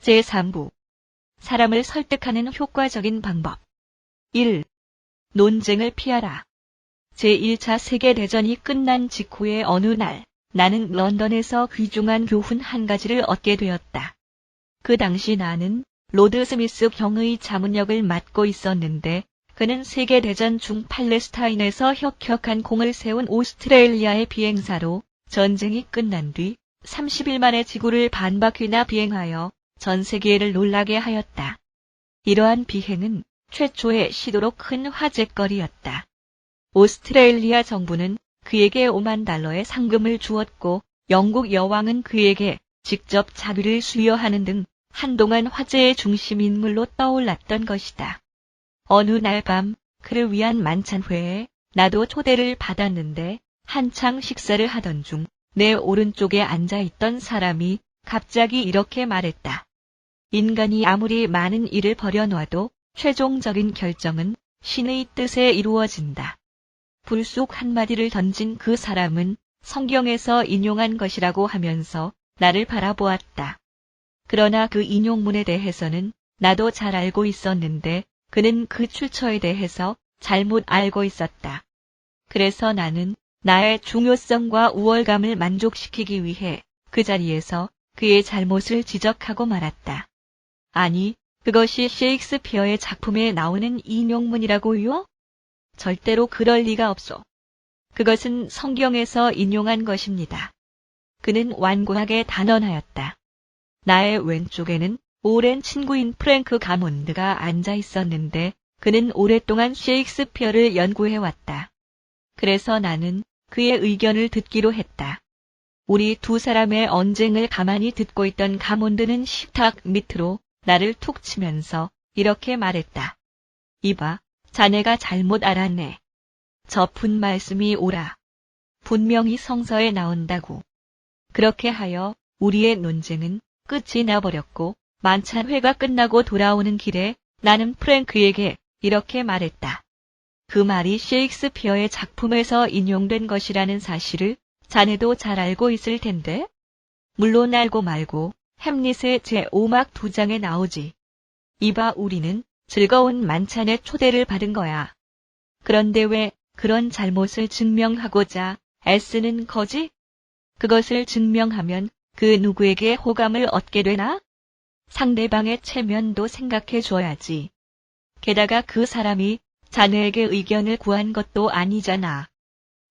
제3부 사람을 설득하는 효과적인 방법 1. 논쟁을 피하라. 제1차 세계대전이 끝난 직후의 어느 날 나는 런던에서 귀중한 교훈 한 가지를 얻게 되었다. 그 당시 나는 로드 스미스 경의 자문역을 맡고 있었는데 그는 세계대전 중 팔레스타인에서 혁혁한 공을 세운 오스트레일리아의 비행사로 전쟁이 끝난 뒤 30일 만에 지구를 반바퀴나 비행하여 전 세계를 놀라게 하였다. 이러한 비행은 최초의 시도로 큰 화제거리였다. 오스트레일리아 정부는 그에게 $50,000의 상금을 주었고 영국 여왕은 그에게 직접 자비를 수여하는 등 한동안 화제의 중심 인물로 떠올랐던 것이다. 어느 날 밤 그를 위한 만찬회에 나도 초대를 받았는데 한창 식사를 하던 중 내 오른쪽에 앉아있던 사람이 갑자기 이렇게 말했다. 인간이 아무리 많은 일을 벌여놔도 최종적인 결정은 신의 뜻에 이루어진다. 불쑥 한마디를 던진 그 사람은 성경에서 인용한 것이라고 하면서 나를 바라보았다. 그러나 그 인용문에 대해서는 나도 잘 알고 있었는데 그는 그 출처에 대해서 잘못 알고 있었다. 그래서 나는 나의 중요성과 우월감을 만족시키기 위해 그 자리에서 그의 잘못을 지적하고 말았다. 아니, 그것이 셰익스피어의 작품에 나오는 인용문이라고요? 절대로 그럴 리가 없소. 그것은 성경에서 인용한 것입니다. 그는 완고하게 단언하였다. 나의 왼쪽에는 오랜 친구인 프랭크 가몬드가 앉아 있었는데 그는 오랫동안 셰익스피어를 연구해왔다. 그래서 나는 그의 의견을 듣기로 했다. 우리 두 사람의 언쟁을 가만히 듣고 있던 가몬드는 식탁 밑으로 나를 툭 치면서 이렇게 말했다. 이봐, 자네가 잘못 알았네. 저 분 말씀이 옳아. 분명히 성서에 나온다고. 그렇게 하여 우리의 논쟁은 끝이 나버렸고 만찬회가 끝나고 돌아오는 길에 나는 프랭크에게 이렇게 말했다. 그 말이 셰익스피어의 작품에서 인용된 것이라는 사실을 자네도 잘 알고 있을 텐데? 물론 알고 말고 햄릿의 제5막 2장에 나오지. 이봐, 우리는 즐거운 만찬에 초대를 받은 거야. 그런데 왜 그런 잘못을 증명하고자 애쓰는 거지? 그것을 증명하면 그 누구에게 호감을 얻게 되나? 상대방의 체면도 생각해 줘야지. 게다가 그 사람이 자네에게 의견을 구한 것도 아니잖아.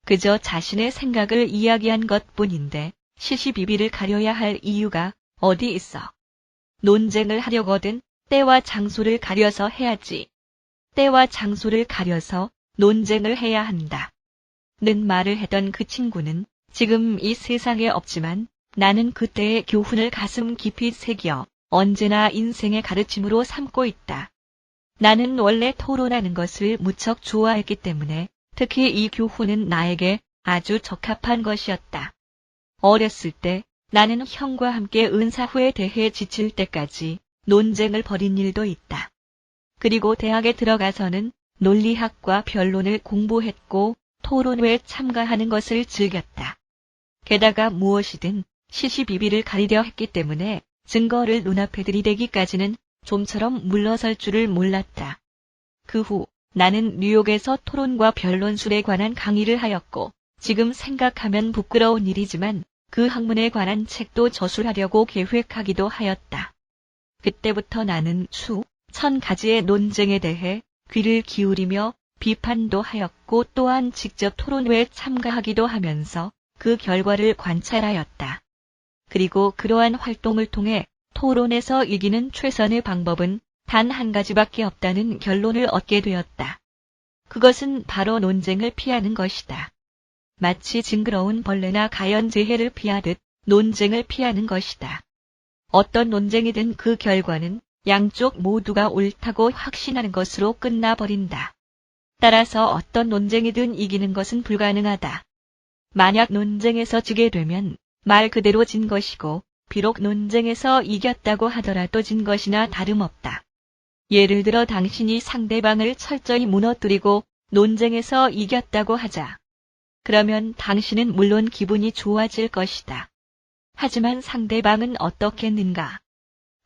그저 자신의 생각을 이야기한 것뿐인데 시시비비를 가려야 할 이유가 어디 있어. 논쟁을 하려거든 때와 장소를 가려서 해야지. 때와 장소를 가려서 논쟁을 해야 한다. 는 말을 했던 그 친구는 지금 이 세상에 없지만 나는 그때의 교훈을 가슴 깊이 새겨 언제나 인생의 가르침으로 삼고 있다. 나는 원래 토론하는 것을 무척 좋아했기 때문에 특히 이 교훈은 나에게 아주 적합한 것이었다. 어렸을 때 나는 형과 함께 은사후에 대해 지칠 때까지 논쟁을 벌인 일도 있다. 그리고 대학에 들어가서는 논리학과 변론을 공부했고 토론회에 참가하는 것을 즐겼다. 게다가 무엇이든 시시비비를 가리려 했기 때문에 증거를 눈앞에 들이대기까지는 좀처럼 물러설 줄을 몰랐다. 그 후 나는 뉴욕에서 토론과 변론술에 관한 강의를 하였고 지금 생각하면 부끄러운 일이지만 그 학문에 관한 책도 저술하려고 계획하기도 하였다. 그때부터 나는 수천 가지의 논쟁에 대해 귀를 기울이며 비판도 하였고 또한 직접 토론회에 참가하기도 하면서 그 결과를 관찰하였다. 그리고 그러한 활동을 통해 토론에서 이기는 최선의 방법은 단 한 가지밖에 없다는 결론을 얻게 되었다. 그것은 바로 논쟁을 피하는 것이다. 마치 징그러운 벌레나 가연재해를 피하듯 논쟁을 피하는 것이다. 어떤 논쟁이든 그 결과는 양쪽 모두가 옳다고 확신하는 것으로 끝나버린다. 따라서 어떤 논쟁이든 이기는 것은 불가능하다. 만약 논쟁에서 지게 되면 말 그대로 진 것이고 비록 논쟁에서 이겼다고 하더라도 진 것이나 다름없다. 예를 들어 당신이 상대방을 철저히 무너뜨리고 논쟁에서 이겼다고 하자. 그러면 당신은 물론 기분이 좋아질 것이다. 하지만 상대방은 어떻겠는가?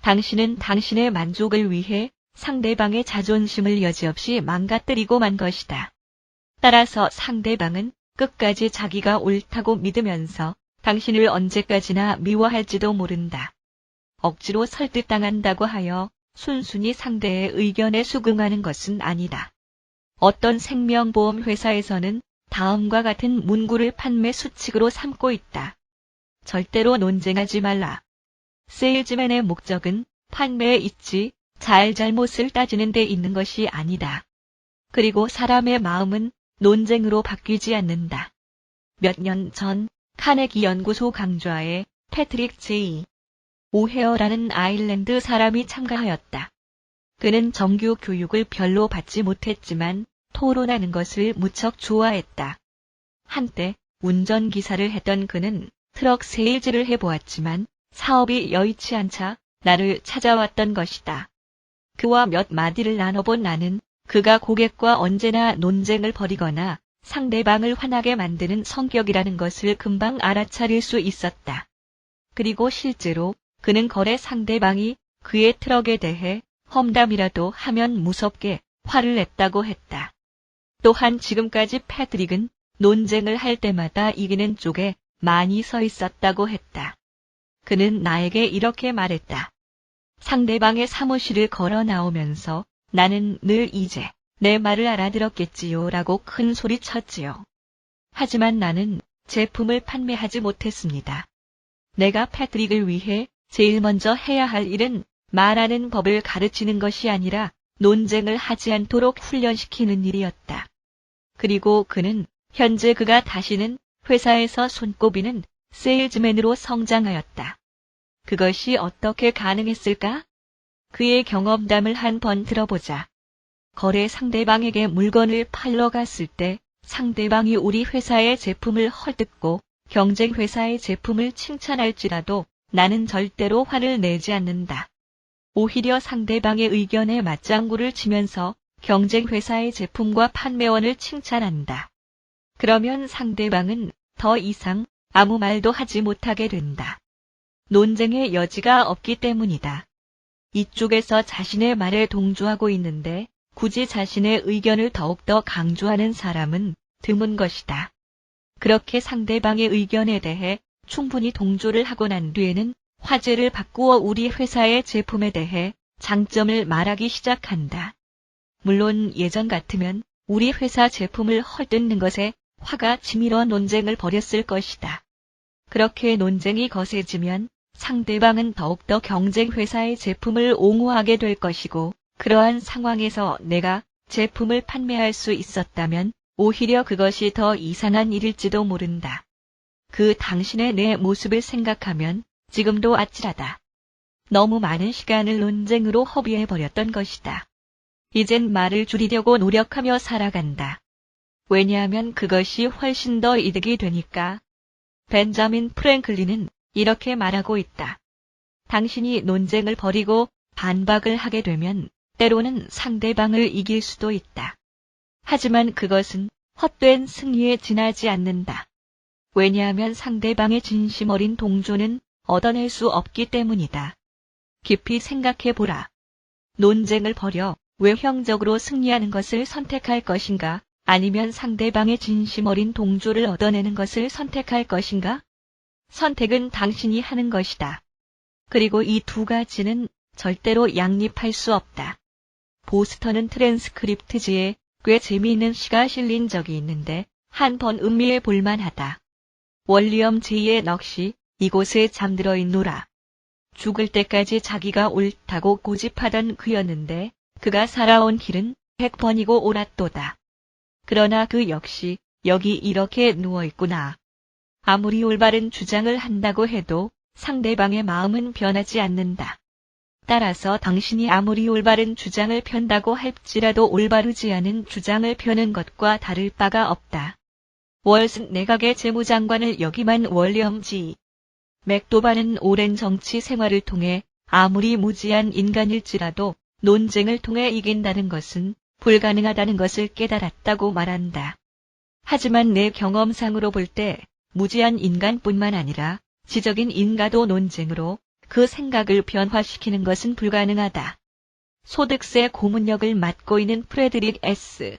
당신은 당신의 만족을 위해 상대방의 자존심을 여지없이 망가뜨리고 만 것이다. 따라서 상대방은 끝까지 자기가 옳다고 믿으면서 당신을 언제까지나 미워할지도 모른다. 억지로 설득당한다고 하여 순순히 상대의 의견에 수긍하는 것은 아니다. 어떤 생명보험 회사에서는 다음과 같은 문구를 판매 수칙으로 삼고 있다. 절대로 논쟁하지 말라. 세일즈맨의 목적은 판매에 있지 잘못을 따지는 데 있는 것이 아니다. 그리고 사람의 마음은 논쟁으로 바뀌지 않는다. 몇 년 전 카네기 연구소 강좌에 패트릭 J. 오헤어라는 아일랜드 사람이 참가하였다. 그는 정규 교육을 별로 받지 못했지만 토론하는 것을 무척 좋아했다. 한때 운전기사를 했던 그는 트럭 세일즈를 해보았지만 사업이 여의치 않자 나를 찾아왔던 것이다. 그와 몇 마디를 나눠본 나는 그가 고객과 언제나 논쟁을 벌이거나 상대방을 화나게 만드는 성격이라는 것을 금방 알아차릴 수 있었다. 그리고 실제로 그는 거래 상대방이 그의 트럭에 대해 험담이라도 하면 무섭게 화를 냈다고 했다. 또한 지금까지 패트릭은 논쟁을 할 때마다 이기는 쪽에 많이 서 있었다고 했다. 그는 나에게 이렇게 말했다. 상대방의 사무실을 걸어 나오면서 나는 늘 이제 내 말을 알아들었겠지요 라고 큰 소리 쳤지요. 하지만 나는 제품을 판매하지 못했습니다. 내가 패트릭을 위해 제일 먼저 해야 할 일은 말하는 법을 가르치는 것이 아니라 논쟁을 하지 않도록 훈련시키는 일이었다. 그리고 그는 현재 그가 다시는 회사에서 손꼽이는 세일즈맨으로 성장하였다. 그것이 어떻게 가능했을까? 그의 경험담을 한번 들어보자. 거래 상대방에게 물건을 팔러 갔을 때 상대방이 우리 회사의 제품을 헐뜯고 경쟁 회사의 제품을 칭찬할지라도 나는 절대로 화를 내지 않는다. 오히려 상대방의 의견에 맞장구를 치면서 경쟁 회사의 제품과 판매원을 칭찬한다. 그러면 상대방은 더 이상 아무 말도 하지 못하게 된다. 논쟁의 여지가 없기 때문이다. 이쪽에서 자신의 말에 동조하고 있는데 굳이 자신의 의견을 더욱더 강조하는 사람은 드문 것이다. 그렇게 상대방의 의견에 대해 충분히 동조를 하고 난 뒤에는 화제를 바꾸어 우리 회사의 제품에 대해 장점을 말하기 시작한다. 물론 예전 같으면 우리 회사 제품을 헐뜯는 것에 화가 치밀어 논쟁을 벌였을 것이다. 그렇게 논쟁이 거세지면 상대방은 더욱더 경쟁 회사의 제품을 옹호하게 될 것이고, 그러한 상황에서 내가 제품을 판매할 수 있었다면 오히려 그것이 더 이상한 일일지도 모른다. 그 당신의 내 모습을 생각하면 지금도 아찔하다. 너무 많은 시간을 논쟁으로 허비해버렸던 것이다. 이젠 말을 줄이려고 노력하며 살아간다. 왜냐하면 그것이 훨씬 더 이득이 되니까. 벤자민 프랭클린은 이렇게 말하고 있다. 당신이 논쟁을 벌이고 반박을 하게 되면 때로는 상대방을 이길 수도 있다. 하지만 그것은 헛된 승리에 지나지 않는다. 왜냐하면 상대방의 진심 어린 동조는 얻어낼 수 없기 때문이다. 깊이 생각해보라. 논쟁을 벌여 외형적으로 승리하는 것을 선택할 것인가? 아니면 상대방의 진심 어린 동조를 얻어내는 것을 선택할 것인가? 선택은 당신이 하는 것이다. 그리고 이 두 가지는 절대로 양립할 수 없다. 보스턴은 트랜스크립트지에 꽤 재미있는 시가 실린 적이 있는데 한번 음미해 볼만하다. 월리엄 제이의 넋이 이곳에 잠들어 있노라. 죽을 때까지 자기가 옳다고 고집하던 그였는데 그가 살아온 길은 100번이고 옳았도다. 그러나 그 역시 여기 이렇게 누워있구나. 아무리 올바른 주장을 한다고 해도 상대방의 마음은 변하지 않는다. 따라서 당신이 아무리 올바른 주장을 편다고 할지라도 올바르지 않은 주장을 펴는 것과 다를 바가 없다. 월슨 내각의 재무장관을 역임한 월리엄 G. 맥도반은 오랜 정치 생활을 통해 아무리 무지한 인간일지라도 논쟁을 통해 이긴다는 것은 불가능하다는 것을 깨달았다고 말한다. 하지만 내 경험상으로 볼 때 무지한 인간뿐만 아니라 지적인 인가도 논쟁으로 그 생각을 변화시키는 것은 불가능하다. 소득세 고문역을 맡고 있는 프레드릭 S.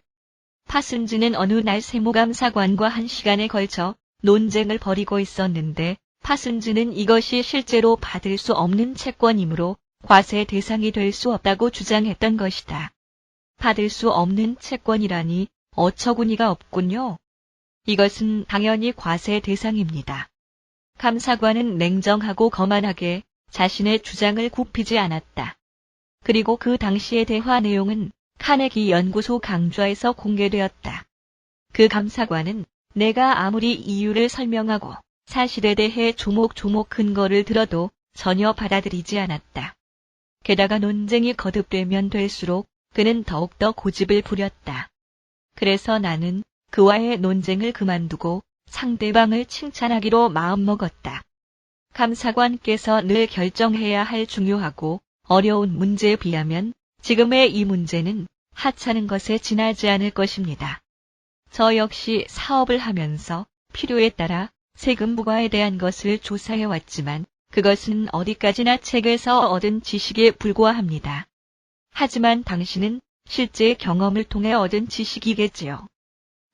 파슨즈는 어느 날 세무감사관과 1시간에 걸쳐 논쟁을 벌이고 있었는데 파슨즈는 이것이 실제로 받을 수 없는 채권이므로 과세 대상이 될 수 없다고 주장했던 것이다. 받을 수 없는 채권이라니 어처구니가 없군요. 이것은 당연히 과세 대상입니다. 감사관은 냉정하고 거만하게 자신의 주장을 굽히지 않았다. 그리고 그 당시의 대화 내용은 카네기 연구소 강좌에서 공개되었다. 그 감사관은 내가 아무리 이유를 설명하고 사실에 대해 조목조목 근거를 들어도 전혀 받아들이지 않았다. 게다가 논쟁이 거듭되면 될수록 그는 더욱더 고집을 부렸다. 그래서 나는 그와의 논쟁을 그만두고 상대방을 칭찬하기로 마음먹었다. 감사관께서 늘 결정해야 할 중요하고 어려운 문제에 비하면 지금의 이 문제는 하찮은 것에 지나지 않을 것입니다. 저 역시 사업을 하면서 필요에 따라 세금 부과에 대한 것을 조사해 왔지만 그것은 어디까지나 책에서 얻은 지식에 불과합니다. 하지만 당신은 실제 경험을 통해 얻은 지식이겠지요.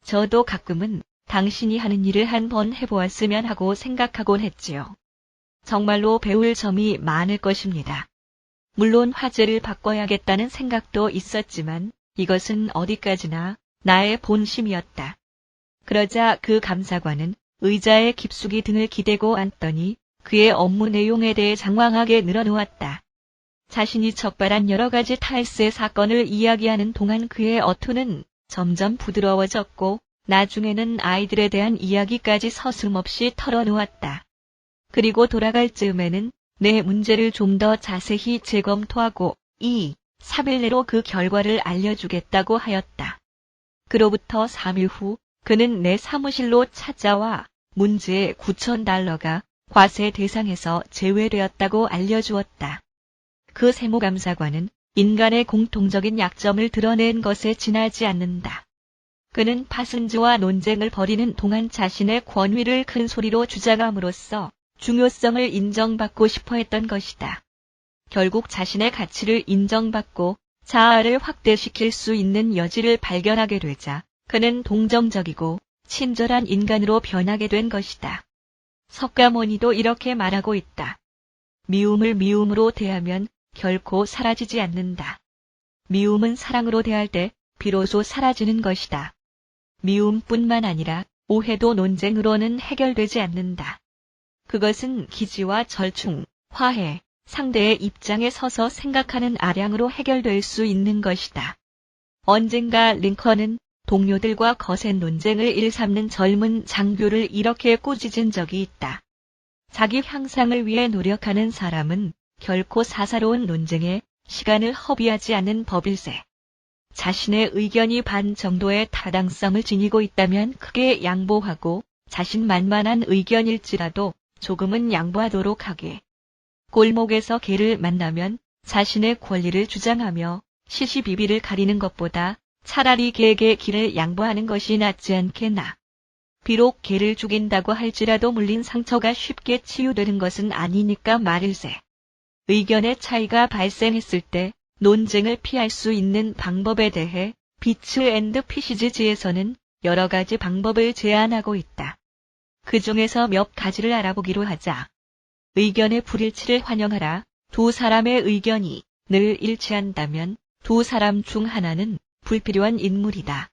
저도 가끔은 당신이 하는 일을 한번 해보았으면 하고 생각하곤 했지요. 정말로 배울 점이 많을 것입니다. 물론 화제를 바꿔야겠다는 생각도 있었지만 이것은 어디까지나 나의 본심이었다. 그러자 그 감사관은 의자에 깊숙이 등을 기대고 앉더니 그의 업무 내용에 대해 장황하게 늘어놓았다. 자신이 적발한 여러 가지 탈세 사건을 이야기하는 동안 그의 어투는 점점 부드러워졌고 나중에는 아이들에 대한 이야기까지 서슴없이 털어놓았다. 그리고 돌아갈 즈음에는 내 문제를 좀 더 자세히 재검토하고 3일 내로 그 결과를 알려주겠다고 하였다. 그로부터 3일 후 그는 내 사무실로 찾아와 문제의 $9,000가 과세 대상에서 제외되었다고 알려주었다. 그 세무감사관은 인간의 공통적인 약점을 드러낸 것에 지나지 않는다. 그는 파슨즈와 논쟁을 벌이는 동안 자신의 권위를 큰 소리로 주장함으로써 중요성을 인정받고 싶어 했던 것이다. 결국 자신의 가치를 인정받고 자아를 확대시킬 수 있는 여지를 발견하게 되자 그는 동정적이고 친절한 인간으로 변하게 된 것이다. 석가모니도 이렇게 말하고 있다. 미움을 미움으로 대하면 결코 사라지지 않는다. 미움은 사랑으로 대할 때 비로소 사라지는 것이다. 미움뿐만 아니라 오해도 논쟁으로는 해결되지 않는다. 그것은 기지와 절충, 화해, 상대의 입장에 서서 생각하는 아량으로 해결될 수 있는 것이다. 언젠가 링컨은 동료들과 거센 논쟁을 일삼는 젊은 장교를 이렇게 꾸짖은 적이 있다. 자기 향상을 위해 노력하는 사람은 결코 사사로운 논쟁에 시간을 허비하지 않는 법일세. 자신의 의견이 반 정도의 타당성을 지니고 있다면 크게 양보하고 자신만만한 의견일지라도 조금은 양보하도록 하게. 골목에서 개를 만나면 자신의 권리를 주장하며 시시비비를 가리는 것보다 차라리 개에게 길을 양보하는 것이 낫지 않겠나. 비록 개를 죽인다고 할지라도 물린 상처가 쉽게 치유되는 것은 아니니까 말일세. 의견의 차이가 발생했을 때 논쟁을 피할 수 있는 방법에 대해 비츠 앤드 피시즈지에서는 여러 가지 방법을 제안하고 있다. 그 중에서 몇 가지를 알아보기로 하자. 의견의 불일치를 환영하라. 두 사람의 의견이 늘 일치한다면 두 사람 중 하나는 불필요한 인물이다.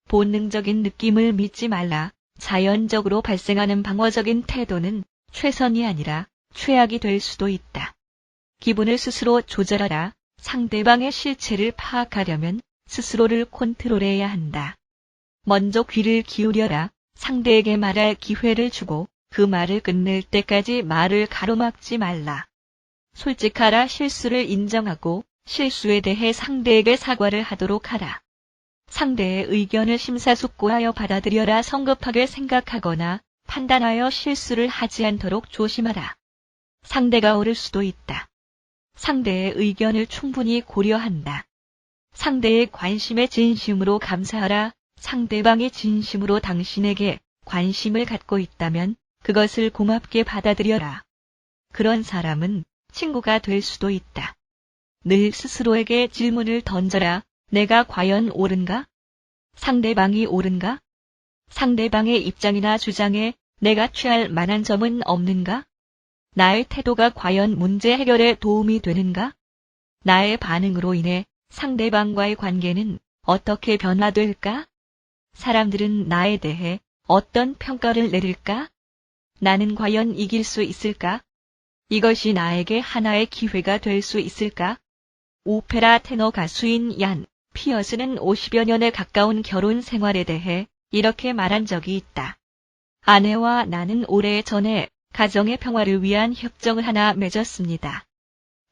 본능적인 느낌을 믿지 말라. 자연적으로 발생하는 방어적인 태도는 최선이 아니라 최악이 될 수도 있다. 기분을 스스로 조절하라. 상대방의 실체를 파악하려면 스스로를 컨트롤해야 한다. 먼저 귀를 기울여라. 상대에게 말할 기회를 주고 그 말을 끝낼 때까지 말을 가로막지 말라. 솔직하라. 실수를 인정하고 실수에 대해 상대에게 사과를 하도록 하라. 상대의 의견을 심사숙고하여 받아들여라. 성급하게 생각하거나 판단하여 실수를 하지 않도록 조심하라. 상대가 옳을 수도 있다. 상대의 의견을 충분히 고려한다. 상대의 관심에 진심으로 감사하라. 상대방이 진심으로 당신에게 관심을 갖고 있다면 그것을 고맙게 받아들여라. 그런 사람은 친구가 될 수도 있다. 늘 스스로에게 질문을 던져라. 내가 과연 옳은가? 상대방이 옳은가? 상대방의 입장이나 주장에 내가 취할 만한 점은 없는가? 나의 태도가 과연 문제 해결에 도움이 되는가? 나의 반응으로 인해 상대방과의 관계는 어떻게 변화될까? 사람들은 나에 대해 어떤 평가를 내릴까? 나는 과연 이길 수 있을까? 이것이 나에게 하나의 기회가 될 수 있을까? 오페라 테너 가수인 얀 피어스는 50여 년에 가까운 결혼 생활에 대해 이렇게 말한 적이 있다. 아내와 나는 오래전에 가정의 평화를 위한 협정을 하나 맺었습니다.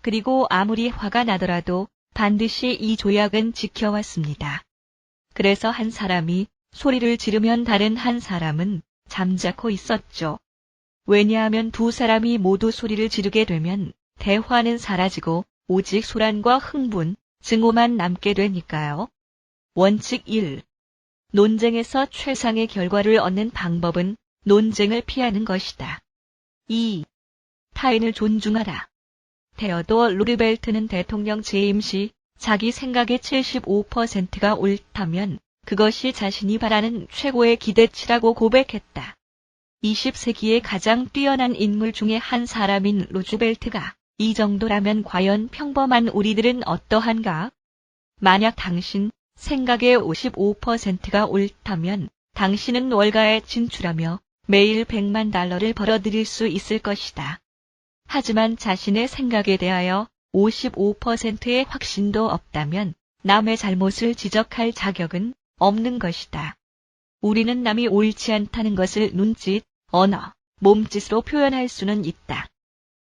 그리고 아무리 화가 나더라도 반드시 이 조약은 지켜왔습니다. 그래서 한 사람이 소리를 지르면 다른 한 사람은 잠자코 있었죠. 왜냐하면 두 사람이 모두 소리를 지르게 되면 대화는 사라지고 오직 소란과 흥분, 증오만 남게 되니까요. 원칙 1. 논쟁에서 최상의 결과를 얻는 방법은 논쟁을 피하는 것이다. 2. 타인을 존중하라. 테어도어 루즈벨트는 대통령 재임 시 자기 생각의 75%가 옳다면 그것이 자신이 바라는 최고의 기대치라고 고백했다. 20세기의 가장 뛰어난 인물 중에 한 사람인 루즈벨트가 이 정도라면 과연 평범한 우리들은 어떠한가? 만약 당신 생각의 55%가 옳다면 당신은 월가에 진출하며 매일 $100만 벌어들일 수 있을 것이다. 하지만 자신의 생각에 대하여 55%의 확신도 없다면 남의 잘못을 지적할 자격은 없는 것이다. 우리는 남이 옳지 않다는 것을 눈짓, 언어, 몸짓으로 표현할 수는 있다.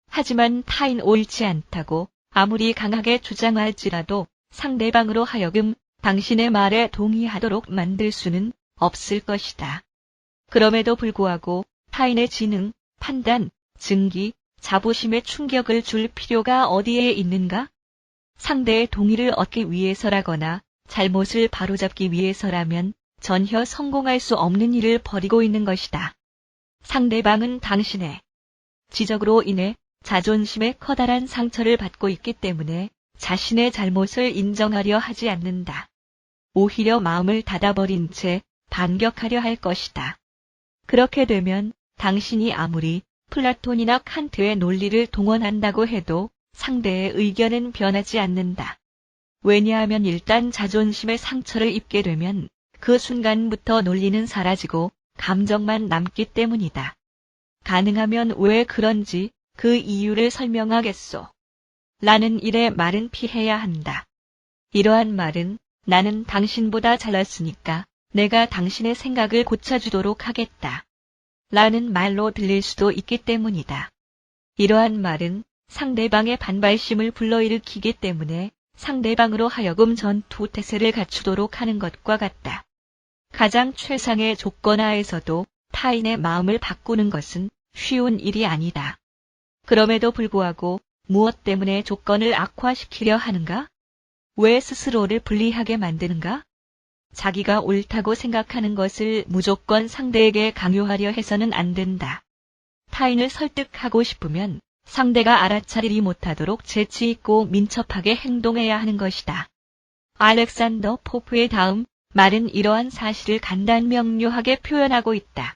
하지만 타인 옳지 않다고 아무리 강하게 주장할지라도 상대방으로 하여금 당신의 말에 동의하도록 만들 수는 없을 것이다. 그럼에도 불구하고 타인의 지능, 판단, 증기, 자부심에 충격을 줄 필요가 어디에 있는가? 상대의 동의를 얻기 위해서라거나 잘못을 바로잡기 위해서라면 전혀 성공할 수 없는 일을 벌이고 있는 것이다. 상대방은 당신의 지적으로 인해 자존심에 커다란 상처를 받고 있기 때문에 자신의 잘못을 인정하려 하지 않는다. 오히려 마음을 닫아버린 채 반격하려 할 것이다. 그렇게 되면 당신이 아무리 플라톤이나 칸트의 논리를 동원한다고 해도 상대의 의견은 변하지 않는다. 왜냐하면 일단 자존심의 상처를 입게 되면 그 순간부터 논리는 사라지고 감정만 남기 때문이다. 가능하면 왜 그런지 그 이유를 설명하겠소. 라는 일의 말은 피해야 한다. 이러한 말은 나는 당신보다 잘났으니까 내가 당신의 생각을 고쳐주도록 하겠다. 라는 말로 들릴 수도 있기 때문이다. 이러한 말은 상대방의 반발심을 불러일으키기 때문에 상대방으로 하여금 전투 태세를 갖추도록 하는 것과 같다. 가장 최상의 조건 하에서도 타인의 마음을 바꾸는 것은 쉬운 일이 아니다. 그럼에도 불구하고 무엇 때문에 조건을 악화시키려 하는가? 왜 스스로를 불리하게 만드는가? 자기가 옳다고 생각하는 것을 무조건 상대에게 강요하려 해서는 안 된다. 타인을 설득하고 싶으면 상대가 알아차리지 못하도록 재치 있고 민첩하게 행동해야 하는 것이다. 알렉산더 포프의 다음 말은 이러한 사실을 간단명료하게 표현하고 있다.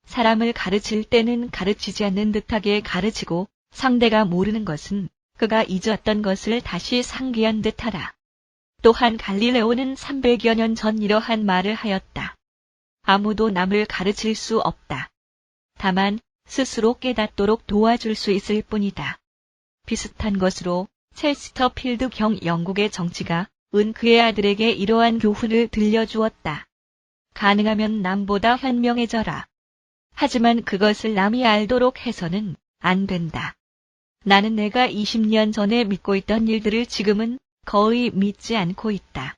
사람을 가르칠 때는 가르치지 않는 듯하게 가르치고 상대가 모르는 것은 그가 잊었던 것을 다시 상기한 듯하라. 또한 갈릴레오는 300여 년 전 이러한 말을 하였다. 아무도 남을 가르칠 수 없다. 다만 스스로 깨닫도록 도와줄 수 있을 뿐이다. 비슷한 것으로 첼스터필드 경 영국의 정치가 은 그의 아들에게 이러한 교훈을 들려주었다. 가능하면 남보다 현명해져라. 하지만 그것을 남이 알도록 해서는 안 된다. 나는 내가 20년 전에 믿고 있던 일들을 지금은 거의 믿지 않고 있다.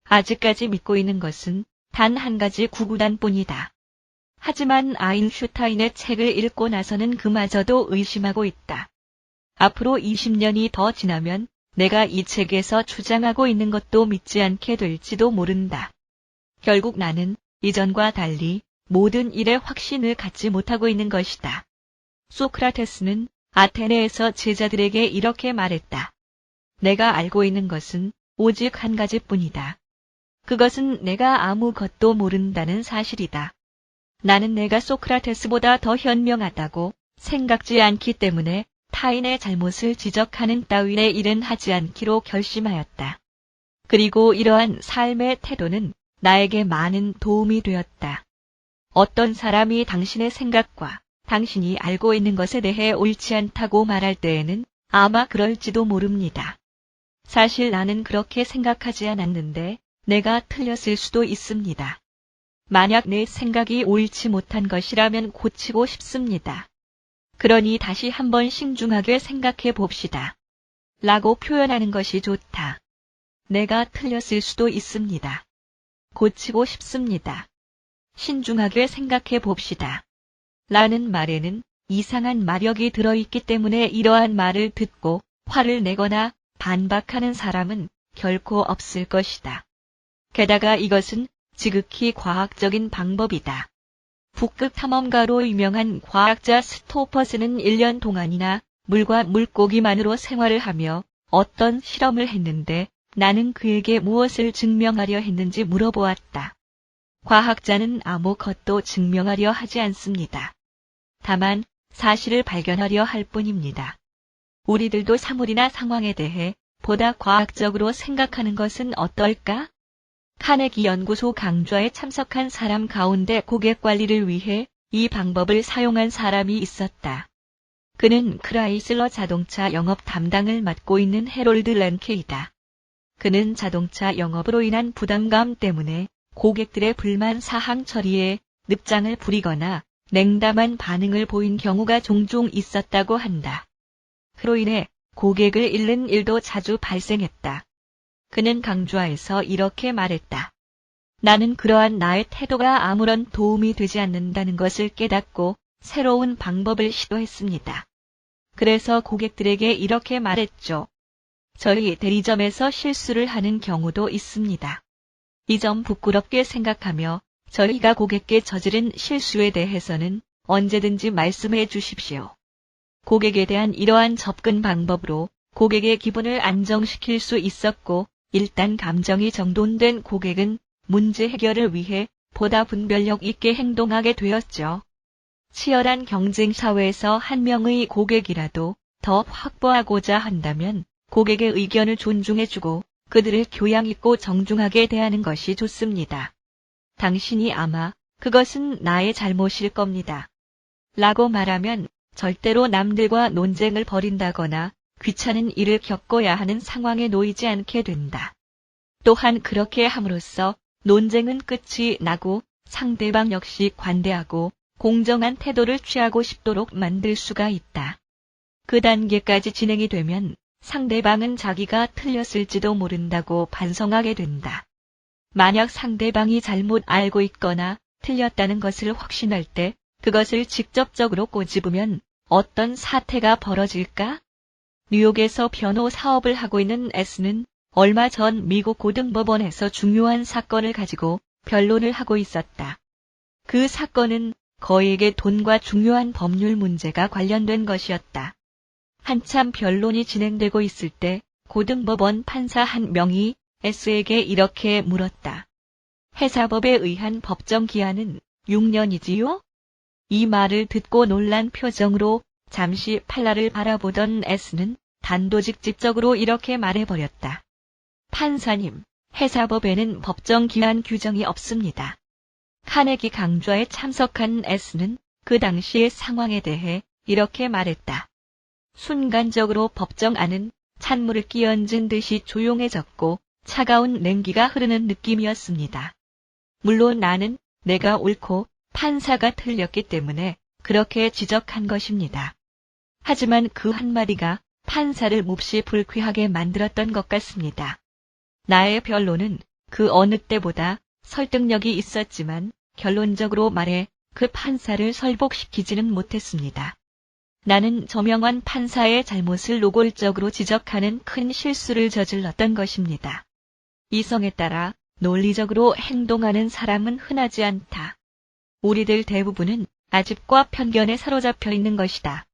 아직까지 믿고 있는 것은 단 한 가지 구구단뿐이다. 하지만 아인슈타인의 책을 읽고 나서는 그마저도 의심하고 있다. 앞으로 20년이 더 지나면 내가 이 책에서 주장하고 있는 것도 믿지 않게 될지도 모른다. 결국 나는 이전과 달리 모든 일에 확신을 갖지 못하고 있는 것이다. 소크라테스는 아테네에서 제자들에게 이렇게 말했다. 내가 알고 있는 것은 오직 한 가지뿐이다. 그것은 내가 아무것도 모른다는 사실이다. 나는 내가 소크라테스보다 더 현명하다고 생각지 않기 때문에 타인의 잘못을 지적하는 따위의 일은 하지 않기로 결심하였다. 그리고 이러한 삶의 태도는 나에게 많은 도움이 되었다. 어떤 사람이 당신의 생각과 당신이 알고 있는 것에 대해 옳지 않다고 말할 때에는 아마 그럴지도 모릅니다. 사실 나는 그렇게 생각하지 않았는데 내가 틀렸을 수도 있습니다. 만약 내 생각이 옳지 못한 것이라면 고치고 싶습니다. 그러니 다시 한번 신중하게 생각해 봅시다. 라고 표현하는 것이 좋다. 내가 틀렸을 수도 있습니다. 고치고 싶습니다. 신중하게 생각해 봅시다. 라는 말에는 이상한 마력이 들어있기 때문에 이러한 말을 듣고 화를 내거나 반박하는 사람은 결코 없을 것이다. 게다가 이것은 지극히 과학적인 방법이다. 북극 탐험가로 유명한 과학자 스토퍼스는 1년 동안이나 물과 물고기만으로 생활을 하며 어떤 실험을 했는데 나는 그에게 무엇을 증명하려 했는지 물어보았다. 과학자는 아무것도 증명하려 하지 않습니다. 다만 사실을 발견하려 할 뿐입니다. 우리들도 사물이나 상황에 대해 보다 과학적으로 생각하는 것은 어떨까? 카네기 연구소 강좌에 참석한 사람 가운데 고객 관리를 위해 이 방법을 사용한 사람이 있었다. 그는 크라이슬러 자동차 영업 담당을 맡고 있는 해롤드 랭케이다. 그는 자동차 영업으로 인한 부담감 때문에 고객들의 불만 사항 처리에 늪장을 부리거나 냉담한 반응을 보인 경우가 종종 있었다고 한다. 그로 인해 고객을 잃는 일도 자주 발생했다. 그는 강좌에서 이렇게 말했다. 나는 그러한 나의 태도가 아무런 도움이 되지 않는다는 것을 깨닫고 새로운 방법을 시도했습니다. 그래서 고객들에게 이렇게 말했죠. 저희 대리점에서 실수를 하는 경우도 있습니다. 이 점 부끄럽게 생각하며 저희가 고객께 저지른 실수에 대해서는 언제든지 말씀해 주십시오. 고객에 대한 이러한 접근 방법으로 고객의 기분을 안정시킬 수 있었고 일단 감정이 정돈된 고객은 문제 해결을 위해 보다 분별력 있게 행동하게 되었죠. 치열한 경쟁 사회에서 한 명의 고객이라도 더 확보하고자 한다면 고객의 의견을 존중해주고 그들을 교양 있고 정중하게 대하는 것이 좋습니다. 당신이 아마 그것은 나의 잘못일 겁니다. 라고 말하면 절대로 남들과 논쟁을 벌인다거나 귀찮은 일을 겪어야 하는 상황에 놓이지 않게 된다. 또한 그렇게 함으로써 논쟁은 끝이 나고 상대방 역시 관대하고 공정한 태도를 취하고 싶도록 만들 수가 있다. 그 단계까지 진행이 되면 상대방은 자기가 틀렸을지도 모른다고 반성하게 된다. 만약 상대방이 잘못 알고 있거나 틀렸다는 것을 확신할 때 그것을 직접적으로 꼬집으면 어떤 사태가 벌어질까? 뉴욕에서 변호 사업을 하고 있는 S는 얼마 전 미국 고등법원에서 중요한 사건을 가지고 변론을 하고 있었다. 그 사건은 거액의 돈과 중요한 법률 문제가 관련된 것이었다. 한참 변론이 진행되고 있을 때 고등법원 판사 한 명이 S에게 이렇게 물었다. 회사법에 의한 법정 기한은 6년이지요? 이 말을 듣고 놀란 표정으로 잠시 판사를 바라보던 S는 단도직입적으로 이렇게 말해버렸다. 판사님, 회사법에는 법정 기한 규정이 없습니다. 카네기 강좌에 참석한 S는 그 당시의 상황에 대해 이렇게 말했다. 순간적으로 법정 안은 찬물을 끼얹은 듯이 조용해졌고 차가운 냉기가 흐르는 느낌이었습니다. 물론 나는 내가 옳고 판사가 틀렸기 때문에 그렇게 지적한 것입니다. 하지만 그 한마디가 판사를 몹시 불쾌하게 만들었던 것 같습니다. 나의 변론은 그 어느 때보다 설득력이 있었지만 결론적으로 말해 그 판사를 설복시키지는 못했습니다. 나는 저명한 판사의 잘못을 노골적으로 지적하는 큰 실수를 저질렀던 것입니다. 이성에 따라 논리적으로 행동하는 사람은 흔하지 않다. 우리들 대부분은 아집과 편견에 사로잡혀 있는 것이다.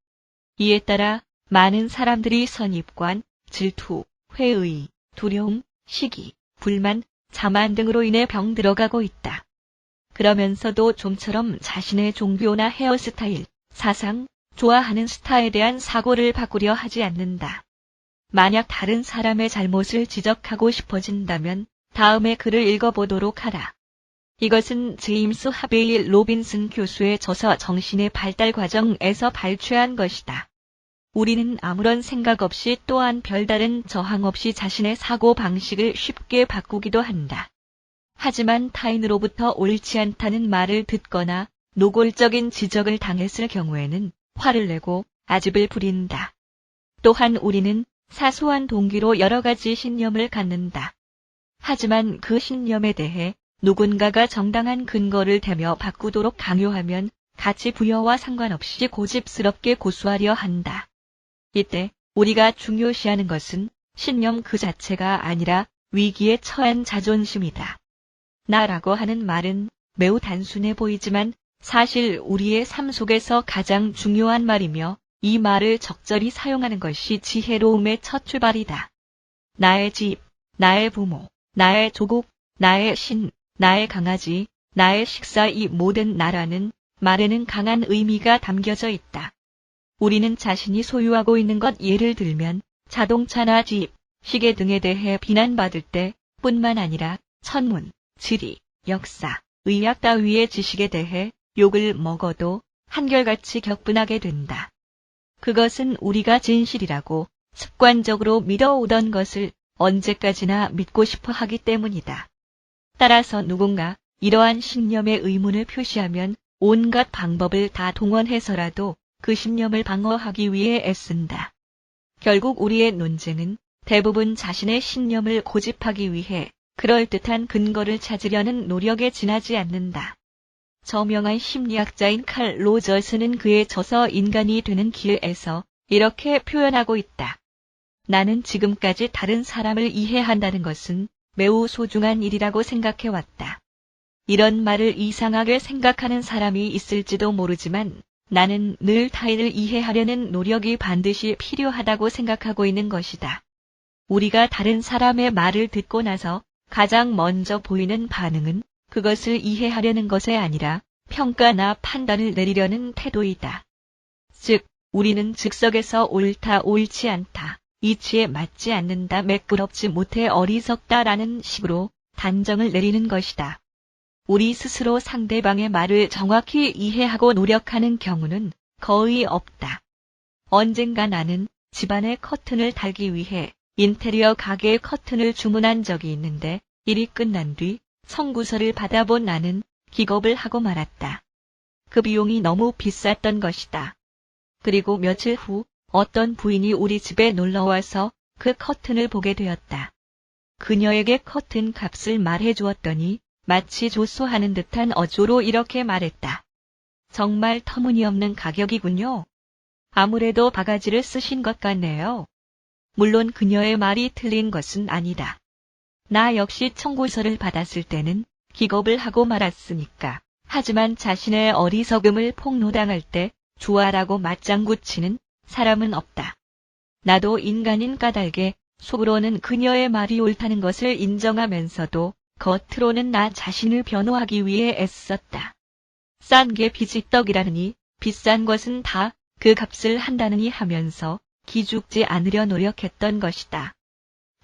이에 따라 많은 사람들이 선입관, 질투, 회의, 두려움, 시기, 불만, 자만 등으로 인해 병들어가고 있다. 그러면서도 좀처럼 자신의 종교나 헤어스타일, 사상, 좋아하는 스타에 대한 사고를 바꾸려 하지 않는다. 만약 다른 사람의 잘못을 지적하고 싶어진다면 다음의 글을 읽어보도록 하라. 이것은 제임스 하베일 로빈슨 교수의 저서 정신의 발달 과정에서 발췌한 것이다. 우리는 아무런 생각 없이 또한 별다른 저항 없이 자신의 사고 방식을 쉽게 바꾸기도 한다. 하지만 타인으로부터 옳지 않다는 말을 듣거나 노골적인 지적을 당했을 경우에는 화를 내고 아집을 부린다. 또한 우리는 사소한 동기로 여러 가지 신념을 갖는다. 하지만 그 신념에 대해 누군가가 정당한 근거를 대며 바꾸도록 강요하면 가치 부여와 상관없이 고집스럽게 고수하려 한다. 이때 우리가 중요시하는 것은 신념 그 자체가 아니라 위기에 처한 자존심이다. 나라고 하는 말은 매우 단순해 보이지만 사실 우리의 삶 속에서 가장 중요한 말이며 이 말을 적절히 사용하는 것이 지혜로움의 첫 출발이다. 나의 집, 나의 부모, 나의 조국, 나의 신, 나의 강아지, 나의 식사 이 모든 나라는 말에는 강한 의미가 담겨져 있다. 우리는 자신이 소유하고 있는 것 예를 들면 자동차나 집, 시계 등에 대해 비난받을 때 뿐만 아니라 천문, 지리, 역사, 의학 따위의 지식에 대해 욕을 먹어도 한결같이 격분하게 된다. 그것은 우리가 진실이라고 습관적으로 믿어오던 것을 언제까지나 믿고 싶어 하기 때문이다. 따라서 누군가 이러한 신념의 의문을 표시하면 온갖 방법을 다 동원해서라도 그 신념을 방어하기 위해 애쓴다. 결국 우리의 논쟁은 대부분 자신의 신념을 고집하기 위해 그럴듯한 근거를 찾으려는 노력에 지나지 않는다. 저명한 심리학자인 칼 로저스는 그의 저서 인간이 되는 길에서 이렇게 표현하고 있다. 나는 지금까지 다른 사람을 이해한다는 것은 매우 소중한 일이라고 생각해왔다. 이런 말을 이상하게 생각하는 사람이 있을지도 모르지만 나는 늘 타인을 이해하려는 노력이 반드시 필요하다고 생각하고 있는 것이다. 우리가 다른 사람의 말을 듣고 나서 가장 먼저 보이는 반응은 그것을 이해하려는 것이 아니라 평가나 판단을 내리려는 태도이다. 즉, 우리는 즉석에서 옳다, 옳지 않다, 이치에 맞지 않는다, 매끄럽지 못해 어리석다라는 식으로 단정을 내리는 것이다. 우리 스스로 상대방의 말을 정확히 이해하고 노력하는 경우는 거의 없다. 언젠가 나는 집안의 커튼을 달기 위해 인테리어 가게 커튼을 주문한 적이 있는데 일이 끝난 뒤 청구서를 받아본 나는 기겁을 하고 말았다. 그 비용이 너무 비쌌던 것이다. 그리고 며칠 후 어떤 부인이 우리 집에 놀러와서 그 커튼을 보게 되었다. 그녀에게 커튼 값을 말해 주었더니 마치 조소하는 듯한 어조로 이렇게 말했다. 정말 터무니없는 가격이군요. 아무래도 바가지를 쓰신 것 같네요. 물론 그녀의 말이 틀린 것은 아니다. 나 역시 청구서를 받았을 때는 기겁을 하고 말았으니까. 하지만 자신의 어리석음을 폭로당할 때 주아라고 맞장구 치는 사람은 없다. 나도 인간인 까닭에 속으로는 그녀의 말이 옳다는 것을 인정하면서도 겉으로는 나 자신을 변호하기 위해 애썼다. 싼 게 비지떡이라느니 비싼 것은 다 그 값을 한다느니 하면서 기죽지 않으려 노력했던 것이다.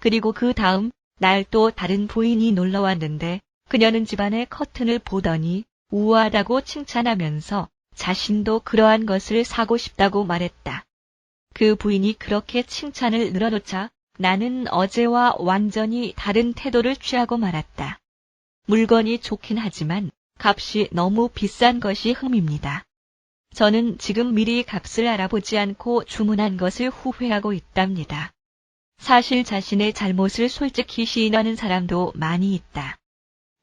그리고 그 다음 날 또 다른 부인이 놀러왔는데 그녀는 집안의 커튼을 보더니 우아하다고 칭찬하면서 자신도 그러한 것을 사고 싶다고 말했다. 그 부인이 그렇게 칭찬을 늘어놓자 나는 어제와 완전히 다른 태도를 취하고 말았다. 물건이 좋긴 하지만 값이 너무 비싼 것이 흠입니다. 저는 지금 미리 값을 알아보지 않고 주문한 것을 후회하고 있답니다. 사실 자신의 잘못을 솔직히 시인하는 사람도 많이 있다.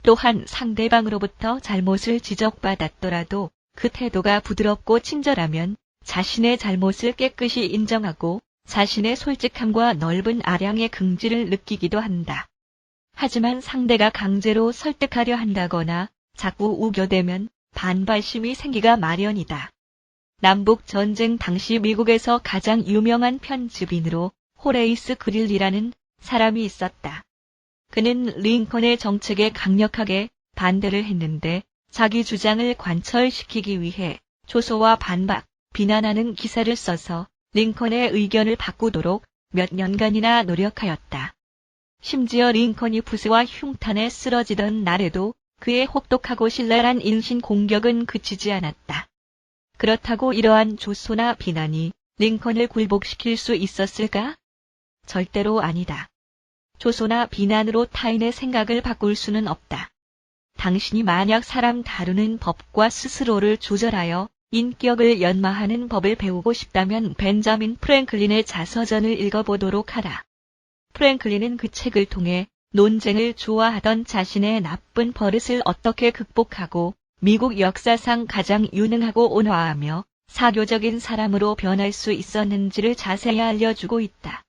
또한 상대방으로부터 잘못을 지적받았더라도 그 태도가 부드럽고 친절하면 자신의 잘못을 깨끗이 인정하고 자신의 솔직함과 넓은 아량의 긍지를 느끼기도 한다. 하지만 상대가 강제로 설득하려 한다거나 자꾸 우겨대면 반발심이 생기가 마련이다. 남북 전쟁 당시 미국에서 가장 유명한 편집인으로 호레이스 그릴리라는 사람이 있었다. 그는 링컨의 정책에 강력하게 반대를 했는데 자기 주장을 관철시키기 위해 조소와 반박, 비난하는 기사를 써서 링컨의 의견을 바꾸도록 몇 년간이나 노력하였다. 심지어 링컨이 부스와 흉탄에 쓰러지던 날에도 그의 혹독하고 신랄한 인신 공격은 그치지 않았다. 그렇다고 이러한 조소나 비난이 링컨을 굴복시킬 수 있었을까? 절대로 아니다. 조소나 비난으로 타인의 생각을 바꿀 수는 없다. 당신이 만약 사람 다루는 법과 스스로를 조절하여 인격을 연마하는 법을 배우고 싶다면 벤자민 프랭클린의 자서전을 읽어보도록 하라. 프랭클린은 그 책을 통해 논쟁을 좋아하던 자신의 나쁜 버릇을 어떻게 극복하고 미국 역사상 가장 유능하고 온화하며 사교적인 사람으로 변할 수 있었는지를 자세히 알려주고 있다.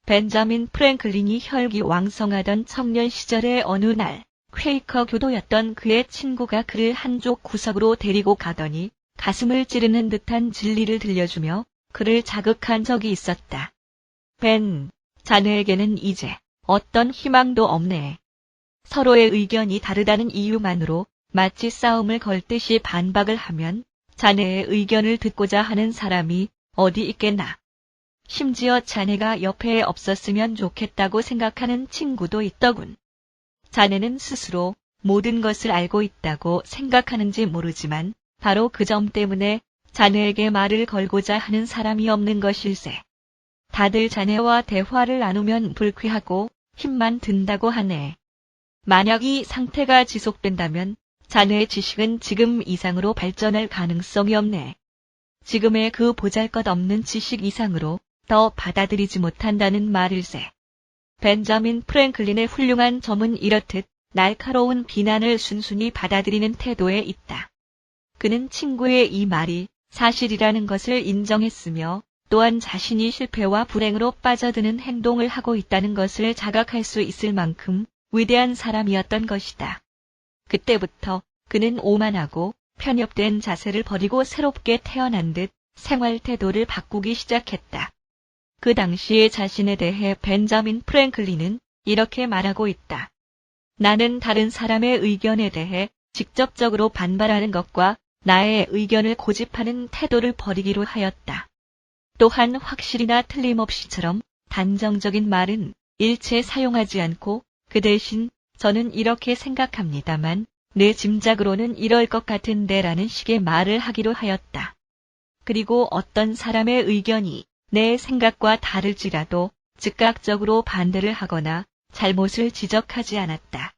벤자민 프랭클린이 혈기왕성하던 청년 시절의 어느 날 퀘이커 교도였던 그의 친구가 그를 한쪽 구석으로 데리고 가더니 가슴을 찌르는 듯한 진리를 들려주며 그를 자극한 적이 있었다. 벤, 자네에게는 이제 어떤 희망도 없네. 서로의 의견이 다르다는 이유만으로 마치 싸움을 걸듯이 반박을 하면 자네의 의견을 듣고자 하는 사람이 어디 있겠나. 심지어 자네가 옆에 없었으면 좋겠다고 생각하는 친구도 있더군. 자네는 스스로 모든 것을 알고 있다고 생각하는지 모르지만 바로 그 점 때문에 자네에게 말을 걸고자 하는 사람이 없는 것일세. 다들 자네와 대화를 나누면 불쾌하고 힘만 든다고 하네. 만약 이 상태가 지속된다면 자네의 지식은 지금 이상으로 발전할 가능성이 없네. 지금의 그 보잘것없는 지식 이상으로 더 받아들이지 못한다는 말일세. 벤자민 프랭클린의 훌륭한 점은 이렇듯 날카로운 비난을 순순히 받아들이는 태도에 있다. 그는 친구의 이 말이 사실이라는 것을 인정했으며 또한 자신이 실패와 불행으로 빠져드는 행동을 하고 있다는 것을 자각할 수 있을 만큼 위대한 사람이었던 것이다. 그때부터 그는 오만하고 편협된 자세를 버리고 새롭게 태어난 듯 생활 태도를 바꾸기 시작했다. 그 당시의 자신에 대해 벤자민 프랭클린은 이렇게 말하고 있다. 나는 다른 사람의 의견에 대해 직접적으로 반발하는 것과 나의 의견을 고집하는 태도를 버리기로 하였다. 또한 확실히나 틀림없이처럼 단정적인 말은 일체 사용하지 않고 그 대신 저는 이렇게 생각합니다만 내 짐작으로는 이럴 것 같은데 라는 식의 말을 하기로 하였다. 그리고 어떤 사람의 의견이 내 생각과 다를지라도 즉각적으로 반대를 하거나 잘못을 지적하지 않았다.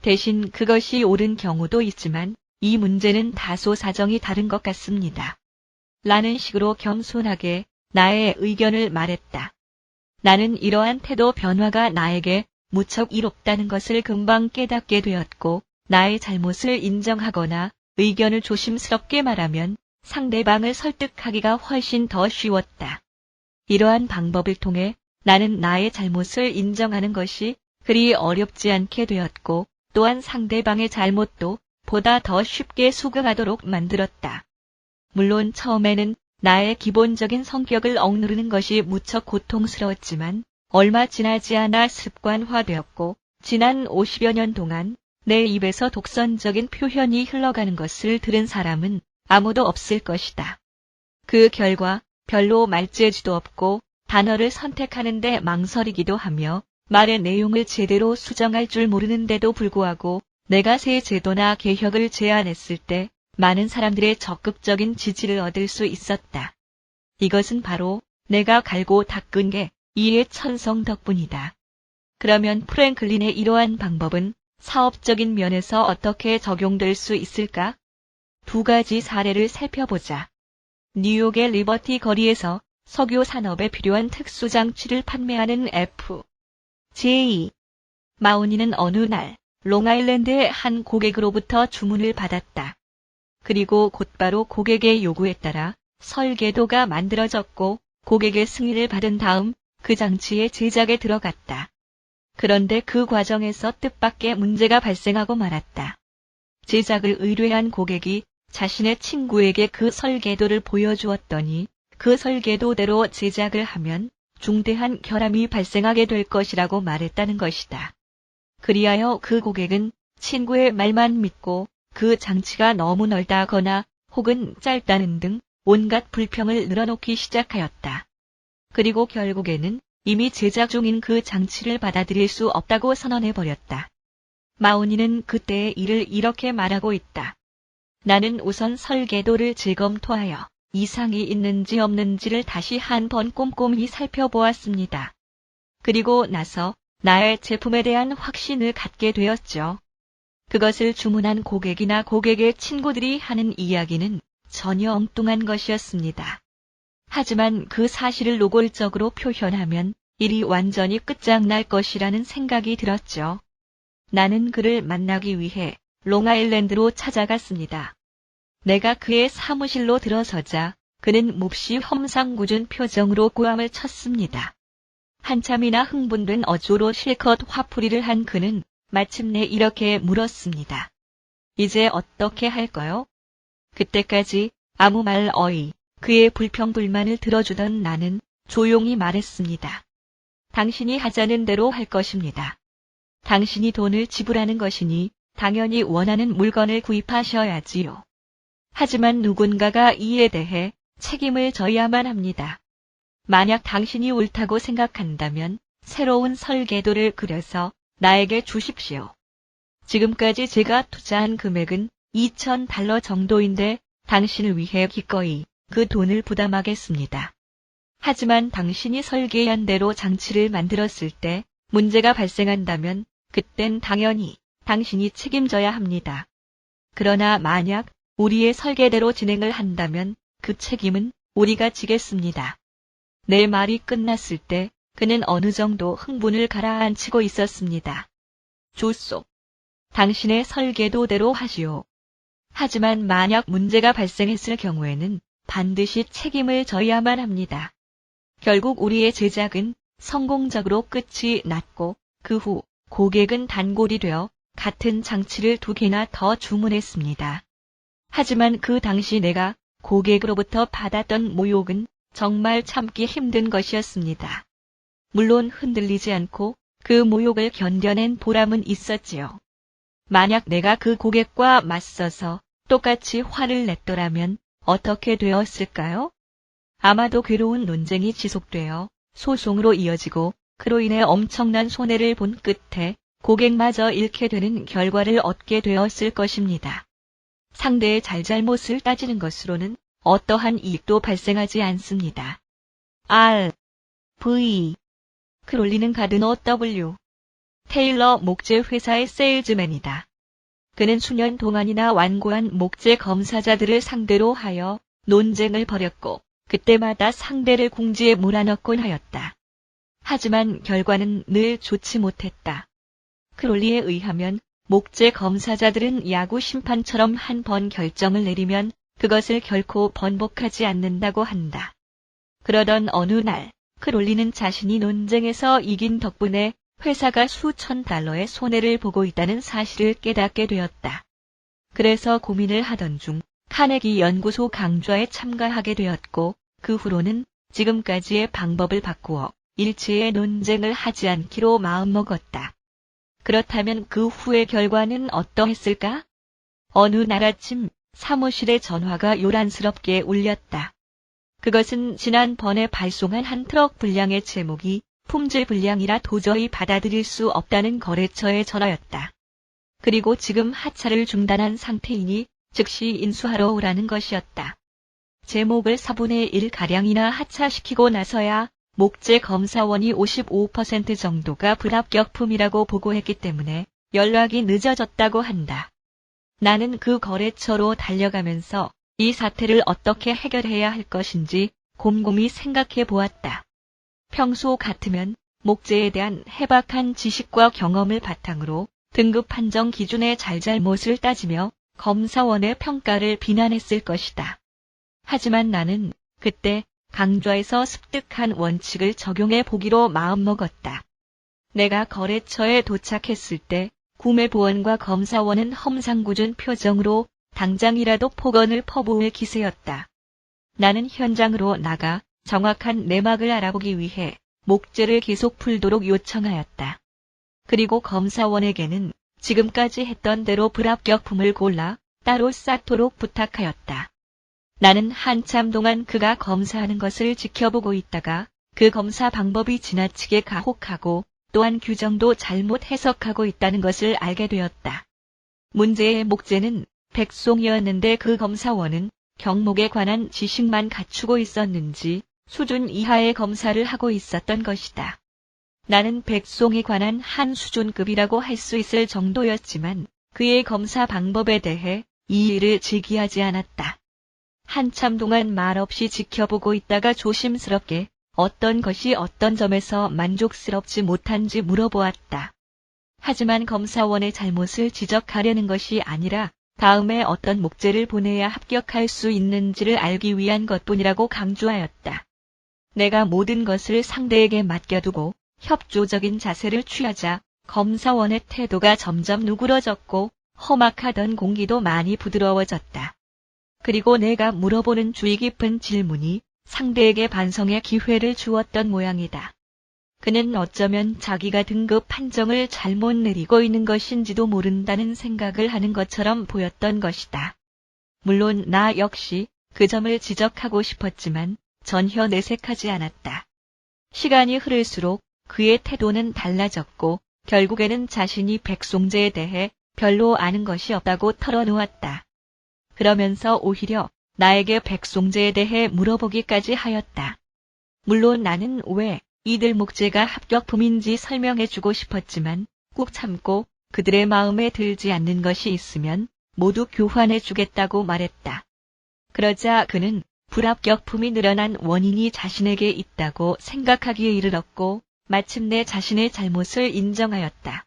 대신 그것이 옳은 경우도 있지만 이 문제는 다소 사정이 다른 것 같습니다. 라는 식으로 겸손하게 나의 의견을 말했다. 나는 이러한 태도 변화가 나에게 무척 이롭다는 것을 금방 깨닫게 되었고 나의 잘못을 인정하거나 의견을 조심스럽게 말하면 상대방을 설득하기가 훨씬 더 쉬웠다. 이러한 방법을 통해 나는 나의 잘못을 인정하는 것이 그리 어렵지 않게 되었고 또한 상대방의 잘못도 보다 더 쉽게 수긍하도록 만들었다. 물론 처음에는 나의 기본적인 성격을 억누르는 것이 무척 고통스러웠지만 얼마 지나지 않아 습관화되었고 지난 50여 년 동안 내 입에서 독선적인 표현이 흘러가는 것을 들은 사람은 아무도 없을 것이다. 그 결과 별로 말재주도 없고 단어를 선택하는데 망설이기도 하며 말의 내용을 제대로 수정할 줄 모르는데도 불구하고 내가 새 제도나 개혁을 제안했을 때 많은 사람들의 적극적인 지지를 얻을 수 있었다. 이것은 바로 내가 갈고 닦은 게 이의 천성 덕분이다. 그러면 프랭클린의 이러한 방법은 사업적인 면에서 어떻게 적용될 수 있을까? 두 가지 사례를 살펴보자. 뉴욕의 리버티 거리에서 석유 산업에 필요한 특수 장치를 판매하는 F.J. 마우니는 어느 날 롱아일랜드의 한 고객으로부터 주문을 받았다. 그리고 곧바로 고객의 요구에 따라 설계도가 만들어졌고 고객의 승인을 받은 다음 그 장치의 제작에 들어갔다. 그런데 그 과정에서 뜻밖의 문제가 발생하고 말았다. 제작을 의뢰한 고객이 자신의 친구에게 그 설계도를 보여주었더니 그 설계도대로 제작을 하면 중대한 결함이 발생하게 될 것이라고 말했다는 것이다. 그리하여 그 고객은 친구의 말만 믿고 그 장치가 너무 넓다거나 혹은 짧다는 등 온갖 불평을 늘어놓기 시작하였다. 그리고 결국에는 이미 제작 중인 그 장치를 받아들일 수 없다고 선언해버렸다. 마오니는 그때의 일을 이렇게 말하고 있다. 나는 우선 설계도를 재검토하여 이상이 있는지 없는지를 다시 한 번 꼼꼼히 살펴보았습니다. 그리고 나서 나의 제품에 대한 확신을 갖게 되었죠. 그것을 주문한 고객이나 고객의 친구들이 하는 이야기는 전혀 엉뚱한 것이었습니다. 하지만 그 사실을 노골적으로 표현하면 일이 완전히 끝장날 것이라는 생각이 들었죠. 나는 그를 만나기 위해 롱아일랜드로 찾아갔습니다. 내가 그의 사무실로 들어서자 그는 몹시 험상궂은 표정으로 고함을 쳤습니다. 한참이나 흥분된 어조로 실컷 화풀이를 한 그는 마침내 이렇게 물었습니다. 이제 어떻게 할까요? 그때까지 아무 말 어이 그의 불평불만을 들어주던 나는 조용히 말했습니다. 당신이 하자는 대로 할 것입니다. 당신이 돈을 지불하는 것이니 당연히 원하는 물건을 구입하셔야지요. 하지만 누군가가 이에 대해 책임을 져야만 합니다. 만약 당신이 옳다고 생각한다면 새로운 설계도를 그려서 나에게 주십시오. 지금까지 제가 투자한 금액은 $2,000 정도인데 당신을 위해 기꺼이 그 돈을 부담하겠습니다. 하지만 당신이 설계한 대로 장치를 만들었을 때 문제가 발생한다면 그땐 당연히 당신이 책임져야 합니다. 그러나 만약 우리의 설계대로 진행을 한다면 그 책임은 우리가 지겠습니다. 내 말이 끝났을 때 그는 어느 정도 흥분을 가라앉히고 있었습니다. 좋소. 당신의 설계도대로 하시오. 하지만 만약 문제가 발생했을 경우에는 반드시 책임을 져야만 합니다. 결국 우리의 제작은 성공적으로 끝이 났고 그 후 고객은 단골이 되어 같은 장치를 2개나 더 주문했습니다. 하지만 그 당시 내가 고객으로부터 받았던 모욕은 정말 참기 힘든 것이었습니다. 물론 흔들리지 않고 그 모욕을 견뎌낸 보람은 있었지요. 만약 내가 그 고객과 맞서서 똑같이 화를 냈더라면 어떻게 되었을까요? 아마도 괴로운 논쟁이 지속되어 소송으로 이어지고 그로 인해 엄청난 손해를 본 끝에 고객마저 잃게 되는 결과를 얻게 되었을 것입니다. 상대의 잘잘못을 따지는 것으로는 어떠한 이익도 발생하지 않습니다. R, V. 크롤리는 가드너 W. 테일러 목재 회사의 세일즈맨이다. 그는 수년 동안이나 완고한 목재 검사자들을 상대로 하여 논쟁을 벌였고 그때마다 상대를 궁지에 몰아넣곤 하였다. 하지만 결과는 늘 좋지 못했다. 크롤리에 의하면 목재 검사자들은 야구 심판처럼 한 번 결정을 내리면 그것을 결코 번복하지 않는다고 한다. 그러던 어느 날 크롤리는 자신이 논쟁에서 이긴 덕분에 회사가 수천 달러의 손해를 보고 있다는 사실을 깨닫게 되었다. 그래서 고민을 하던 중 카네기 연구소 강좌에 참가하게 되었고 그 후로는 지금까지의 방법을 바꾸어 일체의 논쟁을 하지 않기로 마음먹었다. 그렇다면 그 후의 결과는 어떠했을까? 어느 날 아침 사무실의 전화가 요란스럽게 울렸다. 그것은 지난번에 발송한 한 트럭 분량의 제목이 품질 불량이라 도저히 받아들일 수 없다는 거래처의 전화였다. 그리고 지금 하차를 중단한 상태이니 즉시 인수하러 오라는 것이었다. 제목을 4분의 1가량이나 하차시키고 나서야 목재 검사원이 55% 정도가 불합격품이라고 보고했기 때문에 연락이 늦어졌다고 한다. 나는 그 거래처로 달려가면서 이 사태를 어떻게 해결해야 할 것인지 곰곰이 생각해 보았다. 평소 같으면 목재에 대한 해박한 지식과 경험을 바탕으로 등급 판정 기준의 잘잘못을 따지며 검사원의 평가를 비난했을 것이다. 하지만 나는 그때 강좌에서 습득한 원칙을 적용해 보기로 마음먹었다. 내가 거래처에 도착했을 때 구매부원과 검사원은 험상궂은 표정으로 당장이라도 폭언을 퍼부을 기세였다. 나는 현장으로 나가 정확한 내막을 알아보기 위해 목재를 계속 풀도록 요청하였다. 그리고 검사원에게는 지금까지 했던 대로 불합격품을 골라 따로 쌓도록 부탁하였다. 나는 한참 동안 그가 검사하는 것을 지켜보고 있다가 그 검사 방법이 지나치게 가혹하고 또한 규정도 잘못 해석하고 있다는 것을 알게 되었다. 문제의 목재는 백송이었는데 그 검사원은 경목에 관한 지식만 갖추고 있었는지 수준 이하의 검사를 하고 있었던 것이다. 나는 백송에 관한 한 수준급이라고 할 수 있을 정도였지만 그의 검사 방법에 대해 이의를 제기하지 않았다. 한참 동안 말없이 지켜보고 있다가 조심스럽게 어떤 것이 어떤 점에서 만족스럽지 못한지 물어보았다. 하지만 검사원의 잘못을 지적하려는 것이 아니라 다음에 어떤 목재를 보내야 합격할 수 있는지를 알기 위한 것뿐이라고 강조하였다. 내가 모든 것을 상대에게 맡겨두고 협조적인 자세를 취하자 검사원의 태도가 점점 누그러졌고 험악하던 공기도 많이 부드러워졌다. 그리고 내가 물어보는 주의 깊은 질문이 상대에게 반성의 기회를 주었던 모양이다. 그는 어쩌면 자기가 등급 판정을 잘못 내리고 있는 것인지도 모른다는 생각을 하는 것처럼 보였던 것이다. 물론 나 역시 그 점을 지적하고 싶었지만 전혀 내색하지 않았다. 시간이 흐를수록 그의 태도는 달라졌고 결국에는 자신이 백송재에 대해 별로 아는 것이 없다고 털어놓았다. 그러면서 오히려 나에게 백송재에 대해 물어보기까지 하였다. 물론 나는 왜 이들 목재가 합격품인지 설명해주고 싶었지만 꾹 참고 그들의 마음에 들지 않는 것이 있으면 모두 교환해주겠다고 말했다. 그러자 그는 불합격품이 늘어난 원인이 자신에게 있다고 생각하기에 이르렀고 마침내 자신의 잘못을 인정하였다.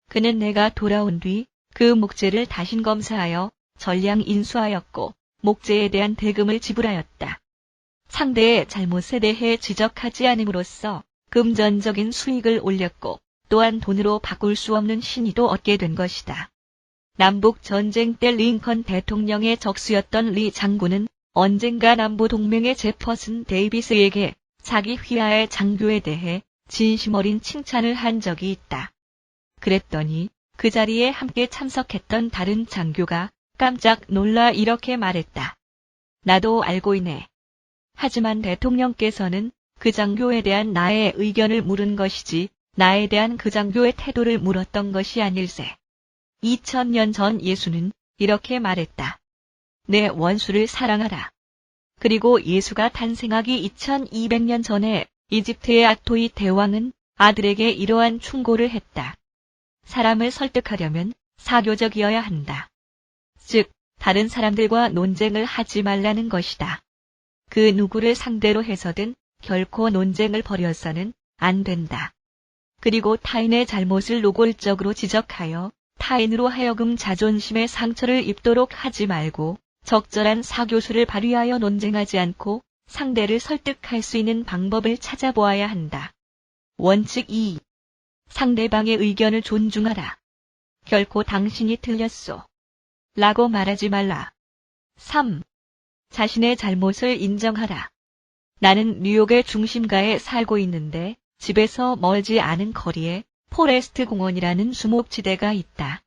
그는 내가 돌아온 뒤 그 목재를 다신 검사하여 전량 인수하였고 목재에 대한 대금을 지불하였다. 상대의 잘못에 대해 지적하지 않음으로써 금전적인 수익을 올렸고 또한 돈으로 바꿀 수 없는 신의도 얻게 된 것이다. 남북 전쟁 때 링컨 대통령의 적수였던 리 장군은 언젠가 남부 동맹의 제퍼슨 데이비스에게 자기 휘하의 장교에 대해 진심 어린 칭찬을 한 적이 있다. 그랬더니 그 자리에 함께 참석했던 다른 장교가 깜짝 놀라 이렇게 말했다. 나도 알고 있네. 하지만 대통령께서는 그 장교에 대한 나의 의견을 물은 것이지 나에 대한 그 장교의 태도를 물었던 것이 아닐세. 2000년 전 예수는 이렇게 말했다. 내 원수를 사랑하라. 그리고 예수가 탄생하기 2200년 전에 이집트의 아토이 대왕은 아들에게 이러한 충고를 했다. 사람을 설득하려면 사교적이어야 한다. 즉, 다른 사람들과 논쟁을 하지 말라는 것이다. 그 누구를 상대로 해서든 결코 논쟁을 벌여서는 안 된다. 그리고 타인의 잘못을 노골적으로 지적하여 타인으로 하여금 자존심의 상처를 입도록 하지 말고 적절한 사교수를 발휘하여 논쟁하지 않고 상대를 설득할 수 있는 방법을 찾아보아야 한다. 원칙 2. 상대방의 의견을 존중하라. 결코 당신이 틀렸소. 라고 말하지 말라. 3. 자신의 잘못을 인정하라. 나는 뉴욕의 중심가에 살고 있는데 집에서 멀지 않은 거리에 포레스트 공원이라는 수목지대가 있다.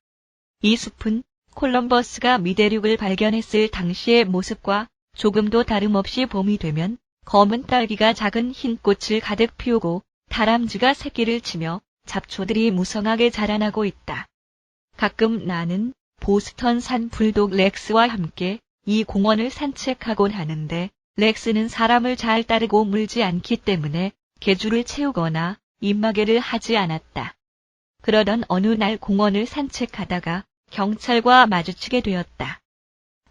이 숲은 콜럼버스가 미대륙을 발견했을 당시의 모습과 조금도 다름없이 봄이 되면 검은 딸기가 작은 흰 꽃을 가득 피우고 다람쥐가 새끼를 치며 잡초들이 무성하게 자라나고 있다. 가끔 나는 보스턴산 불독 렉스와 함께 이 공원을 산책하곤 하는데 렉스는 사람을 잘 따르고 물지 않기 때문에 개주를 채우거나 입마개를 하지 않았다. 그러던 어느 날 공원을 산책하다가 경찰과 마주치게 되었다.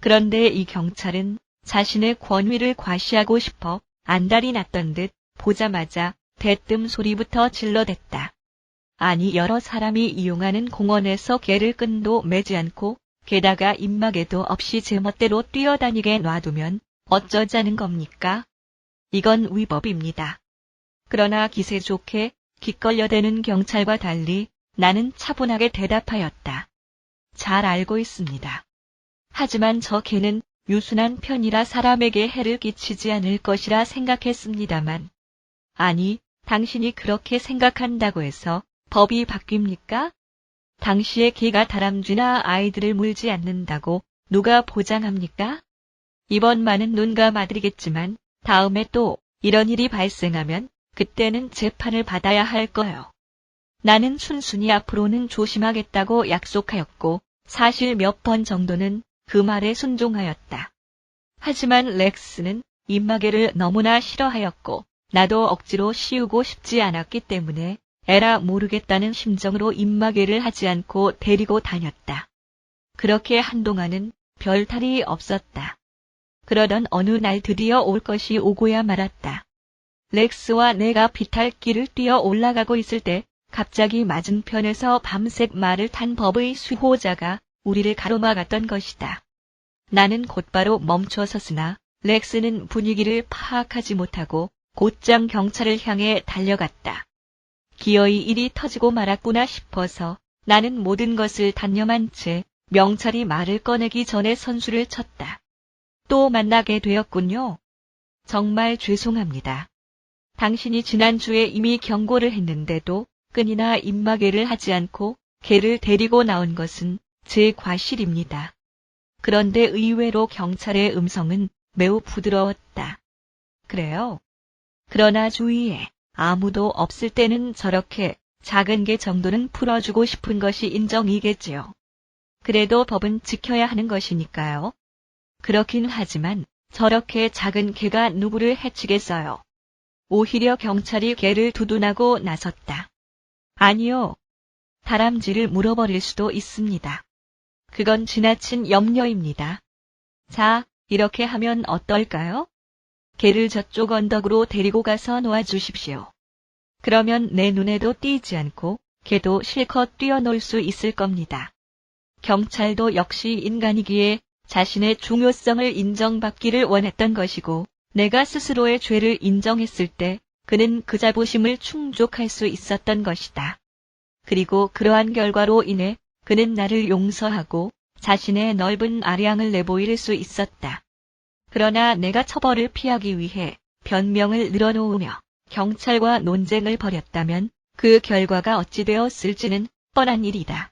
그런데 이 경찰은 자신의 권위를 과시하고 싶어 안달이 났던 듯 보자마자 대뜸 소리부터 질러댔다. 아니 여러 사람이 이용하는 공원에서 개를 끈도 매지 않고 게다가 입마개도 없이 제멋대로 뛰어다니게 놔두면 어쩌자는 겁니까? 이건 위법입니다. 그러나 기세 좋게 기껄려대는 경찰과 달리 나는 차분하게 대답하였다. 잘 알고 있습니다. 하지만 저 개는 유순한 편이라 사람에게 해를 끼치지 않을 것이라 생각했습니다만, 아니, 당신이 그렇게 생각한다고 해서 법이 바뀝니까? 당시의 개가 다람쥐나 아이들을 물지 않는다고 누가 보장합니까? 이번만은 눈 감아드리겠지만 다음에 또 이런 일이 발생하면 그때는 재판을 받아야 할 거예요. 나는 순순히 앞으로는 조심하겠다고 약속하였고 사실 몇 번 정도는 그 말에 순종하였다. 하지만 렉스는 입마개를 너무나 싫어하였고 나도 억지로 씌우고 싶지 않았기 때문에 에라 모르겠다는 심정으로 입마개를 하지 않고 데리고 다녔다. 그렇게 한동안은 별 탈이 없었다. 그러던 어느 날 드디어 올 것이 오고야 말았다. 렉스와 내가 비탈길을 뛰어 올라가고 있을 때 갑자기 맞은편에서 밤색 말을 탄 법의 수호자가 우리를 가로막았던 것이다. 나는 곧바로 멈춰 섰으나 렉스는 분위기를 파악하지 못하고 곧장 경찰을 향해 달려갔다. 기어이 일이 터지고 말았구나 싶어서 나는 모든 것을 단념한 채 명찰이 말을 꺼내기 전에 선수를 쳤다. 또 만나게 되었군요. 정말 죄송합니다. 당신이 지난주에 이미 경고를 했는데도 끈이나 입마개를 하지 않고 개를 데리고 나온 것은 제 과실입니다. 그런데 의외로 경찰의 음성은 매우 부드러웠다. 그래요? 그러나 주위에 아무도 없을 때는 저렇게 작은 개 정도는 풀어주고 싶은 것이 인정이겠지요. 그래도 법은 지켜야 하는 것이니까요. 그렇긴 하지만 저렇게 작은 개가 누구를 해치겠어요. 오히려 경찰이 개를 두둔하고 나섰다. 아니요. 다람쥐를 물어버릴 수도 있습니다. 그건 지나친 염려입니다. 자, 이렇게 하면 어떨까요? 개를 저쪽 언덕으로 데리고 가서 놓아주십시오. 그러면 내 눈에도 띄지 않고 개도 실컷 뛰어놀 수 있을 겁니다. 경찰도 역시 인간이기에 자신의 중요성을 인정받기를 원했던 것이고 내가 스스로의 죄를 인정했을 때 그는 그 자부심을 충족할 수 있었던 것이다. 그리고 그러한 결과로 인해 그는 나를 용서하고 자신의 넓은 아량을 내보일 수 있었다. 그러나 내가 처벌을 피하기 위해 변명을 늘어놓으며 경찰과 논쟁을 벌였다면 그 결과가 어찌 되었을지는 뻔한 일이다.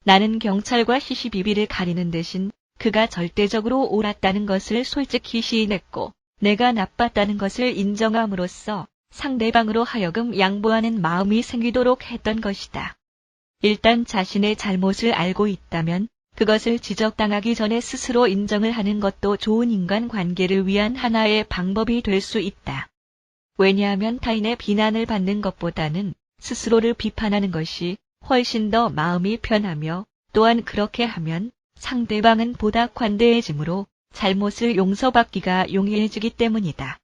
나는 경찰과 시시비비를 가리는 대신 그가 절대적으로 옳았다는 것을 솔직히 시인했고 내가 나빴다는 것을 인정함으로써 상대방으로 하여금 양보하는 마음이 생기도록 했던 것이다. 일단 자신의 잘못을 알고 있다면 그것을 지적당하기 전에 스스로 인정을 하는 것도 좋은 인간관계를 위한 하나의 방법이 될 수 있다. 왜냐하면 타인의 비난을 받는 것보다는 스스로를 비판하는 것이 훨씬 더 마음이 편하며 또한 그렇게 하면 상대방은 보다 관대해지므로 잘못을 용서받기가 용이해지기 때문이다.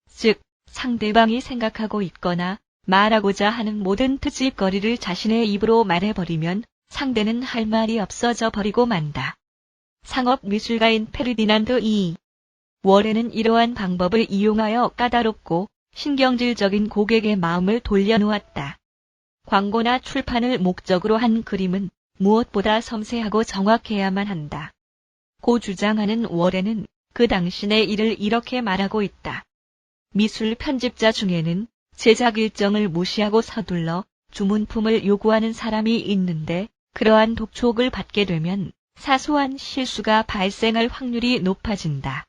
즉, 상대방이 생각하고 있거나 말하고자 하는 모든 트집거리를 자신의 입으로 말해버리면 상대는 할 말이 없어져 버리고 만다. 상업 미술가인 페르디난드 이. 월에는 이러한 방법을 이용하여 까다롭고 신경질적인 고객의 마음을 돌려놓았다. 광고나 출판을 목적으로 한 그림은 무엇보다 섬세하고 정확해야만 한다. 고 주장하는 월에는 그 당신의 일을 이렇게 말하고 있다. 미술 편집자 중에는 제작 일정을 무시하고 서둘러 주문품을 요구하는 사람이 있는데 그러한 독촉을 받게 되면 사소한 실수가 발생할 확률이 높아진다.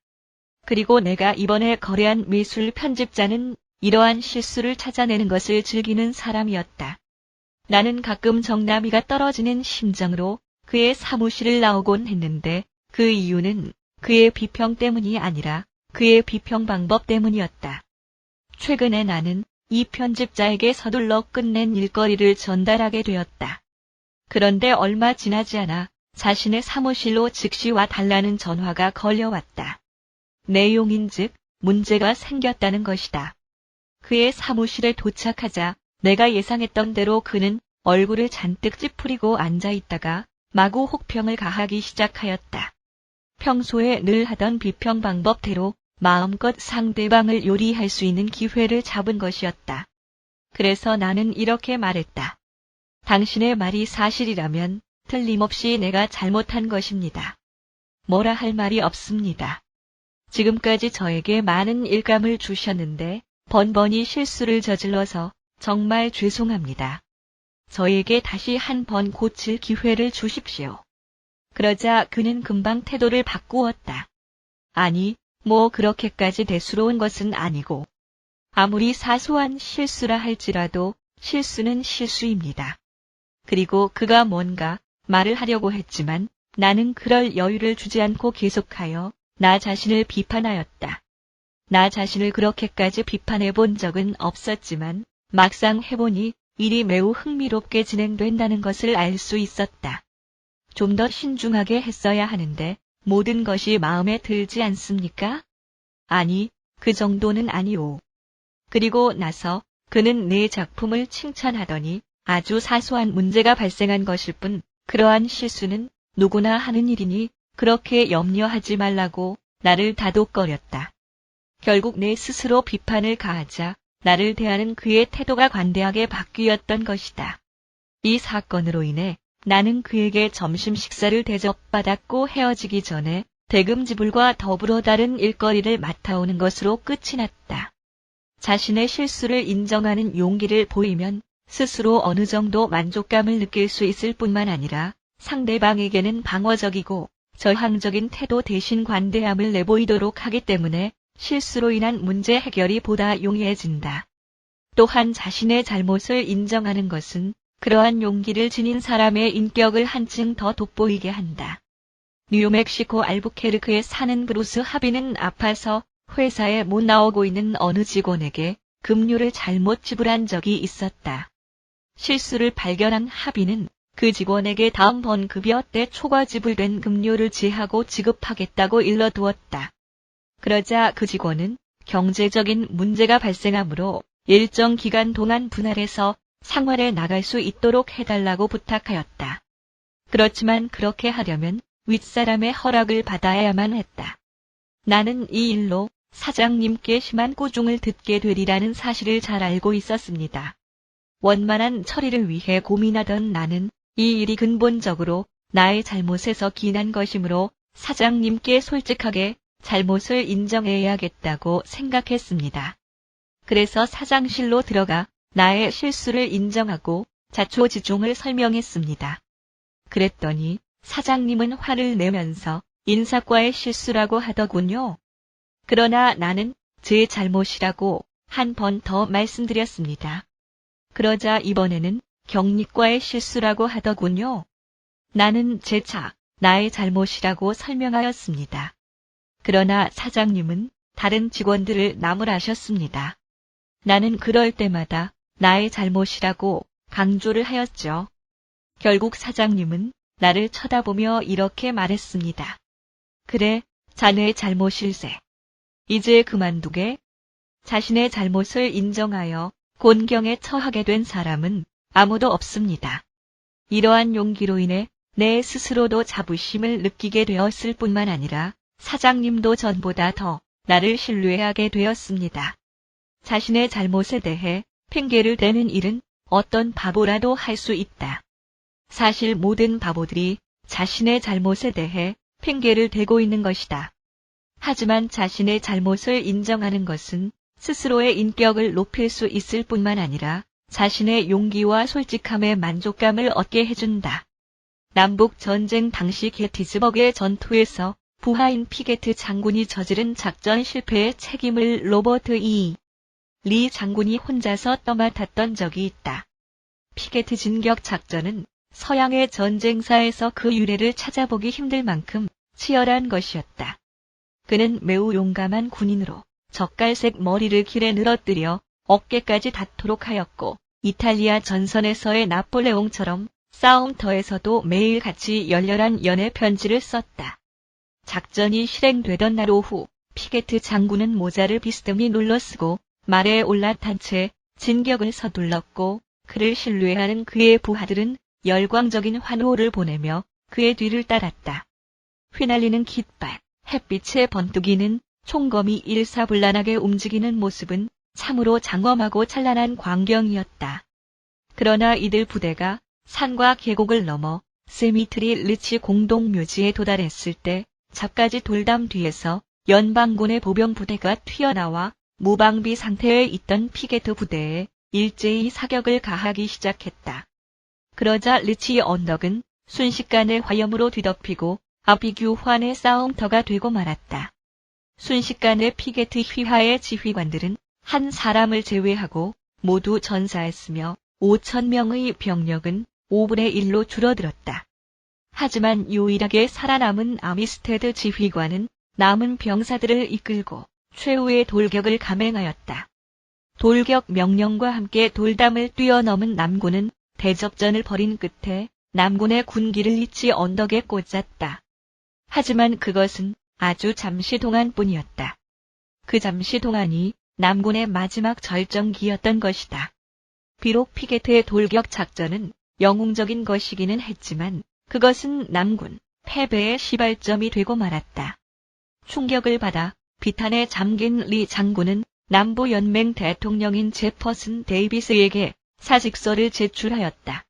그리고 내가 이번에 거래한 미술 편집자는 이러한 실수를 찾아내는 것을 즐기는 사람이었다. 나는 가끔 정나미가 떨어지는 심정으로 그의 사무실을 나오곤 했는데 그 이유는 그의 비평 때문이 아니라 그의 비평 방법 때문이었다. 최근에 나는 이 편집자에게 서둘러 끝낸 일거리를 전달하게 되었다. 그런데 얼마 지나지 않아 자신의 사무실로 즉시 와 달라는 전화가 걸려왔다. 내용인즉 문제가 생겼다는 것이다. 그의 사무실에 도착하자 내가 예상했던 대로 그는 얼굴을 잔뜩 찌푸리고 앉아있다가 마구 혹평을 가하기 시작하였다. 평소에 늘 하던 비평 방법대로 마음껏 상대방을 요리할 수 있는 기회를 잡은 것이었다. 그래서 나는 이렇게 말했다. 당신의 말이 사실이라면 틀림없이 내가 잘못한 것입니다. 뭐라 할 말이 없습니다. 지금까지 저에게 많은 일감을 주셨는데 번번이 실수를 저질러서 정말 죄송합니다. 저에게 다시 한 번 고칠 기회를 주십시오. 그러자 그는 금방 태도를 바꾸었다. 아니, 뭐 그렇게까지 대수로운 것은 아니고 아무리 사소한 실수라 할지라도 실수는 실수입니다. 그리고 그가 뭔가 말을 하려고 했지만 나는 그럴 여유를 주지 않고 계속하여 나 자신을 비판하였다. 나 자신을 그렇게까지 비판해 본 적은 없었지만 막상 해보니 일이 매우 흥미롭게 진행된다는 것을 알 수 있었다. 좀 더 신중하게 했어야 하는데 모든 것이 마음에 들지 않습니까? 아니, 그 정도는 아니오. 그리고 나서 그는 내 작품을 칭찬하더니 아주 사소한 문제가 발생한 것일 뿐 그러한 실수는 누구나 하는 일이니 그렇게 염려하지 말라고 나를 다독거렸다. 결국 내 스스로 비판을 가하자 나를 대하는 그의 태도가 관대하게 바뀌었던 것이다. 이 사건으로 인해 나는 그에게 점심 식사를 대접받았고 헤어지기 전에 대금지불과 더불어 다른 일거리를 맡아오는 것으로 끝이 났다. 자신의 실수를 인정하는 용기를 보이면 스스로 어느 정도 만족감을 느낄 수 있을 뿐만 아니라 상대방에게는 방어적이고 저항적인 태도 대신 관대함을 내보이도록 하기 때문에 실수로 인한 문제 해결이 보다 용이해진다. 또한 자신의 잘못을 인정하는 것은 그러한 용기를 지닌 사람의 인격을 한층 더 돋보이게 한다. 뉴멕시코 알부케르크에 사는 브루스 하비는 아파서 회사에 못 나오고 있는 어느 직원에게 급료를 잘못 지불한 적이 있었다. 실수를 발견한 하비는 그 직원에게 다음번 급여 때 초과 지불된 급료를 제하고 지급하겠다고 일러두었다. 그러자 그 직원은 경제적인 문제가 발생하므로 일정 기간 동안 분할해서 생활에 나갈 수 있도록 해달라고 부탁하였다. 그렇지만 그렇게 하려면 윗사람의 허락을 받아야만 했다. 나는 이 일로 사장님께 심한 꾸중을 듣게 되리라는 사실을 잘 알고 있었습니다. 원만한 처리를 위해 고민하던 나는 이 일이 근본적으로 나의 잘못에서 기인한 것이므로 사장님께 솔직하게 잘못을 인정해야겠다고 생각했습니다. 그래서 사장실로 들어가 나의 실수를 인정하고 자초지종을 설명했습니다. 그랬더니 사장님은 화를 내면서 인사과의 실수라고 하더군요. 그러나 나는 제 잘못이라고 한 번 더 말씀드렸습니다. 그러자 이번에는 경리과의 실수라고 하더군요. 나는 재차 나의 잘못이라고 설명하였습니다. 그러나 사장님은 다른 직원들을 나무라셨습니다. 나는 그럴 때마다 나의 잘못이라고 강조를 하였죠. 결국 사장님은 나를 쳐다보며 이렇게 말했습니다. 그래, 자네의 잘못일세. 이제 그만두게. 자신의 잘못을 인정하여 곤경에 처하게 된 사람은 아무도 없습니다. 이러한 용기로 인해 내 스스로도 자부심을 느끼게 되었을 뿐만 아니라 사장님도 전보다 더 나를 신뢰하게 되었습니다. 자신의 잘못에 대해 핑계를 대는 일은 어떤 바보라도 할 수 있다. 사실 모든 바보들이 자신의 잘못에 대해 핑계를 대고 있는 것이다. 하지만 자신의 잘못을 인정하는 것은 스스로의 인격을 높일 수 있을 뿐만 아니라 자신의 용기와 솔직함에 만족감을 얻게 해준다. 남북 전쟁 당시 게티즈버그의 전투에서 부하인 피게트 장군이 저지른 작전 실패의 책임을 로버트 리 장군이 혼자서 떠맡았던 적이 있다. 피게트 진격 작전은 서양의 전쟁사에서 그 유래를 찾아보기 힘들 만큼 치열한 것이었다. 그는 매우 용감한 군인으로 젓갈색 머리를 길에 늘어뜨려 어깨까지 닿도록 하였고 이탈리아 전선에서의 나폴레옹처럼 싸움터에서도 매일같이 열렬한 연애 편지를 썼다. 작전이 실행되던 날 오후 피게트 장군은 모자를 비스듬히 눌러쓰고 말에 올라탄 채 진격을 서둘렀고 그를 신뢰하는 그의 부하들은 열광적인 환호를 보내며 그의 뒤를 따랐다. 휘날리는 깃발, 햇빛에 번뜩이는 총검이 일사불란하게 움직이는 모습은 참으로 장엄하고 찬란한 광경이었다. 그러나 이들 부대가 산과 계곡을 넘어 세미트리 르치 공동묘지에 도달했을 때 잡가지 돌담 뒤에서 연방군의 보병 부대가 튀어나와 무방비 상태에 있던 피게트 부대에 일제히 사격을 가하기 시작했다. 그러자 르치 언덕은 순식간에 화염으로 뒤덮이고 아비규환의 싸움터가 되고 말았다. 순식간에 피게트 휘하의 지휘관들은 한 사람을 제외하고 모두 전사했으며 5,000명의 병력은 5분의 1로 줄어들었다. 하지만 유일하게 살아남은 아미스테드 지휘관은 남은 병사들을 이끌고 최후의 돌격을 감행하였다. 돌격 명령과 함께 돌담을 뛰어넘은 남군은 대적전을 벌인 끝에 남군의 군기를 리치 언덕에 꽂았다. 하지만 그것은 아주 잠시 동안뿐이었다. 그 잠시 동안이 남군의 마지막 절정기였던 것이다. 비록 피게트의 돌격 작전은 영웅적인 것이기는 했지만 그것은 남군 패배의 시발점이 되고 말았다. 충격을 받아 비탄에 잠긴 리 장군은 남부연맹 대통령인 제퍼슨 데이비스에게 사직서를 제출하였다.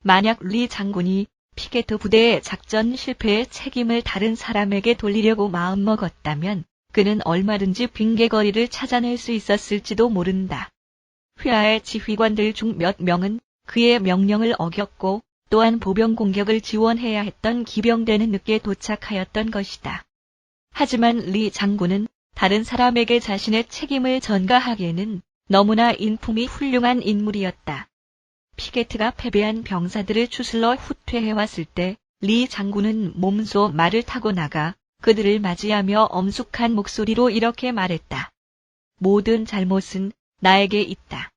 만약 리 장군이 피게트 부대의 작전 실패의 책임을 다른 사람에게 돌리려고 마음먹었다면 그는 얼마든지 빙계거리를 찾아낼 수 있었을지도 모른다. 휘하의 지휘관들 중 몇 명은 그의 명령을 어겼고 또한 보병 공격을 지원해야 했던 기병대는 늦게 도착하였던 것이다. 하지만 리 장군은 다른 사람에게 자신의 책임을 전가하기에는 너무나 인품이 훌륭한 인물이었다. 피게트가 패배한 병사들을 추슬러 후퇴해왔을 때 리 장군은 몸소 말을 타고 나가 그들을 맞이하며 엄숙한 목소리로 이렇게 말했다. 모든 잘못은 나에게 있다.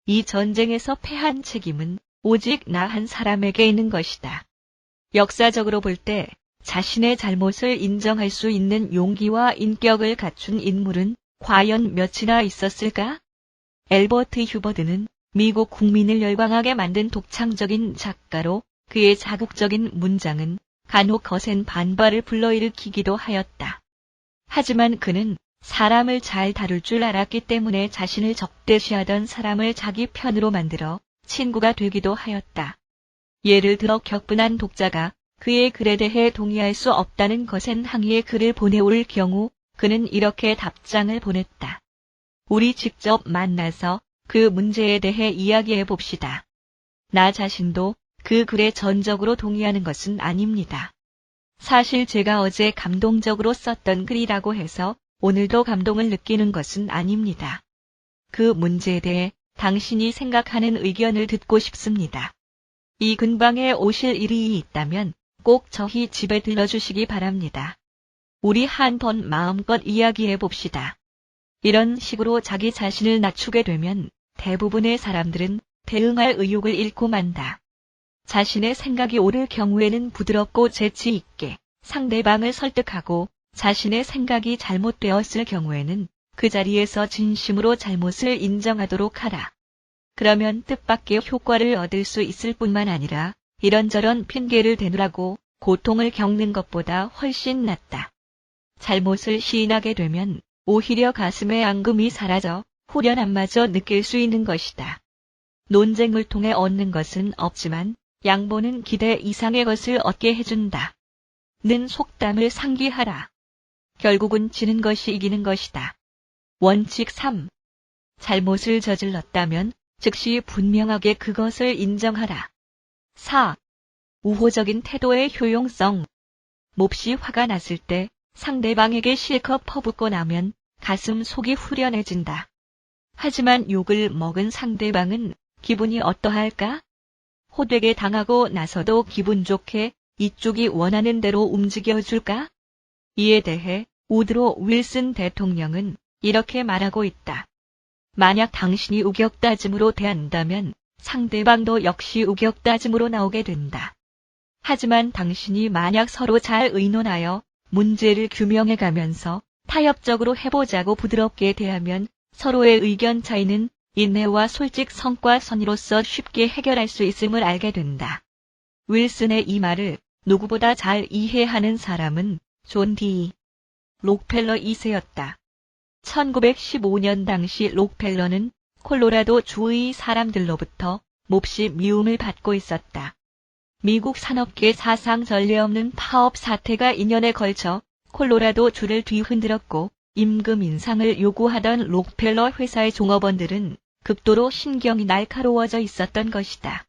이 전쟁에서 패한 책임은 오직 나 한 사람에게 있는 것이다. 역사적으로 볼 때 자신의 잘못을 인정할 수 있는 용기와 인격을 갖춘 인물은 과연 몇이나 있었을까? 엘버트 휴버드는 미국 국민을 열광하게 만든 독창적인 작가로 그의 자극적인 문장은 간혹 거센 반발을 불러일으키기도 하였다. 하지만 그는 사람을 잘 다룰 줄 알았기 때문에 자신을 적대시하던 사람을 자기 편으로 만들어 친구가 되기도 하였다. 예를 들어 격분한 독자가 그의 글에 대해 동의할 수 없다는 거센 항의의 글을 보내올 경우 그는 이렇게 답장을 보냈다. 우리 직접 만나서 그 문제에 대해 이야기해 봅시다. 나 자신도 그 글에 전적으로 동의하는 것은 아닙니다. 사실 제가 어제 감동적으로 썼던 글이라고 해서 오늘도 감동을 느끼는 것은 아닙니다. 그 문제에 대해 당신이 생각하는 의견을 듣고 싶습니다. 이 근방에 오실 일이 있다면 꼭 저희 집에 들러주시기 바랍니다. 우리 한번 마음껏 이야기해 봅시다. 이런 식으로 자기 자신을 낮추게 되면 대부분의 사람들은 대응할 의욕을 잃고 만다. 자신의 생각이 옳을 경우에는 부드럽고 재치 있게 상대방을 설득하고 자신의 생각이 잘못되었을 경우에는 그 자리에서 진심으로 잘못을 인정하도록 하라. 그러면 뜻밖의 효과를 얻을 수 있을 뿐만 아니라 이런저런 핑계를 대느라고 고통을 겪는 것보다 훨씬 낫다. 잘못을 시인하게 되면 오히려 가슴의 앙금이 사라져 후련함마저 느낄 수 있는 것이다. 논쟁을 통해 얻는 것은 없지만 양보는 기대 이상의 것을 얻게 해준다. 는 속담을 상기하라. 결국은 지는 것이 이기는 것이다. 원칙 3. 잘못을 저질렀다면 즉시 분명하게 그것을 인정하라. 4. 우호적인 태도의 효용성. 몹시 화가 났을 때 상대방에게 실컷 퍼붓고 나면 가슴 속이 후련해진다. 하지만 욕을 먹은 상대방은 기분이 어떠할까? 호되게 당하고 나서도 기분 좋게 이쪽이 원하는 대로 움직여줄까? 이에 대해 우드로 윌슨 대통령은 이렇게 말하고 있다. 만약 당신이 우격다짐으로 대한다면 상대방도 역시 우격다짐으로 나오게 된다. 하지만 당신이 만약 서로 잘 의논하여 문제를 규명해가면서 타협적으로 해보자고 부드럽게 대하면 서로의 의견 차이는 인내와 솔직성과 선의로서 쉽게 해결할 수 있음을 알게 된다. 윌슨의 이 말을 누구보다 잘 이해하는 사람은 존 D. 록펠러 2세였다. 1915년 당시 록펠러는 콜로라도 주의 사람들로부터 몹시 미움을 받고 있었다. 미국 산업계 사상 전례 없는 파업 사태가 2년에 걸쳐 콜로라도주를 뒤흔들었고 임금 인상을 요구하던 록펠러 회사의 종업원들은 극도로 신경이 날카로워져 있었던 것이다.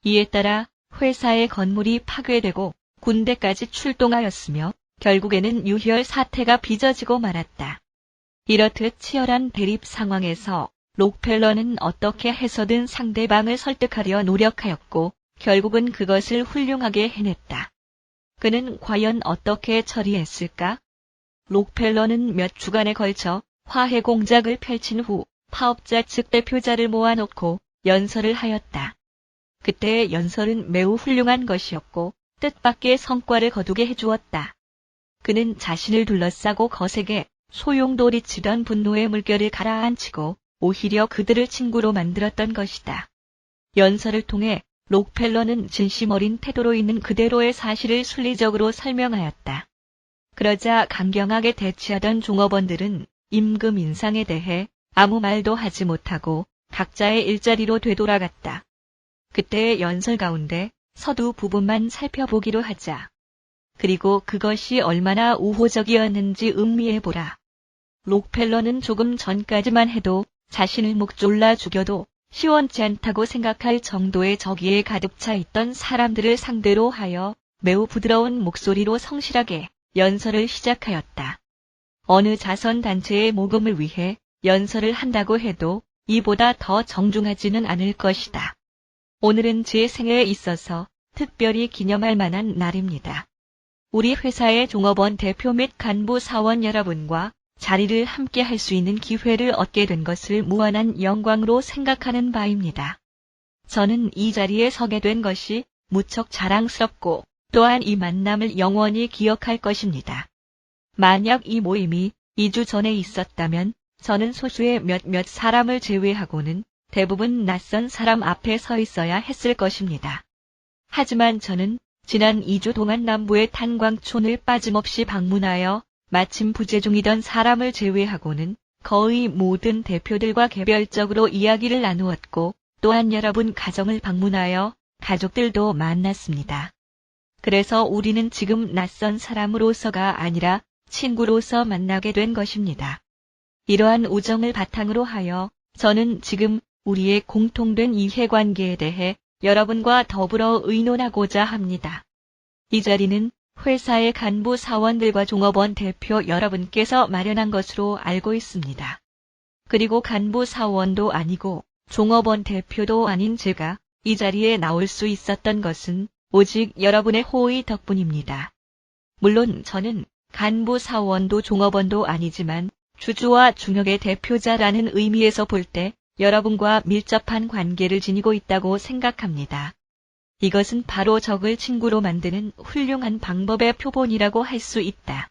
이에 따라 회사의 건물이 파괴되고 군대까지 출동하였으며 결국에는 유혈 사태가 빚어지고 말았다. 이렇듯 치열한 대립 상황에서 록펠러는 어떻게 해서든 상대방을 설득하려 노력하였고 결국은 그것을 훌륭하게 해냈다. 그는 과연 어떻게 처리했을까? 록펠러는 몇 주간에 걸쳐 화해 공작을 펼친 후 파업자 측 대표자를 모아놓고 연설을 하였다. 그때의 연설은 매우 훌륭한 것이었고 뜻밖의 성과를 거두게 해주었다. 그는 자신을 둘러싸고 거세게 소용돌이치던 분노의 물결을 가라앉히고 오히려 그들을 친구로 만들었던 것이다. 연설을 통해 록펠러는 진심 어린 태도로 있는 그대로의 사실을 순리적으로 설명하였다. 그러자 강경하게 대치하던 종업원들은 임금 인상에 대해 아무 말도 하지 못하고 각자의 일자리로 되돌아갔다. 그때의 연설 가운데 서두 부분만 살펴보기로 하자. 그리고 그것이 얼마나 우호적이었는지 음미해보라. 록펠러는 조금 전까지만 해도 자신을 목 졸라 죽여도 시원치 않다고 생각할 정도의 적의에 가득 차 있던 사람들을 상대로 하여 매우 부드러운 목소리로 성실하게 연설을 시작하였다. 어느 자선단체의 모금을 위해 연설을 한다고 해도 이보다 더 정중하지는 않을 것이다. 오늘은 제 생애에 있어서 특별히 기념할 만한 날입니다. 우리 회사의 종업원 대표 및 간부 사원 여러분과 자리를 함께 할 수 있는 기회를 얻게 된 것을 무한한 영광으로 생각하는 바입니다. 저는 이 자리에 서게 된 것이 무척 자랑스럽고 또한 이 만남을 영원히 기억할 것입니다. 만약 이 모임이 2주 전에 있었다면 저는 소수의 몇몇 사람을 제외하고는 대부분 낯선 사람 앞에 서 있어야 했을 것입니다. 하지만 저는 지난 2주 동안 남부의 탄광촌을 빠짐없이 방문하여 마침 부재 중이던 사람을 제외하고는 거의 모든 대표들과 개별적으로 이야기를 나누었고 또한 여러분 가정을 방문하여 가족들도 만났습니다. 그래서 우리는 지금 낯선 사람으로서가 아니라 친구로서 만나게 된 것입니다. 이러한 우정을 바탕으로 하여 저는 지금 우리의 공통된 이해관계에 대해 여러분과 더불어 의논하고자 합니다. 이 자리는 회사의 간부 사원들과 종업원 대표 여러분께서 마련한 것으로 알고 있습니다. 그리고 간부 사원도 아니고 종업원 대표도 아닌 제가 이 자리에 나올 수 있었던 것은 오직 여러분의 호의 덕분입니다. 물론 저는 간부 사원도 종업원도 아니지만 주주와 중역의 대표자라는 의미에서 볼 때 여러분과 밀접한 관계를 지니고 있다고 생각합니다. 이것은 바로 적을 친구로 만드는 훌륭한 방법의 표본이라고 할 수 있다.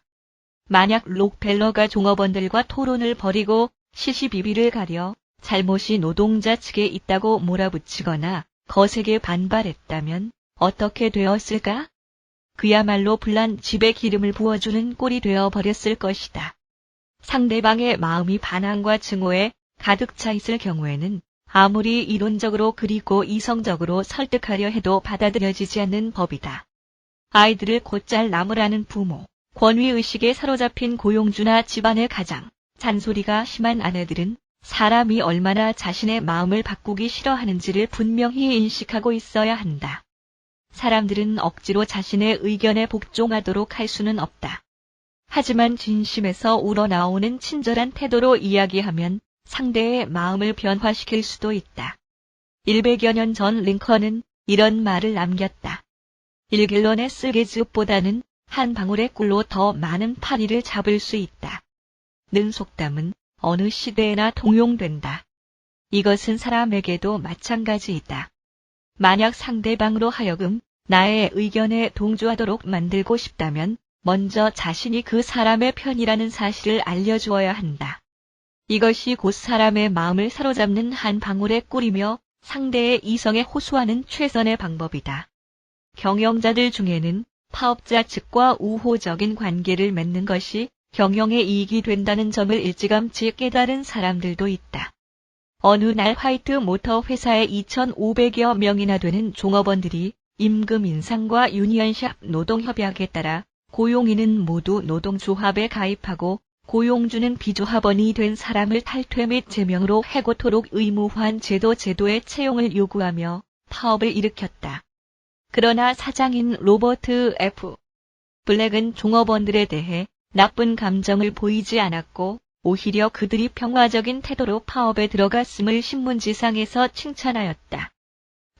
만약 록펠러가 종업원들과 토론을 벌이고 시시비비를 가려 잘못이 노동자 측에 있다고 몰아붙이거나 거세게 반발했다면 어떻게 되었을까? 그야말로 불난 집에 기름을 부어주는 꼴이 되어버렸을 것이다. 상대방의 마음이 반항과 증오에 가득 차 있을 경우에는 아무리 이론적으로 그리고 이성적으로 설득하려 해도 받아들여지지 않는 법이다. 아이들을 곧잘 나무라는 부모, 권위의식에 사로잡힌 고용주나 집안의 가장, 잔소리가 심한 아내들은 사람이 얼마나 자신의 마음을 바꾸기 싫어하는지를 분명히 인식하고 있어야 한다. 사람들은 억지로 자신의 의견에 복종하도록 할 수는 없다. 하지만 진심에서 우러나오는 친절한 태도로 이야기하면 상대의 마음을 변화시킬 수도 있다. 100여 년 전 링컨은 이런 말을 남겼다. 1갤런의 쓸개즙보다는 한 방울의 꿀로 더 많은 파리를 잡을 수 있다. 는 속담은 어느 시대에나 통용된다. 이것은 사람에게도 마찬가지이다. 만약 상대방으로 하여금 나의 의견에 동조하도록 만들고 싶다면 먼저 자신이 그 사람의 편이라는 사실을 알려주어야 한다. 이것이 곧 사람의 마음을 사로잡는 한 방울의 꿀이며 상대의 이성에 호소하는 최선의 방법이다. 경영자들 중에는 파업자 측과 우호적인 관계를 맺는 것이 경영의 이익이 된다는 점을 일찌감치 깨달은 사람들도 있다. 어느 날 화이트 모터 회사의 2,500여 명이나 되는 종업원들이 임금 인상과 유니언샵 노동협약에 따라 고용인은 모두 노동조합에 가입하고 고용주는 비조합원이 된 사람을 탈퇴 및 제명으로 해고토록 의무화한 제도의 채용을 요구하며 파업을 일으켰다. 그러나 사장인 로버트 F. 블랙은 종업원들에 대해 나쁜 감정을 보이지 않았고 오히려 그들이 평화적인 태도로 파업에 들어갔음을 신문지상에서 칭찬하였다.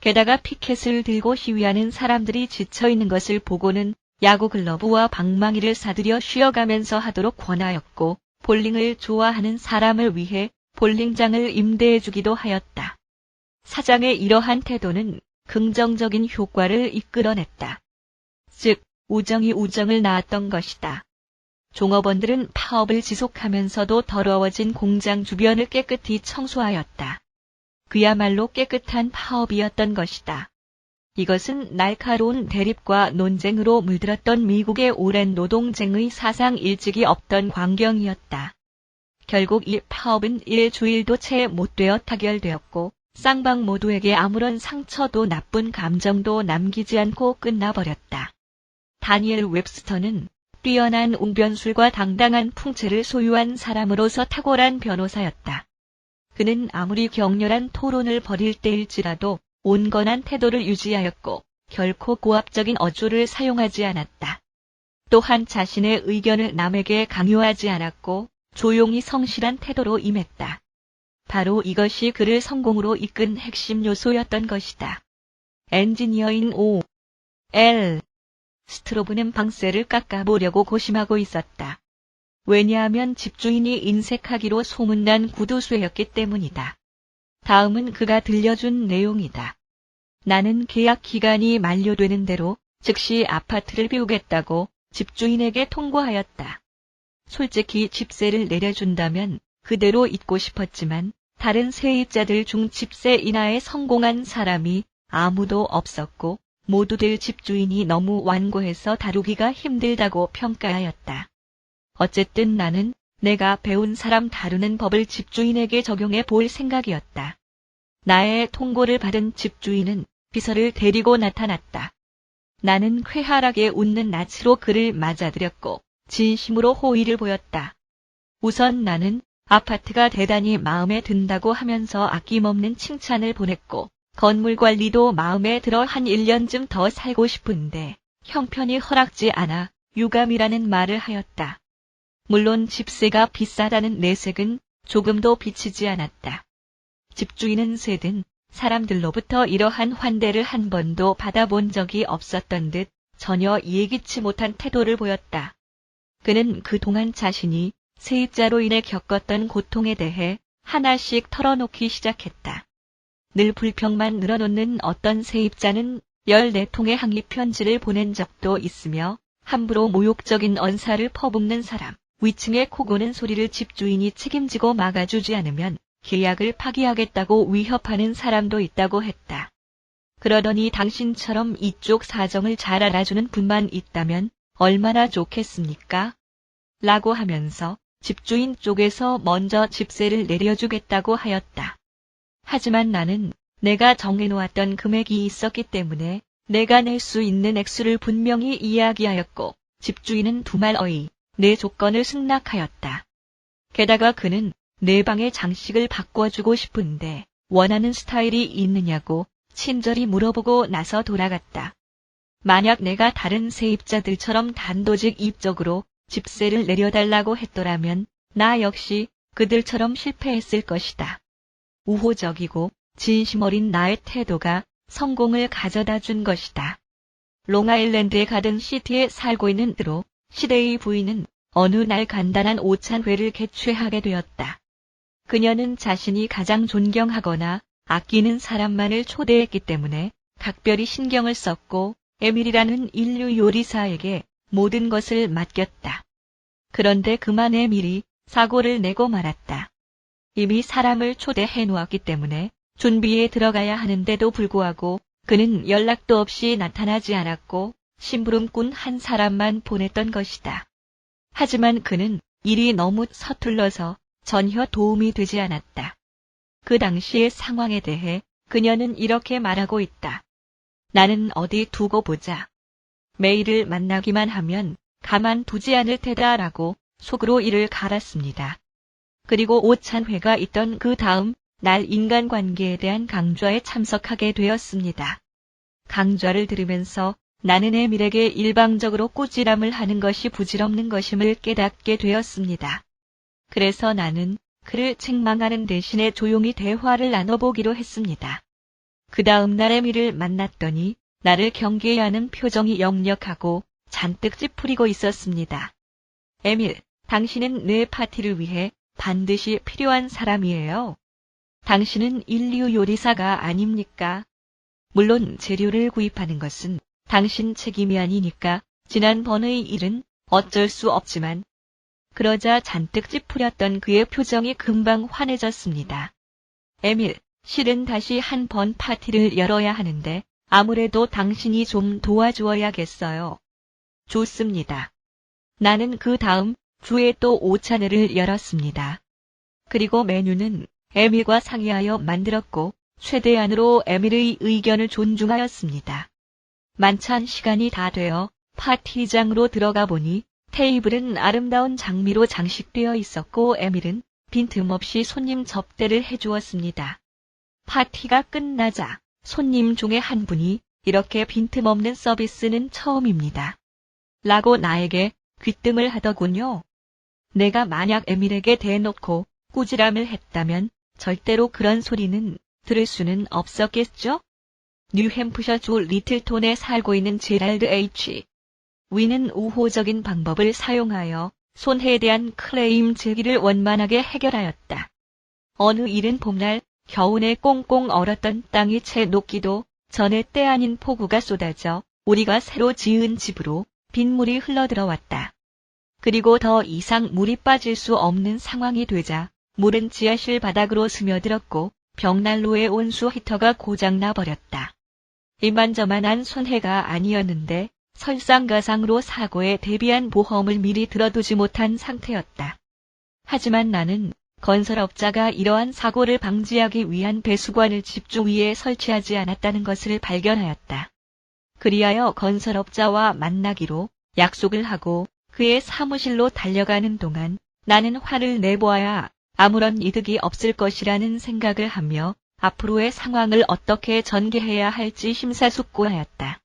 게다가 피켓을 들고 시위하는 사람들이 지쳐있는 것을 보고는 야구 글러브와 방망이를 사들여 쉬어가면서 하도록 권하였고 볼링을 좋아하는 사람을 위해 볼링장을 임대해주기도 하였다. 사장의 이러한 태도는 긍정적인 효과를 이끌어냈다. 즉, 우정이 우정을 낳았던 것이다. 종업원들은 파업을 지속하면서도 더러워진 공장 주변을 깨끗이 청소하였다. 그야말로 깨끗한 파업이었던 것이다. 이것은 날카로운 대립과 논쟁으로 물들었던 미국의 오랜 노동쟁의 사상 일찍이 없던 광경이었다. 결국 이 파업은 일주일도 채 못 되어 타결되었고 쌍방 모두에게 아무런 상처도 나쁜 감정도 남기지 않고 끝나버렸다. 다니엘 웹스터는 뛰어난 웅변술과 당당한 풍채를 소유한 사람으로서 탁월한 변호사였다. 그는 아무리 격렬한 토론을 벌일 때일지라도 온건한 태도를 유지하였고 결코 고압적인 어조를 사용하지 않았다. 또한 자신의 의견을 남에게 강요하지 않았고 조용히 성실한 태도로 임했다. 바로 이것이 그를 성공으로 이끈 핵심 요소였던 것이다. 엔지니어인 O.L. 스트로브는 방세를 깎아보려고 고심하고 있었다. 왜냐하면 집주인이 인색하기로 소문난 구두쇠였기 때문이다. 다음은 그가 들려준 내용이다. 나는 계약 기간이 만료되는 대로 즉시 아파트를 비우겠다고 집주인에게 통보하였다. 솔직히 집세를 내려준다면 그대로 있고 싶었지만 다른 세입자들 중 집세 인하에 성공한 사람이 아무도 없었고 모두들 집주인이 너무 완고해서 다루기가 힘들다고 평가하였다. 어쨌든 나는 내가 배운 사람 다루는 법을 집주인에게 적용해 볼 생각이었다. 나의 통고를 받은 집주인은 비서를 데리고 나타났다. 나는 쾌활하게 웃는 낯으로 그를 맞아들였고 진심으로 호의를 보였다. 우선 나는 아파트가 대단히 마음에 든다고 하면서 아낌없는 칭찬을 보냈고 건물 관리도 마음에 들어 한 1년쯤 더 살고 싶은데 형편이 허락지 않아 유감이라는 말을 하였다. 물론 집세가 비싸다는 내색은 조금도 비치지 않았다. 집주인은 세든 사람들로부터 이러한 환대를 한 번도 받아본 적이 없었던 듯 전혀 예기치 못한 태도를 보였다. 그는 그동안 자신이 세입자로 인해 겪었던 고통에 대해 하나씩 털어놓기 시작했다. 늘 불평만 늘어놓는 어떤 세입자는 14통의 항의 편지를 보낸 적도 있으며 함부로 모욕적인 언사를 퍼붓는 사람, 위층에 코 고는 소리를 집주인이 책임지고 막아주지 않으면 계약을 파기하겠다고 위협하는 사람도 있다고 했다. 그러더니 당신처럼 이쪽 사정을 잘 알아주는 분만 있다면 얼마나 좋겠습니까? 라고 하면서 집주인 쪽에서 먼저 집세를 내려주겠다고 하였다. 하지만 나는 내가 정해놓았던 금액이 있었기 때문에 내가 낼 수 있는 액수를 분명히 이야기하였고 집주인은 두말어이 내 조건을 승낙하였다. 게다가 그는 내 방의 장식을 바꿔주고 싶은데 원하는 스타일이 있느냐고 친절히 물어보고 나서 돌아갔다. 만약 내가 다른 세입자들처럼 단도직입적으로 집세를 내려달라고 했더라면 나 역시 그들처럼 실패했을 것이다. 우호적이고 진심 어린 나의 태도가 성공을 가져다 준 것이다. 롱아일랜드의 가든시티에 살고 있는 드로 시대의 부인은 어느 날 간단한 오찬회를 개최하게 되었다. 그녀는 자신이 가장 존경하거나 아끼는 사람만을 초대했기 때문에 각별히 신경을 썼고 에밀이라는 인류 요리사에게 모든 것을 맡겼다. 그런데 그만 에밀이 사고를 내고 말았다. 이미 사람을 초대해 놓았기 때문에 준비에 들어가야 하는데도 불구하고 그는 연락도 없이 나타나지 않았고 심부름꾼 한 사람만 보냈던 것이다. 하지만 그는 일이 너무 서툴러서 전혀 도움이 되지 않았다. 그 당시의 상황에 대해 그녀는 이렇게 말하고 있다. 나는 어디 두고 보자. 매일을 만나기만 하면 가만두지 않을 테다라고 속으로 이를 갈았습니다. 그리고 오찬회가 있던 그 다음 날 인간관계에 대한 강좌에 참석하게 되었습니다. 강좌를 들으면서 나는 에밀에게 일방적으로 꾸지람을 하는 것이 부질없는 것임을 깨닫게 되었습니다. 그래서 나는 그를 책망하는 대신에 조용히 대화를 나눠보기로 했습니다. 그 다음 날 에밀을 만났더니 나를 경계하는 표정이 역력하고 잔뜩 찌푸리고 있었습니다. 에밀, 당신은 내 파티를 위해 반드시 필요한 사람이에요. 당신은 인류 요리사가 아닙니까? 물론 재료를 구입하는 것은 당신 책임이 아니니까 지난번의 일은 어쩔 수 없지만. 그러자 잔뜩 찌푸렸던 그의 표정이 금방 환해졌습니다. 에밀, 실은 다시 한 번 파티를 열어야 하는데 아무래도 당신이 좀 도와주어야겠어요. 좋습니다. 나는 그 다음 주에 또 오찬회를 열었습니다. 그리고 메뉴는 에밀과 상의하여 만들었고 최대한으로 에밀의 의견을 존중하였습니다. 만찬 시간이 다 되어 파티장으로 들어가 보니 테이블은 아름다운 장미로 장식되어 있었고 에밀은 빈틈없이 손님 접대를 해주었습니다. 파티가 끝나자 손님 중에 한 분이 이렇게 빈틈없는 서비스는 처음입니다. 라고 나에게 귀뜸을 하더군요. 내가 만약 에밀에게 대놓고 꾸지람을 했다면 절대로 그런 소리는 들을 수는 없었겠죠? 뉴햄프셔주 리틀톤에 살고 있는 제랄드 H. 위는 우호적인 방법을 사용하여 손해에 대한 클레임 제기를 원만하게 해결하였다. 어느 이른 봄날 겨우내 꽁꽁 얼었던 땅이 채 녹기도 전에 때 아닌 폭우가 쏟아져 우리가 새로 지은 집으로 빗물이 흘러들어왔다. 그리고 더 이상 물이 빠질 수 없는 상황이 되자 물은 지하실 바닥으로 스며들었고 벽난로의 온수 히터가 고장나 버렸다. 이만저만한 손해가 아니었는데 설상가상으로 사고에 대비한 보험을 미리 들어두지 못한 상태였다. 하지만 나는 건설업자가 이러한 사고를 방지하기 위한 배수관을 집 주위에 설치하지 않았다는 것을 발견하였다. 그리하여 건설업자와 만나기로 약속을 하고 그의 사무실로 달려가는 동안 나는 화를 내보아야 아무런 이득이 없을 것이라는 생각을 하며 앞으로의 상황을 어떻게 전개해야 할지 심사숙고하였다.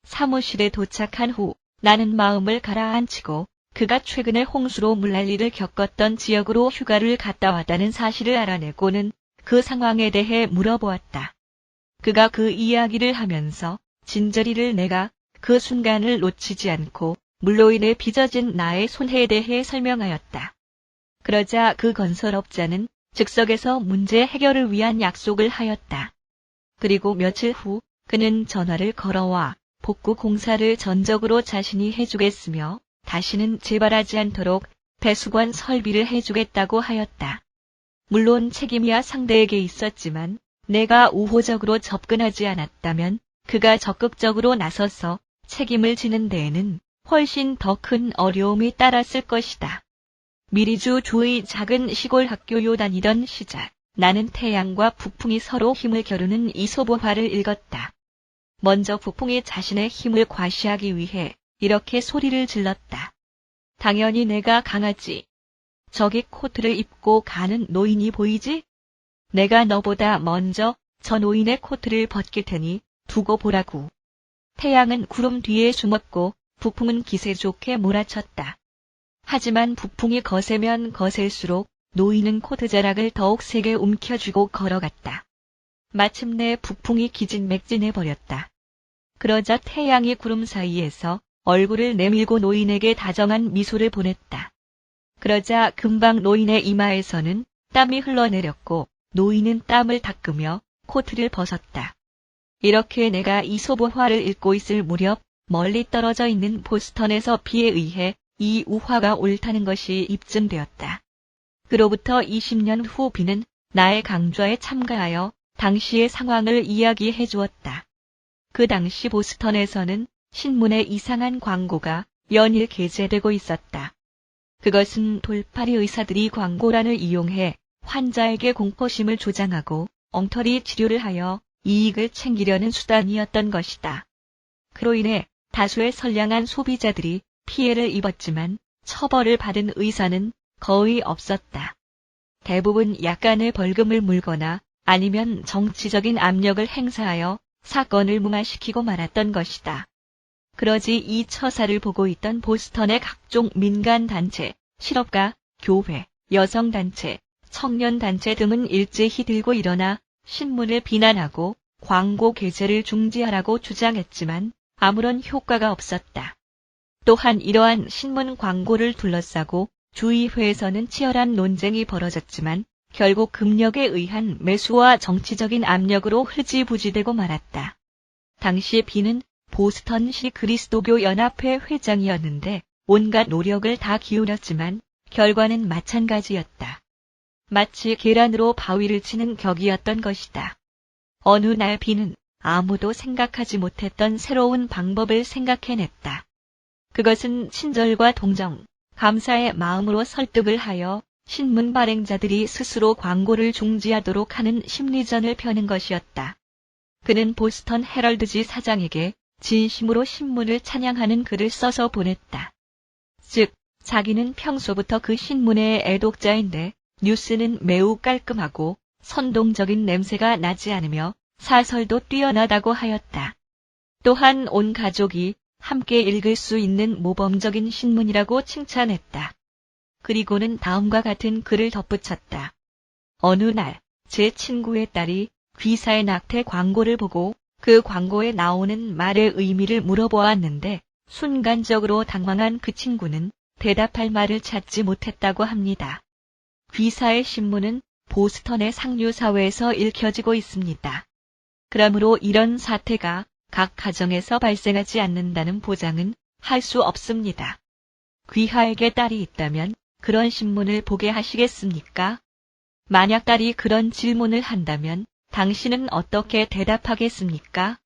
사무실에 도착한 후 나는 마음을 가라앉히고 그가 최근에 홍수로 물난리를 겪었던 지역으로 휴가를 갔다 왔다는 사실을 알아내고는 그 상황에 대해 물어보았다. 그가 그 이야기를 하면서 진저리를 내가 그 순간을 놓치지 않고 물로 인해 빚어진 나의 손해에 대해 설명하였다. 그러자 그 건설업자는 즉석에서 문제 해결을 위한 약속을 하였다. 그리고 며칠 후 그는 전화를 걸어와 복구 공사를 전적으로 자신이 해주겠으며 다시는 재발하지 않도록 배수관 설비를 해주겠다고 하였다. 물론 책임이야 상대에게 있었지만 내가 우호적으로 접근하지 않았다면 그가 적극적으로 나서서 책임을 지는 데에는 훨씬 더 큰 어려움이 따랐을 것이다. 미리주 주의 작은 시골 학교요 다니던 시작, 나는 태양과 북풍이 서로 힘을 겨루는 이솝어화를 읽었다. 먼저 북풍이 자신의 힘을 과시하기 위해 이렇게 소리를 질렀다. 당연히 내가 강하지. 저기 코트를 입고 가는 노인이 보이지? 내가 너보다 먼저 저 노인의 코트를 벗길 테니 두고 보라고. 태양은 구름 뒤에 숨었고 북풍은 기세 좋게 몰아쳤다. 하지만 북풍이 거세면 거셀수록 노인은 코트 자락을 더욱 세게 움켜쥐고 걸어갔다. 마침내 북풍이 기진맥진해버렸다. 그러자 태양이 구름 사이에서 얼굴을 내밀고 노인에게 다정한 미소를 보냈다. 그러자 금방 노인의 이마에서는 땀이 흘러내렸고 노인은 땀을 닦으며 코트를 벗었다. 이렇게 내가 이솝어화를 읽고 있을 무렵 멀리 떨어져 있는 보스턴에서 비에 의해 이 우화가 옳다는 것이 입증되었다. 그로부터 20년 후 비는 나의 강좌에 참가하여 당시의 상황을 이야기해 주었다. 그 당시 보스턴에서는 신문에 이상한 광고가 연일 게재되고 있었다. 그것은 돌팔이 의사들이 광고란을 이용해 환자에게 공포심을 조장하고 엉터리 치료를 하여 이익을 챙기려는 수단이었던 것이다. 그로 인해 다수의 선량한 소비자들이 피해를 입었지만 처벌을 받은 의사는 거의 없었다. 대부분 약간의 벌금을 물거나 아니면 정치적인 압력을 행사하여 사건을 무마시키고 말았던 것이다. 그러지 이 처사를 보고 있던 보스턴의 각종 민간단체, 실업가, 교회, 여성단체, 청년단체 등은 일제히 들고 일어나 신문을 비난하고 광고 게재를 중지하라고 주장했지만 아무런 효과가 없었다. 또한 이러한 신문 광고를 둘러싸고 주의회에서는 치열한 논쟁이 벌어졌지만 결국 금력에 의한 매수와 정치적인 압력으로 흐지부지되고 말았다. 당시 비는 보스턴시 그리스도교 연합회 회장이었는데 온갖 노력을 다 기울였지만 결과는 마찬가지였다. 마치 계란으로 바위를 치는 격이었던 것이다. 어느 날 비는 아무도 생각하지 못했던 새로운 방법을 생각해냈다. 그것은 친절과 동정, 감사의 마음으로 설득을 하여 신문 발행자들이 스스로 광고를 중지하도록 하는 심리전을 펴는 것이었다. 그는 보스턴 헤럴드지 사장에게 진심으로 신문을 찬양하는 글을 써서 보냈다. 즉, 자기는 평소부터 그 신문의 애독자인데 뉴스는 매우 깔끔하고 선동적인 냄새가 나지 않으며 사설도 뛰어나다고 하였다. 또한 온 가족이 함께 읽을 수 있는 모범적인 신문이라고 칭찬했다. 그리고는 다음과 같은 글을 덧붙였다. 어느 날 제 친구의 딸이 귀사의 낙태 광고를 보고 그 광고에 나오는 말의 의미를 물어보았는데 순간적으로 당황한 그 친구는 대답할 말을 찾지 못했다고 합니다. 귀사의 신문은 보스턴의 상류사회에서 읽혀지고 있습니다. 그러므로 이런 사태가 각 가정에서 발생하지 않는다는 보장은 할 수 없습니다. 귀하에게 딸이 있다면 그런 신문을 보게 하시겠습니까? 만약 딸이 그런 질문을 한다면 당신은 어떻게 대답하겠습니까?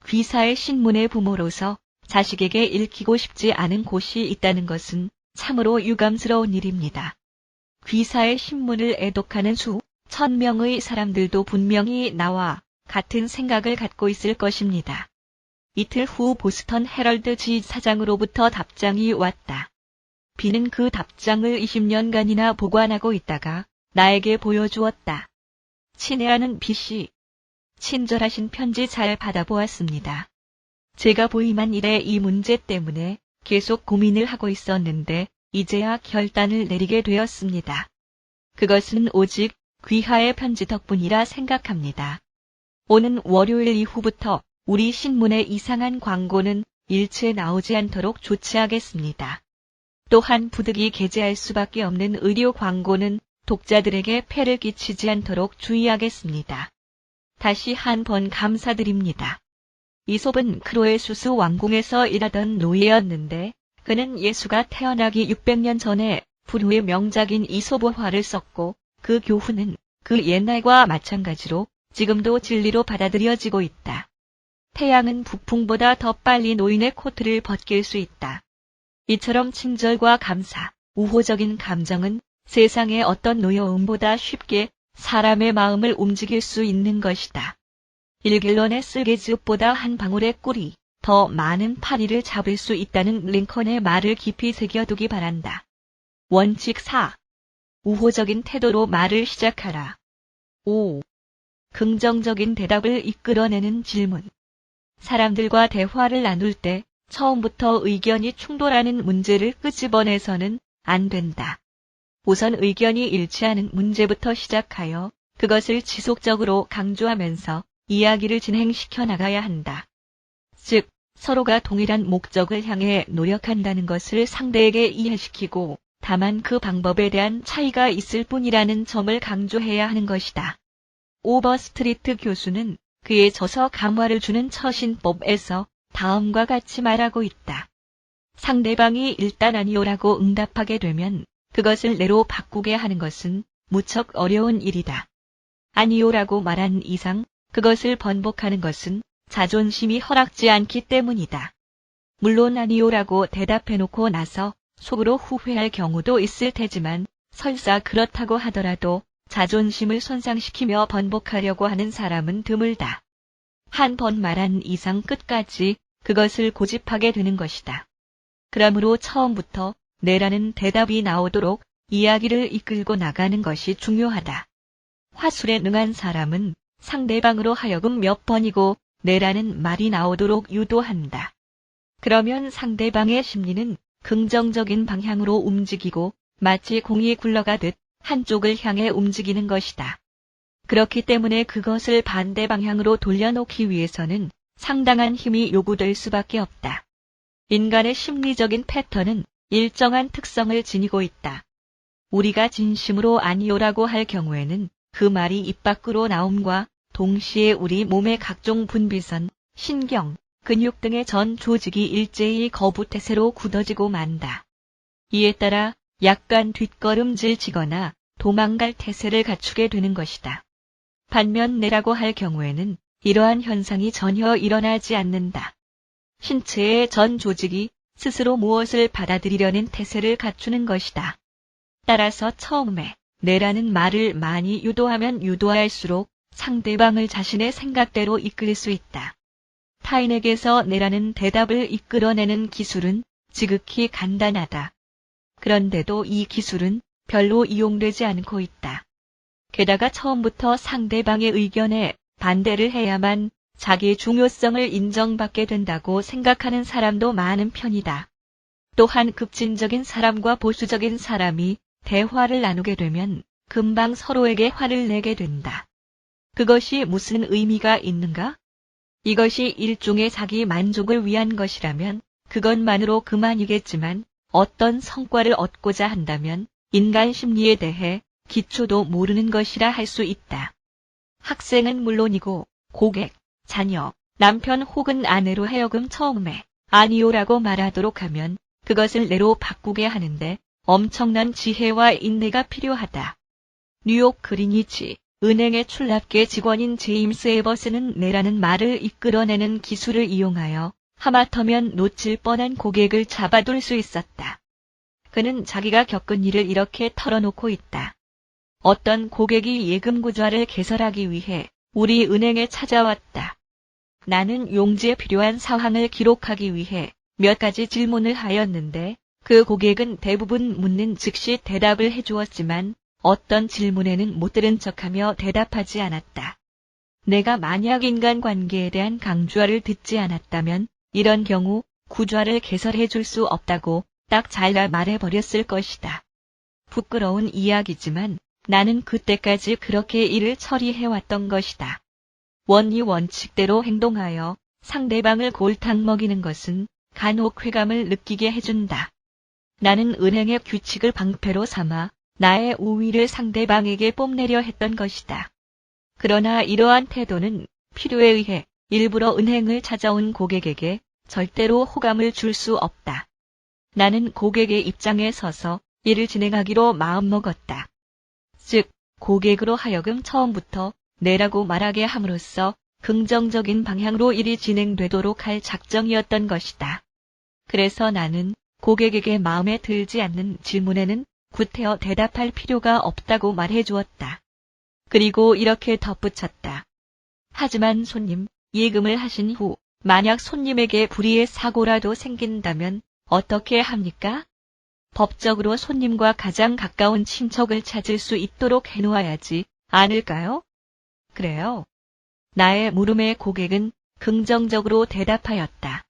귀사의 신문의 부모로서 자식에게 읽히고 싶지 않은 곳이 있다는 것은 참으로 유감스러운 일입니다. 귀사의 신문을 애독하는 수천 명의 사람들도 분명히 나와 같은 생각을 갖고 있을 것입니다. 이틀 후 보스턴 헤럴드 지 사장으로부터 답장이 왔다. 비는 그 답장을 20년간이나 보관하고 있다가 나에게 보여주었다. 친애하는 비씨, 친절하신 편지 잘 받아보았습니다. 제가 부임한 이래 이 문제 때문에 계속 고민을 하고 있었는데 이제야 결단을 내리게 되었습니다. 그것은 오직 귀하의 편지 덕분이라 생각합니다. 오는 월요일 이후부터 우리 신문의 이상한 광고는 일체 나오지 않도록 조치하겠습니다. 또한 부득이 게재할 수밖에 없는 의료 광고는 독자들에게 폐를 끼치지 않도록 주의하겠습니다. 다시 한 번 감사드립니다. 이솝은 크로에수스 왕궁에서 일하던 노예였는데 그는 예수가 태어나기 600년 전에 불후의 명작인 이솝어화를 썼고 그 교훈은 그 옛날과 마찬가지로 지금도 진리로 받아들여지고 있다. 태양은 북풍보다 더 빨리 노인의 코트를 벗길 수 있다. 이처럼 친절과 감사, 우호적인 감정은 세상의 어떤 노여움보다 쉽게 사람의 마음을 움직일 수 있는 것이다. 1갤런의 쓸개즙보다 한 방울의 꿀이 더 많은 파리를 잡을 수 있다는 링컨의 말을 깊이 새겨두기 바란다. 원칙 4. 우호적인 태도로 말을 시작하라. 5. 긍정적인 대답을 이끌어내는 질문. 사람들과 대화를 나눌 때 처음부터 의견이 충돌하는 문제를 끄집어내서는 안 된다. 우선 의견이 일치하는 문제부터 시작하여 그것을 지속적으로 강조하면서 이야기를 진행시켜 나가야 한다. 즉, 서로가 동일한 목적을 향해 노력한다는 것을 상대에게 이해시키고 다만 그 방법에 대한 차이가 있을 뿐이라는 점을 강조해야 하는 것이다. 오버스트리트 교수는 그의 저서 감화를 주는 처신법에서 다음과 같이 말하고 있다. 상대방이 일단 아니오라고 응답하게 되면 그것을 내로 바꾸게 하는 것은 무척 어려운 일이다. 아니오라고 말한 이상 그것을 번복하는 것은 자존심이 허락지 않기 때문이다. 물론 아니오라고 대답해놓고 나서 속으로 후회할 경우도 있을 테지만 설사 그렇다고 하더라도 자존심을 손상시키며 번복하려고 하는 사람은 드물다. 한 번 말한 이상 끝까지 그것을 고집하게 되는 것이다. 그러므로 처음부터 네라는 대답이 나오도록 이야기를 이끌고 나가는 것이 중요하다. 화술에 능한 사람은 상대방으로 하여금 몇 번이고 네라는 말이 나오도록 유도한다. 그러면 상대방의 심리는 긍정적인 방향으로 움직이고 마치 공이 굴러가듯 한쪽을 향해 움직이는 것이다. 그렇기 때문에 그것을 반대 방향으로 돌려놓기 위해서는 상당한 힘이 요구될 수밖에 없다. 인간의 심리적인 패턴은 일정한 특성을 지니고 있다. 우리가 진심으로 아니오라고 할 경우에는 그 말이 입 밖으로 나옴과 동시에 우리 몸의 각종 분비선, 신경, 근육 등의 전 조직이 일제히 거부태세로 굳어지고 만다. 이에 따라 약간 뒷걸음질 치거나 도망갈 태세를 갖추게 되는 것이다. 반면 내라고 할 경우에는 이러한 현상이 전혀 일어나지 않는다. 신체의 전 조직이 스스로 무엇을 받아들이려는 태세를 갖추는 것이다. 따라서 처음에 내라는 말을 많이 유도하면 유도할수록 상대방을 자신의 생각대로 이끌 수 있다. 타인에게서 내라는 대답을 이끌어내는 기술은 지극히 간단하다. 그런데도 이 기술은 별로 이용되지 않고 있다. 게다가 처음부터 상대방의 의견에 반대를 해야만 자기의 중요성을 인정받게 된다고 생각하는 사람도 많은 편이다. 또한 급진적인 사람과 보수적인 사람이 대화를 나누게 되면 금방 서로에게 화를 내게 된다. 그것이 무슨 의미가 있는가? 이것이 일종의 자기 만족을 위한 것이라면 그것만으로 그만이겠지만 어떤 성과를 얻고자 한다면 인간 심리에 대해 기초도 모르는 것이라 할 수 있다. 학생은 물론이고 고객, 자녀, 남편 혹은 아내로 하여금 처음에 아니오라고 말하도록 하면 그것을 내로 바꾸게 하는데 엄청난 지혜와 인내가 필요하다. 뉴욕 그리니치 은행의 출납계 직원인 제임스 에버스는 내라는 말을 이끌어내는 기술을 이용하여 하마터면 놓칠 뻔한 고객을 잡아둘 수 있었다. 그는 자기가 겪은 일을 이렇게 털어놓고 있다. 어떤 고객이 예금 구좌를 개설하기 위해 우리 은행에 찾아왔다. 나는 용지에 필요한 사항을 기록하기 위해 몇 가지 질문을 하였는데 그 고객은 대부분 묻는 즉시 대답을 해주었지만 어떤 질문에는 못 들은 척하며 대답하지 않았다. 내가 만약 인간관계에 대한 강좌를 듣지 않았다면 이런 경우 구좌를 개설해 줄 수 없다고 딱 잘라 말해버렸을 것이다. 부끄러운 이야기지만 나는 그때까지 그렇게 일을 처리해왔던 것이다. 원리 원칙대로 행동하여 상대방을 골탕 먹이는 것은 간혹 쾌감을 느끼게 해준다. 나는 은행의 규칙을 방패로 삼아 나의 우위를 상대방에게 뽐내려 했던 것이다. 그러나 이러한 태도는 필요에 의해 일부러 은행을 찾아온 고객에게 절대로 호감을 줄 수 없다. 나는 고객의 입장에 서서 일을 진행하기로 마음먹었다. 즉, 고객으로 하여금 처음부터 내라고 말하게 함으로써 긍정적인 방향으로 일이 진행되도록 할 작정이었던 것이다. 그래서 나는 고객에게 마음에 들지 않는 질문에는 구태여 대답할 필요가 없다고 말해주었다. 그리고 이렇게 덧붙였다. 하지만 손님, 예금을 하신 후 만약 손님에게 불의의 사고라도 생긴다면 어떻게 합니까? 법적으로 손님과 가장 가까운 친척을 찾을 수 있도록 해놓아야지 않을까요? 그래요. 나의 물음에 고객은 긍정적으로 대답하였다.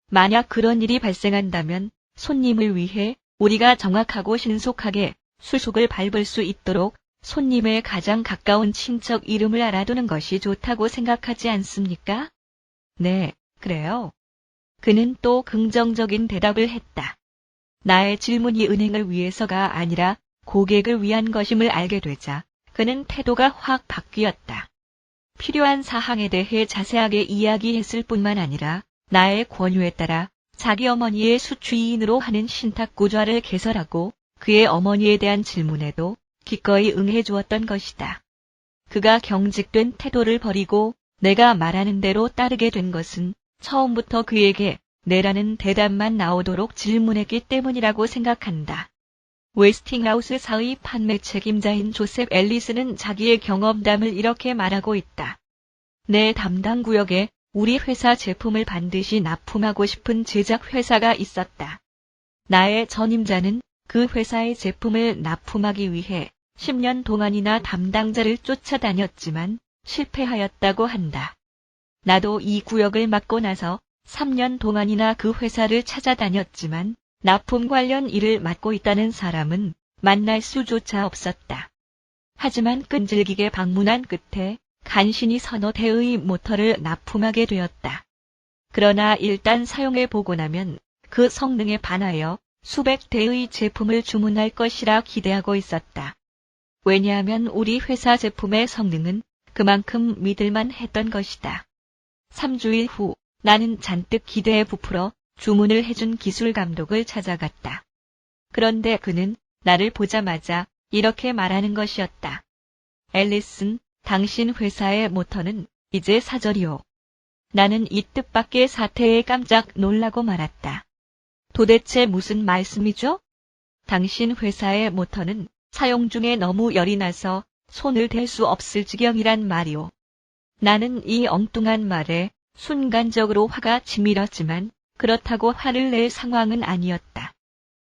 만약 그런 일이 발생한다면 손님을 위해 우리가 정확하고 신속하게 수속을 밟을 수 있도록 손님의 가장 가까운 친척 이름을 알아두는 것이 좋다고 생각하지 않습니까? 네, 그래요. 그는 또 긍정적인 대답을 했다. 나의 질문이 은행을 위해서가 아니라 고객을 위한 것임을 알게 되자 그는 태도가 확 바뀌었다. 필요한 사항에 대해 자세하게 이야기했을 뿐만 아니라 나의 권유에 따라 자기 어머니의 수취인으로 하는 신탁구좌를 개설하고 그의 어머니에 대한 질문에도 기꺼이 응해 주었던 것이다. 그가 경직된 태도를 버리고 내가 말하는 대로 따르게 된 것은 처음부터 그에게 내라는 대답만 나오도록 질문했기 때문이라고 생각한다. 웨스팅하우스사의 판매 책임자인 조셉 앨리스는 자기의 경험담을 이렇게 말하고 있다. 내 담당 구역에 우리 회사 제품을 반드시 납품하고 싶은 제작 회사가 있었다. 나의 전임자는 그 회사의 제품을 납품하기 위해 10년 동안이나 담당자를 쫓아다녔지만 실패하였다고 한다. 나도 이 구역을 맡고 나서 3년 동안이나 그 회사를 찾아다녔지만 납품 관련 일을 맡고 있다는 사람은 만날 수조차 없었다. 하지만 끈질기게 방문한 끝에 간신히 서너 대의 모터를 납품하게 되었다. 그러나 일단 사용해 보고 나면 그 성능에 반하여 수백 대의 제품을 주문할 것이라 기대하고 있었다. 왜냐하면 우리 회사 제품의 성능은 그만큼 믿을만 했던 것이다. 3주일 후 나는 잔뜩 기대에 부풀어 주문을 해준 기술 감독을 찾아갔다. 그런데 그는 나를 보자마자 이렇게 말하는 것이었다. 앨리슨, 당신 회사의 모터는 이제 사절이오. 나는 이 뜻밖의 사태에 깜짝 놀라고 말았다. 도대체 무슨 말씀이죠? 당신 회사의 모터는 사용 중에 너무 열이 나서 손을 댈 수 없을 지경이란 말이오. 나는 이 엉뚱한 말에 순간적으로 화가 치밀었지만 그렇다고 화를 낼 상황은 아니었다.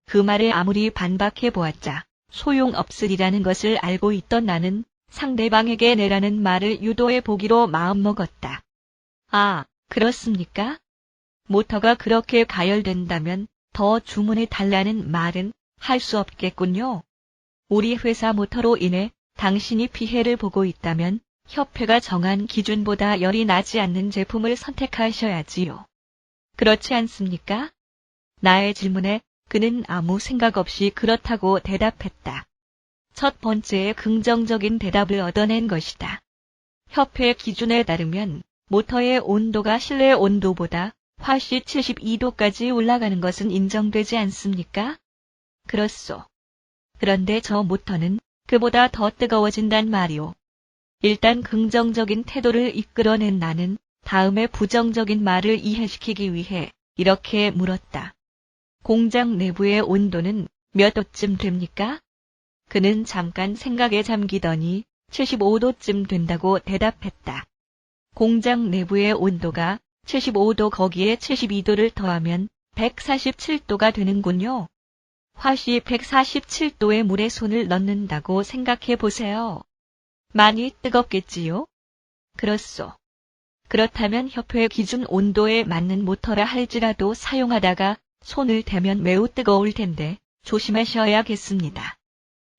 그 말에 아무리 반박해 보았자 소용없으리라는 것을 알고 있던 나는 상대방에게 내라는 말을 유도해 보기로 마음먹었다. 아, 그렇습니까? 모터가 그렇게 가열된다면 더 주문해 달라는 말은 할 수 없겠군요. 우리 회사 모터로 인해 당신이 피해를 보고 있다면 협회가 정한 기준보다 열이 나지 않는 제품을 선택하셔야지요. 그렇지 않습니까? 나의 질문에 그는 아무 생각 없이 그렇다고 대답했다. 첫 번째에 긍정적인 대답을 얻어낸 것이다. 협회 기준에 따르면 모터의 온도가 실내 온도보다 화씨 72도까지 올라가는 것은 인정되지 않습니까? 그렇소. 그런데 저 모터는 그보다 더 뜨거워진단 말이오. 일단 긍정적인 태도를 이끌어낸 나는 다음에 부정적인 말을 이해시키기 위해 이렇게 물었다. 공장 내부의 온도는 몇 도쯤 됩니까? 그는 잠깐 생각에 잠기더니 75도쯤 된다고 대답했다. 공장 내부의 온도가 75도 거기에 72도를 더하면 147도가 되는군요. 화씨 147도의 물에 손을 넣는다고 생각해 보세요. 많이 뜨겁겠지요? 그렇소. 그렇다면 협회 기준 온도에 맞는 모터라 할지라도 사용하다가 손을 대면 매우 뜨거울 텐데 조심하셔야겠습니다.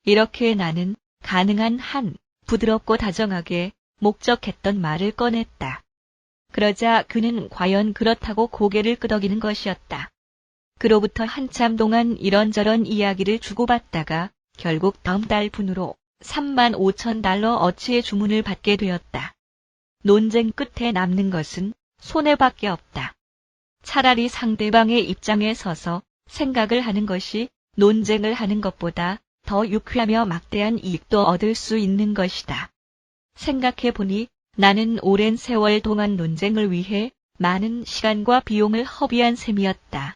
이렇게 나는 가능한 한 부드럽고 다정하게 목적했던 말을 꺼냈다. 그러자 그는 과연 그렇다고 고개를 끄덕이는 것이었다. 그로부터 한참 동안 이런저런 이야기를 주고받다가 결국 다음 달 분으로 35,000달러 어치의 주문을 받게 되었다. 논쟁 끝에 남는 것은 손해밖에 없다. 차라리 상대방의 입장에 서서 생각을 하는 것이 논쟁을 하는 것보다 더 유쾌하며 막대한 이익도 얻을 수 있는 것이다. 생각해보니 나는 오랜 세월 동안 논쟁을 위해 많은 시간과 비용을 허비한 셈이었다.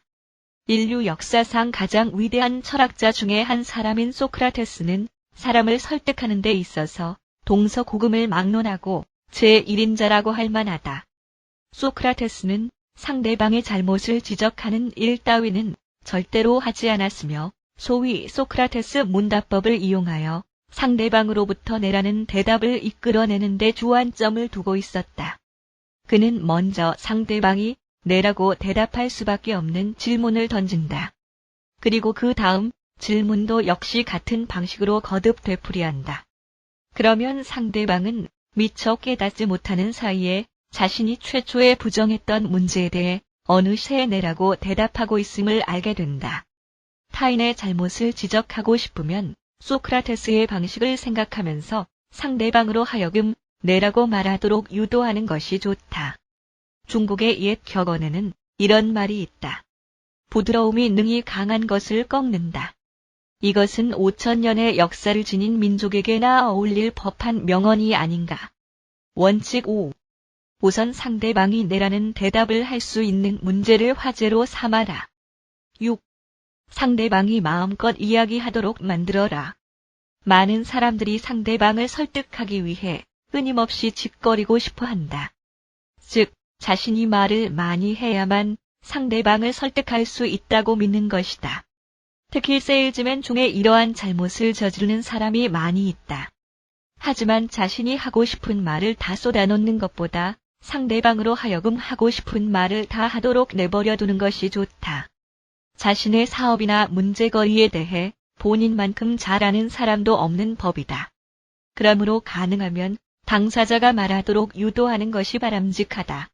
인류 역사상 가장 위대한 철학자 중에 한 사람인 소크라테스는 사람을 설득하는 데 있어서 동서고금을 막론하고 제1인자라고 할 만하다. 소크라테스는 상대방의 잘못을 지적하는 일 따위는 절대로 하지 않았으며 소위 소크라테스 문답법을 이용하여 상대방으로부터 내라는 대답을 이끌어내는 데 주안점을 두고 있었다. 그는 먼저 상대방이 내라고 대답할 수밖에 없는 질문을 던진다. 그리고 그 다음 질문도 역시 같은 방식으로 거듭 되풀이한다. 그러면 상대방은 미처 깨닫지 못하는 사이에 자신이 최초에 부정했던 문제에 대해 어느새 내라고 대답하고 있음을 알게 된다. 타인의 잘못을 지적하고 싶으면 소크라테스의 방식을 생각하면서 상대방으로 하여금 내라고 말하도록 유도하는 것이 좋다. 중국의 옛 격언에는 이런 말이 있다. 부드러움이 능히 강한 것을 꺾는다. 이것은 5,000년의 역사를 지닌 민족에게나 어울릴 법한 명언이 아닌가. 원칙 5. 우선 상대방이 내라는 대답을 할 수 있는 문제를 화제로 삼아라. 6. 상대방이 마음껏 이야기하도록 만들어라. 많은 사람들이 상대방을 설득하기 위해 끊임없이 짓거리고 싶어 한다. 즉 자신이 말을 많이 해야만 상대방을 설득할 수 있다고 믿는 것이다. 특히 세일즈맨 중에 이러한 잘못을 저지르는 사람이 많이 있다. 하지만 자신이 하고 싶은 말을 다 쏟아놓는 것보다 상대방으로 하여금 하고 싶은 말을 다 하도록 내버려 두는 것이 좋다. 자신의 사업이나 문제거리에 대해 본인만큼 잘 아는 사람도 없는 법이다. 그러므로 가능하면 당사자가 말하도록 유도하는 것이 바람직하다.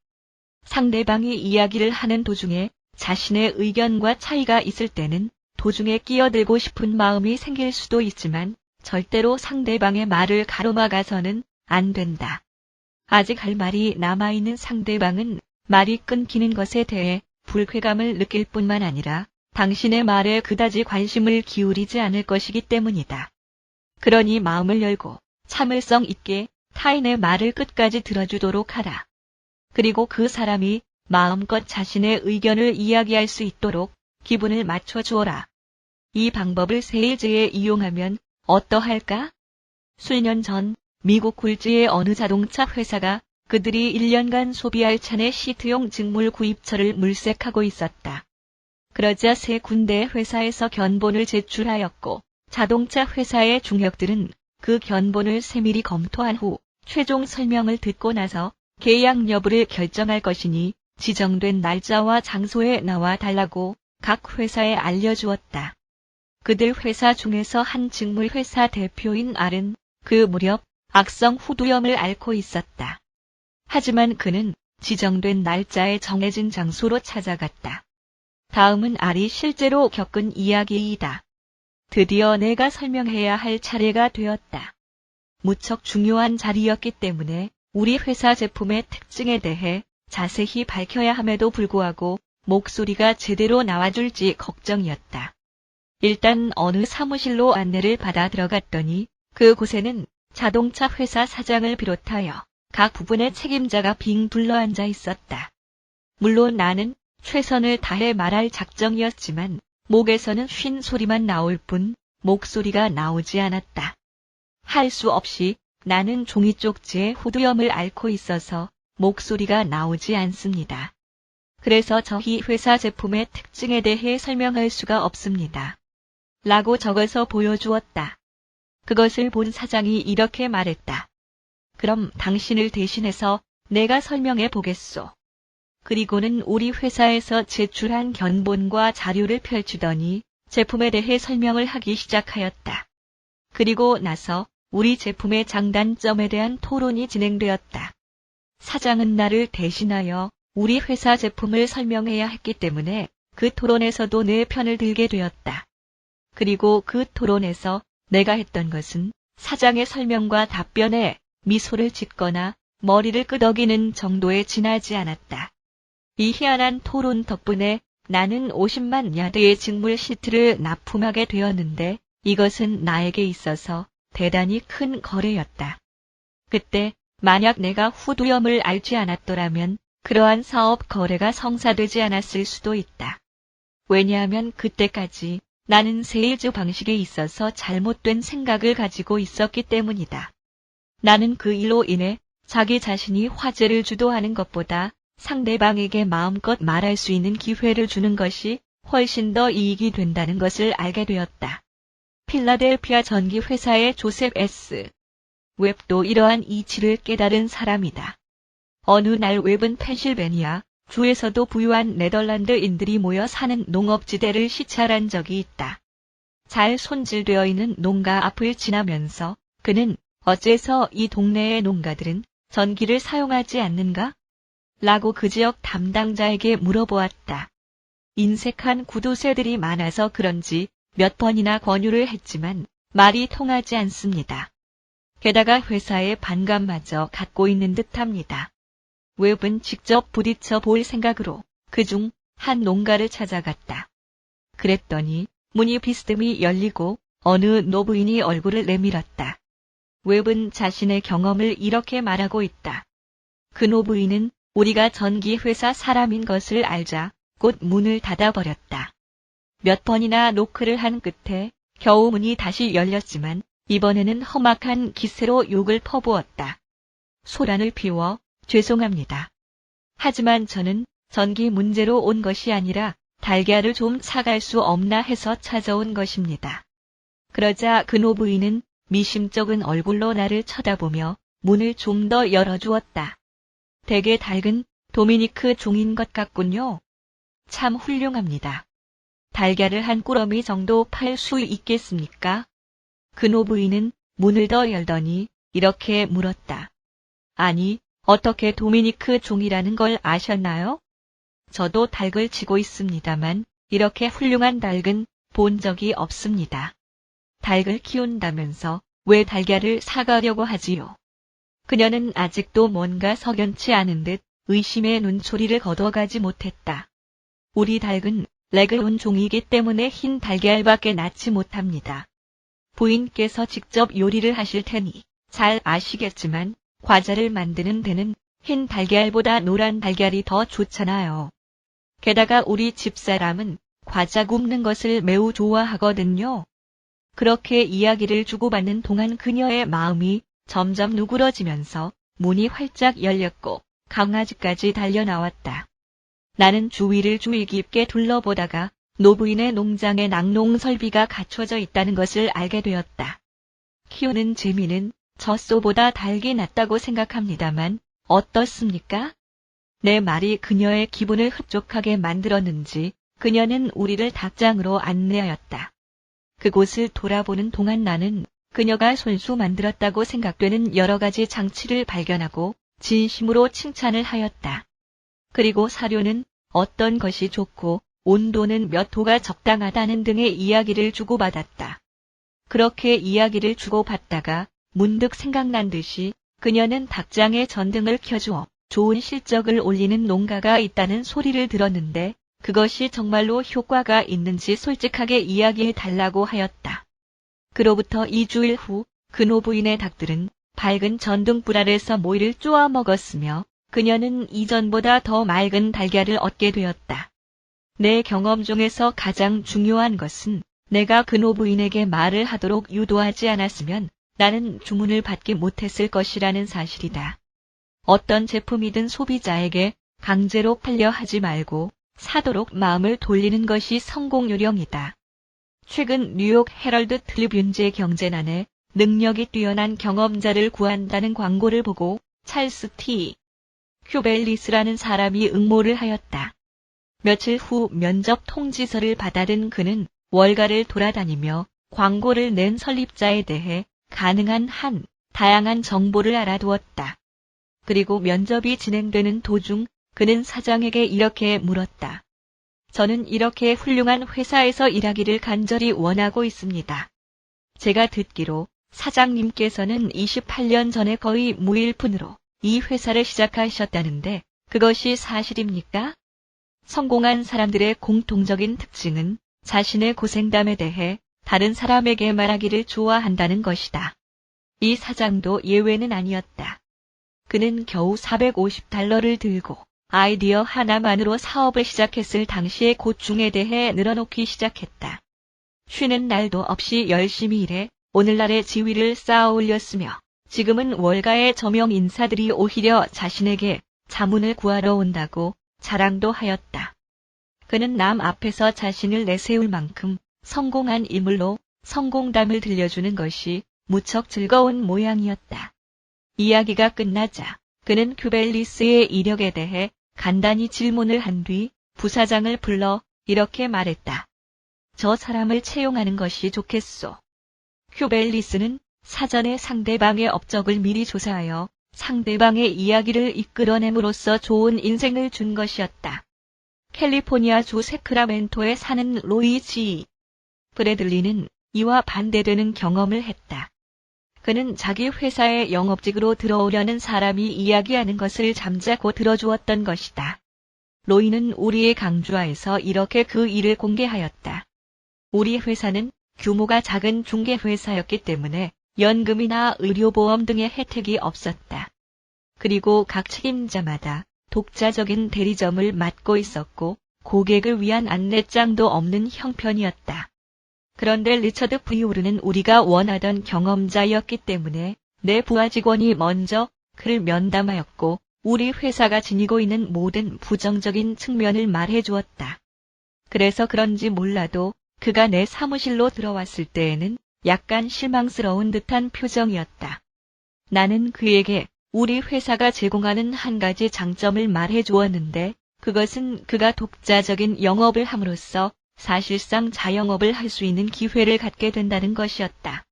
상대방이 이야기를 하는 도중에 자신의 의견과 차이가 있을 때는 도중에 끼어들고 싶은 마음이 생길 수도 있지만 절대로 상대방의 말을 가로막아서는 안 된다. 아직 할 말이 남아있는 상대방은 말이 끊기는 것에 대해 불쾌감을 느낄 뿐만 아니라 당신의 말에 그다지 관심을 기울이지 않을 것이기 때문이다. 그러니 마음을 열고 참을성 있게 타인의 말을 끝까지 들어주도록 하라. 그리고 그 사람이 마음껏 자신의 의견을 이야기할 수 있도록 기분을 맞춰주어라. 이 방법을 세일즈에 이용하면 어떠할까? 수년 전 미국 굴지의 어느 자동차 회사가 그들이 1년간 소비할 차내 시트용 직물 구입처를 물색하고 있었다. 그러자 세 군데 회사에서 견본을 제출하였고 자동차 회사의 중역들은 그 견본을 세밀히 검토한 후 최종 설명을 듣고 나서 계약 여부를 결정할 것이니 지정된 날짜와 장소에 나와 달라고 각 회사에 알려주었다. 그들 회사 중에서 한 직물회사 대표인 R은 그 무렵 악성 후두염을 앓고 있었다. 하지만 그는 지정된 날짜에 정해진 장소로 찾아갔다. 다음은 R이 실제로 겪은 이야기이다. 드디어 내가 설명해야 할 차례가 되었다. 무척 중요한 자리였기 때문에 우리 회사 제품의 특징에 대해 자세히 밝혀야 함에도 불구하고 목소리가 제대로 나와줄지 걱정이었다. 일단 어느 사무실로 안내를 받아 들어갔더니 그곳에는 자동차 회사 사장을 비롯하여 각 부분의 책임자가 빙 둘러앉아 있었다. 물론 나는 최선을 다해 말할 작정이었지만 목에서는 쉰 소리만 나올 뿐 목소리가 나오지 않았다. 할 수 없이 나는 종이 쪽지에 후두염을 앓고 있어서 목소리가 나오지 않습니다. 그래서 저희 회사 제품의 특징에 대해 설명할 수가 없습니다. 라고 적어서 보여주었다. 그것을 본 사장이 이렇게 말했다. 그럼 당신을 대신해서 내가 설명해 보겠소. 그리고는 우리 회사에서 제출한 견본과 자료를 펼치더니 제품에 대해 설명을 하기 시작하였다. 그리고 나서 우리 제품의 장단점에 대한 토론이 진행되었다. 사장은 나를 대신하여 우리 회사 제품을 설명해야 했기 때문에 그 토론에서도 내 편을 들게 되었다. 그리고 그 토론에서 내가 했던 것은 사장의 설명과 답변에 미소를 짓거나 머리를 끄덕이는 정도에 지나지 않았다. 이 희한한 토론 덕분에 나는 50만 야드의 직물 시트를 납품하게 되었는데 이것은 나에게 있어서 대단히 큰 거래였다. 그때 만약 내가 후두염을 앓지 않았더라면 그러한 사업 거래가 성사되지 않았을 수도 있다. 왜냐하면 그때까지 나는 세일즈 방식에 있어서 잘못된 생각을 가지고 있었기 때문이다. 나는 그 일로 인해 자기 자신이 화제를 주도하는 것보다 상대방에게 마음껏 말할 수 있는 기회를 주는 것이 훨씬 더 이익이 된다는 것을 알게 되었다. 필라델피아 전기 회사의 조셉 S. 웹도 이러한 이치를 깨달은 사람이다. 어느 날 웹은 펜실베니아 주에서도 부유한 네덜란드인들이 모여 사는 농업지대를 시찰한 적이 있다. 잘 손질되어 있는 농가 앞을 지나면서 그는 어째서 이 동네의 농가들은 전기를 사용하지 않는가? 라고 그 지역 담당자에게 물어보았다. 인색한 구두쇠들이 많아서 그런지 몇 번이나 권유를 했지만 말이 통하지 않습니다. 게다가 회사의 반감마저 갖고 있는 듯합니다. 웹은 직접 부딪혀 볼 생각으로 그중 한 농가를 찾아갔다. 그랬더니 문이 비스듬히 열리고 어느 노부인이 얼굴을 내밀었다. 웹은 자신의 경험을 이렇게 말하고 있다. 그 노부인은 우리가 전기회사 사람인 것을 알자 곧 문을 닫아버렸다. 몇 번이나 노크를 한 끝에 겨우 문이 다시 열렸지만 이번에는 험악한 기세로 욕을 퍼부었다. 소란을 피워 죄송합니다. 하지만 저는 전기 문제로 온 것이 아니라 달걀을 좀 사갈 수 없나 해서 찾아온 것입니다. 그러자 그 노부인은 미심쩍은 얼굴로 나를 쳐다보며 문을 좀 더 열어주었다. 되게 닭은 도미니크 종인 것 같군요. 참 훌륭합니다. 달걀을 한 꾸러미 정도 팔 수 있겠습니까? 그 노부인은 문을 더 열더니 이렇게 물었다. 아니, 어떻게 도미니크 종이라는 걸 아셨나요? 저도 닭을 치고 있습니다만 이렇게 훌륭한 닭은 본 적이 없습니다. 닭을 키운다면서 왜 달걀을 사가려고 하지요? 그녀는 아직도 뭔가 석연치 않은 듯 의심의 눈초리를 거둬가지 못했다. 우리 닭은 레그온 종이기 때문에 흰 달걀밖에 낳지 못합니다. 부인께서 직접 요리를 하실 테니 잘 아시겠지만 과자를 만드는 데는 흰 달걀보다 노란 달걀이 더 좋잖아요. 게다가 우리 집사람은 과자 굽는 것을 매우 좋아하거든요. 그렇게 이야기를 주고받는 동안 그녀의 마음이 점점 누그러지면서 문이 활짝 열렸고 강아지까지 달려나왔다. 나는 주위를 주의 깊게 둘러보다가 노부인의 농장에 낙농 설비가 갖춰져 있다는 것을 알게 되었다. 키우는 재미는 젖소보다 닭이 낫다고 생각합니다만 어떻습니까? 내 말이 그녀의 기분을 흡족하게 만들었는지 그녀는 우리를 닭장으로 안내하였다. 그곳을 돌아보는 동안 나는 그녀가 손수 만들었다고 생각되는 여러 가지 장치를 발견하고 진심으로 칭찬을 하였다. 그리고 사료는 어떤 것이 좋고 온도는 몇 도가 적당하다는 등의 이야기를 주고받았다. 그렇게 이야기를 주고받다가 문득 생각난 듯이 그녀는 닭장에 전등을 켜주어 좋은 실적을 올리는 농가가 있다는 소리를 들었는데 그것이 정말로 효과가 있는지 솔직하게 이야기해 달라고 하였다. 그로부터 2주일 후 그 노부인의 닭들은 밝은 전등불 아래서 모이를 쪼아 먹었으며 그녀는 이전보다 더 맑은 달걀을 얻게 되었다. 내 경험 중에서 가장 중요한 것은 내가 그 노부인에게 말을 하도록 유도하지 않았으면 나는 주문을 받지 못했을 것이라는 사실이다. 어떤 제품이든 소비자에게 강제로 팔려 하지 말고 사도록 마음을 돌리는 것이 성공 요령이다. 최근 뉴욕 헤럴드 트리뷴지의 경제난에 능력이 뛰어난 경험자를 구한다는 광고를 보고 찰스 T. 큐벨리스라는 사람이 응모를 하였다. 며칠 후 면접 통지서를 받아든 그는 월가를 돌아다니며 광고를 낸 설립자에 대해 가능한 한 다양한 정보를 알아두었다. 그리고 면접이 진행되는 도중 그는 사장에게 이렇게 물었다. 저는 이렇게 훌륭한 회사에서 일하기를 간절히 원하고 있습니다. 제가 듣기로 사장님께서는 28년 전에 거의 무일푼으로 이 회사를 시작하셨다는데 그것이 사실입니까? 성공한 사람들의 공통적인 특징은 자신의 고생담에 대해 다른 사람에게 말하기를 좋아한다는 것이다. 이 사장도 예외는 아니었다. 그는 겨우 $450를 들고 아이디어 하나만으로 사업을 시작했을 당시의 고충에 대해 늘어놓기 시작했다. 쉬는 날도 없이 열심히 일해 오늘날의 지위를 쌓아 올렸으며 지금은 월가의 저명 인사들이 오히려 자신에게 자문을 구하러 온다고 자랑도 하였다. 그는 남 앞에서 자신을 내세울 만큼 성공한 인물로 성공담을 들려주는 것이 무척 즐거운 모양이었다. 이야기가 끝나자 그는 큐벨리스의 이력에 대해 간단히 질문을 한 뒤 부사장을 불러 이렇게 말했다. 저 사람을 채용하는 것이 좋겠소. 큐벨리스는 사전에 상대방의 업적을 미리 조사하여 상대방의 이야기를 이끌어냄으로써 좋은 인생을 준 것이었다. 캘리포니아주 세크라멘토에 사는 로이 G. 브래들리는 이와 반대되는 경험을 했다. 그는 자기 회사에 영업직으로 들어오려는 사람이 이야기하는 것을 잠자코 들어주었던 것이다. 로이는 우리의 강주하에서 이렇게 그 일을 공개하였다. 우리 회사는 규모가 작은 중개회사였기 때문에 연금이나 의료보험 등의 혜택이 없었다. 그리고 각 책임자마다 독자적인 대리점을 맡고 있었고 고객을 위한 안내장도 없는 형편이었다. 그런데 리처드 프리오르는 우리가 원하던 경험자였기 때문에 내 부하 직원이 먼저 그를 면담하였고 우리 회사가 지니고 있는 모든 부정적인 측면을 말해 주었다. 그래서 그런지 몰라도 그가 내 사무실로 들어왔을 때에는 약간 실망스러운 듯한 표정이었다. 나는 그에게 우리 회사가 제공하는 한 가지 장점을 말해 주었는데 그것은 그가 독자적인 영업을 함으로써 사실상 자영업을 할 수 있는 기회를 갖게 된다는 것이었다.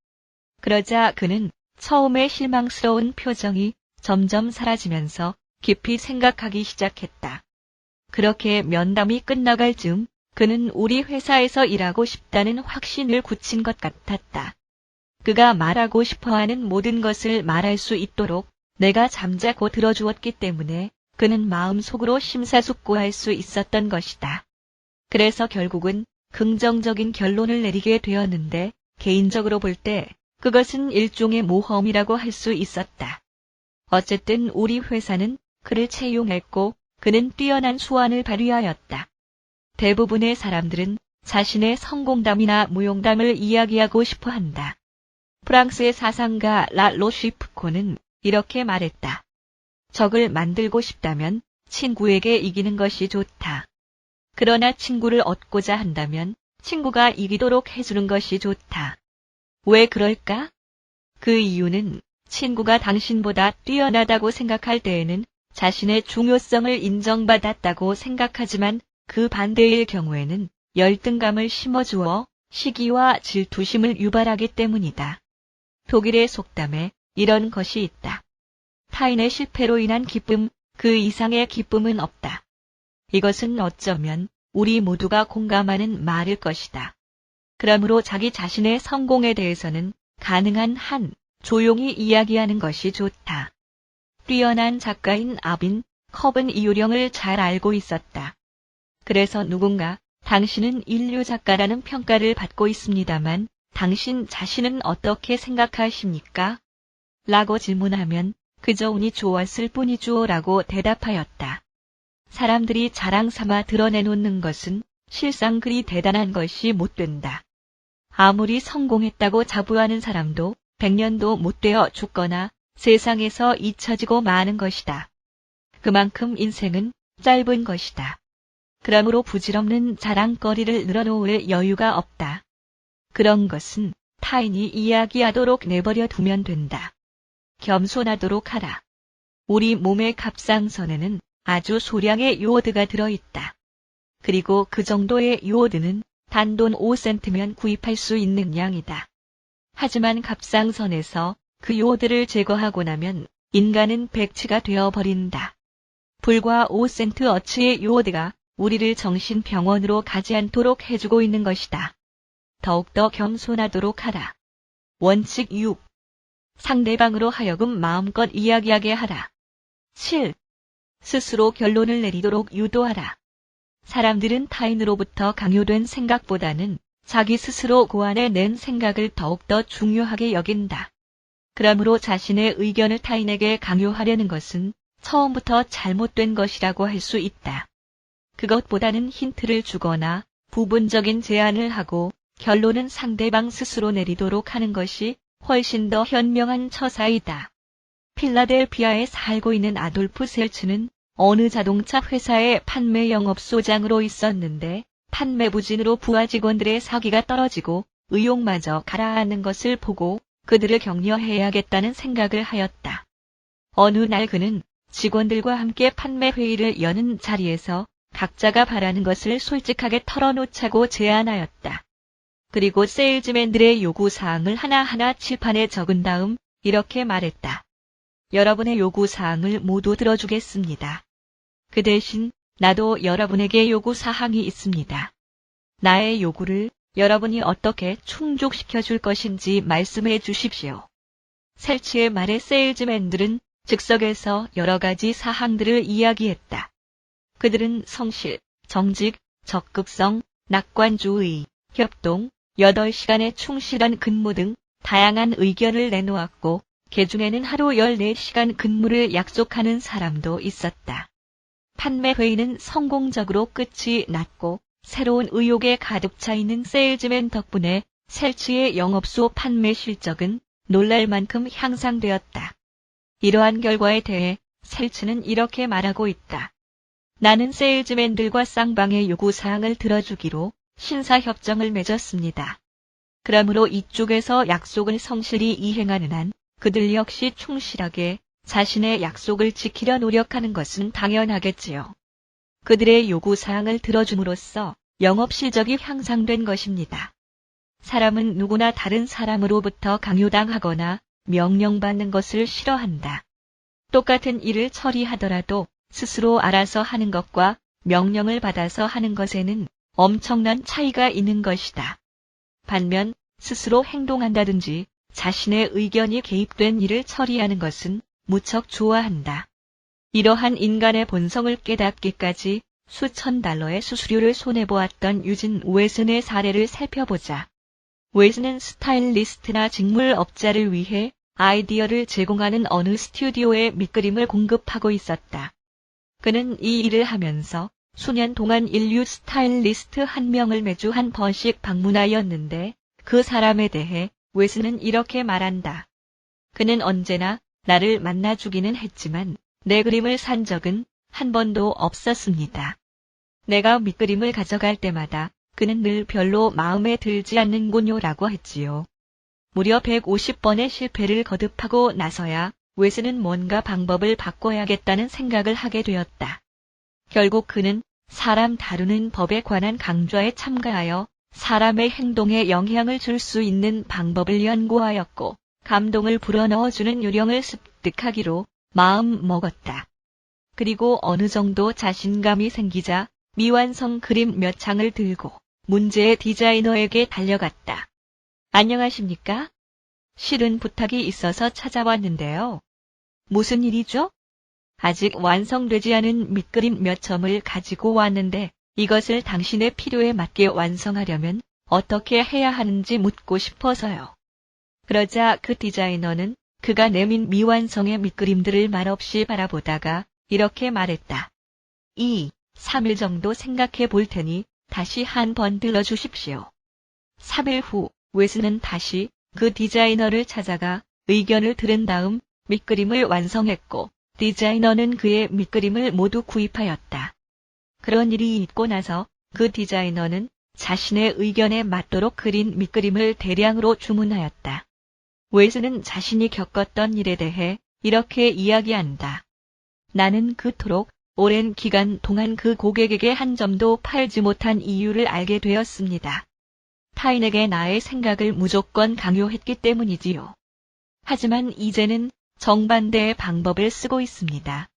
그러자 그는 처음에 실망스러운 표정이 점점 사라지면서 깊이 생각하기 시작했다. 그렇게 면담이 끝나갈 즈음 그는 우리 회사에서 일하고 싶다는 확신을 굳힌 것 같았다. 그가 말하고 싶어하는 모든 것을 말할 수 있도록 내가 잠자코 들어주었기 때문에 그는 마음속으로 심사숙고할 수 있었던 것이다. 그래서 결국은 긍정적인 결론을 내리게 되었는데 개인적으로 볼 때 그것은 일종의 모험이라고 할 수 있었다. 어쨌든 우리 회사는 그를 채용했고 그는 뛰어난 수완을 발휘하였다. 대부분의 사람들은 자신의 성공담이나 무용담을 이야기하고 싶어 한다. 프랑스의 사상가 라 로쉬프코는 이렇게 말했다. 적을 만들고 싶다면 친구에게 이기는 것이 좋다. 그러나 친구를 얻고자 한다면 친구가 이기도록 해주는 것이 좋다. 왜 그럴까? 그 이유는 친구가 당신보다 뛰어나다고 생각할 때에는 자신의 중요성을 인정받았다고 생각하지만 그 반대일 경우에는 열등감을 심어주어 시기와 질투심을 유발하기 때문이다. 독일의 속담에 이런 것이 있다. 타인의 실패로 인한 기쁨, 그 이상의 기쁨은 없다. 이것은 어쩌면 우리 모두가 공감하는 말일 것이다. 그러므로 자기 자신의 성공에 대해서는 가능한 한 조용히 이야기하는 것이 좋다. 뛰어난 작가인 아빈 컵은 이 요령을 잘 알고 있었다. 그래서 누군가 당신은 인류 작가라는 평가를 받고 있습니다만 당신 자신은 어떻게 생각하십니까? 라고 질문하면 그저 운이 좋았을 뿐이죠 라고 대답하였다. 사람들이 자랑 삼아 드러내놓는 것은 실상 그리 대단한 것이 못 된다. 아무리 성공했다고 자부하는 사람도 100년도 못 되어 죽거나 세상에서 잊혀지고 마는 것이다. 그만큼 인생은 짧은 것이다. 그러므로 부질없는 자랑거리를 늘어놓을 여유가 없다. 그런 것은 타인이 이야기하도록 내버려 두면 된다. 겸손하도록 하라. 우리 몸의 갑상선에는 아주 소량의 요오드가 들어있다. 그리고 그 정도의 요오드는 단돈 5센트면 구입할 수 있는 양이다. 하지만 갑상선에서 그 요오드를 제거하고 나면 인간은 백치가 되어버린다. 불과 5센트 어치의 요오드가 우리를 정신병원으로 가지 않도록 해주고 있는 것이다. 더욱더 겸손하도록 하라. 원칙 6. 상대방으로 하여금 마음껏 이야기하게 하라. 7. 스스로 결론을 내리도록 유도하라. 사람들은 타인으로부터 강요된 생각보다는 자기 스스로 고안해낸 생각을 더욱더 중요하게 여긴다. 그러므로 자신의 의견을 타인에게 강요하려는 것은 처음부터 잘못된 것이라고 할 수 있다. 그것보다는 힌트를 주거나 부분적인 제안을 하고 결론은 상대방 스스로 내리도록 하는 것이 훨씬 더 현명한 처사이다. 필라델피아에 살고 있는 아돌프 셀츠는 어느 자동차 회사의 판매 영업소장으로 있었는데 판매 부진으로 부하 직원들의 사기가 떨어지고 의욕마저 가라앉는 것을 보고 그들을 격려해야겠다는 생각을 하였다. 어느 날 그는 직원들과 함께 판매 회의를 여는 자리에서 각자가 바라는 것을 솔직하게 털어놓자고 제안하였다. 그리고 세일즈맨들의 요구사항을 하나하나 칠판에 적은 다음 이렇게 말했다. 여러분의 요구사항을 모두 들어주겠습니다. 그 대신 나도 여러분에게 요구사항이 있습니다. 나의 요구를 여러분이 어떻게 충족시켜 줄 것인지 말씀해 주십시오. 셀치의 말에 세일즈맨들은 즉석에서 여러 가지 사항들을 이야기했다. 그들은 성실, 정직, 적극성, 낙관주의, 협동, 8시간의 충실한 근무 등 다양한 의견을 내놓았고 그 중에는 하루 14시간 근무를 약속하는 사람도 있었다. 판매 회의는 성공적으로 끝이 났고 새로운 의욕에 가득 차 있는 세일즈맨 덕분에 셀치의 영업소 판매 실적은 놀랄 만큼 향상되었다. 이러한 결과에 대해 셀츠는 이렇게 말하고 있다. 나는 세일즈맨들과 쌍방의 요구사항을 들어주기로 신사협정을 맺었습니다. 그러므로 이쪽에서 약속을 성실히 이행하는 한 그들 역시 충실하게 자신의 약속을 지키려 노력하는 것은 당연하겠지요. 그들의 요구사항을 들어줌으로써 영업실적이 향상된 것입니다. 사람은 누구나 다른 사람으로부터 강요당하거나 명령받는 것을 싫어한다. 똑같은 일을 처리하더라도 스스로 알아서 하는 것과 명령을 받아서 하는 것에는 엄청난 차이가 있는 것이다. 반면 스스로 행동한다든지 자신의 의견이 개입된 일을 처리하는 것은 무척 좋아한다. 이러한 인간의 본성을 깨닫기까지 수천 달러의 수수료를 손해보았던 유진 웨슨의 사례를 살펴보자. 웨슨은 스타일리스트나 직물업자를 위해 아이디어를 제공하는 어느 스튜디오에 밑그림을 공급하고 있었다. 그는 이 일을 하면서 수년 동안 인류 스타일리스트 한 명을 매주 한 번씩 방문하였는데 그 사람에 대해 웨슨은 이렇게 말한다. 그는 언제나 나를 만나주기는 했지만 내 그림을 산 적은 한 번도 없었습니다. 내가 밑그림을 가져갈 때마다 그는 늘 별로 마음에 들지 않는군요라고 했지요. 무려 150번의 실패를 거듭하고 나서야 웨슨은 뭔가 방법을 바꿔야겠다는 생각을 하게 되었다. 결국 그는 사람 다루는 법에 관한 강좌에 참가하여 사람의 행동에 영향을 줄 수 있는 방법을 연구하였고 감동을 불어넣어주는 요령을 습득하기로 마음 먹었다. 그리고 어느 정도 자신감이 생기자 미완성 그림 몇 장을 들고 문제의 디자이너에게 달려갔다. 안녕하십니까? 실은 부탁이 있어서 찾아왔는데요. 무슨 일이죠? 아직 완성되지 않은 밑그림 몇 점을 가지고 왔는데 이것을 당신의 필요에 맞게 완성하려면 어떻게 해야 하는지 묻고 싶어서요. 그러자 그 디자이너는 그가 내민 미완성의 밑그림들을 말없이 바라보다가 이렇게 말했다. 3일 정도 생각해 볼 테니 다시 한 번 들러주십시오. 3일 후 웨슨은 다시 그 디자이너를 찾아가 의견을 들은 다음 밑그림을 완성했고 디자이너는 그의 밑그림을 모두 구입하였다. 그런 일이 있고 나서 그 디자이너는 자신의 의견에 맞도록 그린 밑그림을 대량으로 주문하였다. 웨슨은 자신이 겪었던 일에 대해 이렇게 이야기한다. 나는 그토록 오랜 기간 동안 그 고객에게 한 점도 팔지 못한 이유를 알게 되었습니다. 타인에게 나의 생각을 무조건 강요했기 때문이지요. 하지만 이제는 정반대의 방법을 쓰고 있습니다.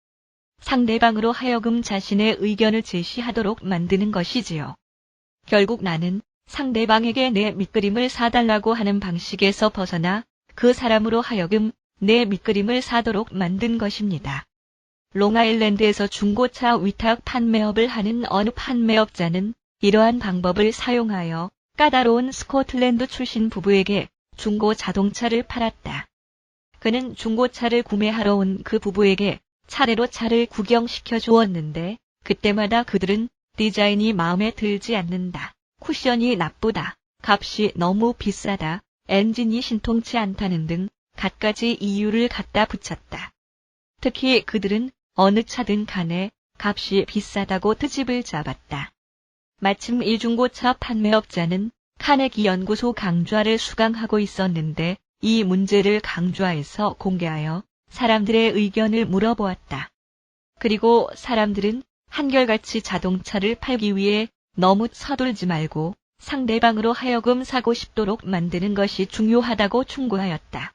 상대방으로 하여금 자신의 의견을 제시하도록 만드는 것이지요. 결국 나는 상대방에게 내 밑그림을 사달라고 하는 방식에서 벗어나 그 사람으로 하여금 내 밑그림을 사도록 만든 것입니다. 롱아일랜드에서 중고차 위탁 판매업을 하는 어느 판매업자는 이러한 방법을 사용하여 까다로운 스코틀랜드 출신 부부에게 중고 자동차를 팔았다. 그는 중고차를 구매하러 온 그 부부에게 차례로 차를 구경시켜 주었는데 그때마다 그들은 디자인이 마음에 들지 않는다. 쿠션이 나쁘다. 값이 너무 비싸다. 엔진이 신통치 않다는 등 갖가지 이유를 갖다 붙였다. 특히 그들은 어느 차든 간에 값이 비싸다고 트집을 잡았다. 마침 이 중고차 판매업자는 카네기 연구소 강좌를 수강하고 있었는데 이 문제를 강좌에서 공개하여 사람들의 의견을 물어보았다. 그리고 사람들은 한결같이 자동차를 팔기 위해 너무 서둘지 말고 상대방으로 하여금 사고 싶도록 만드는 것이 중요하다고 충고하였다.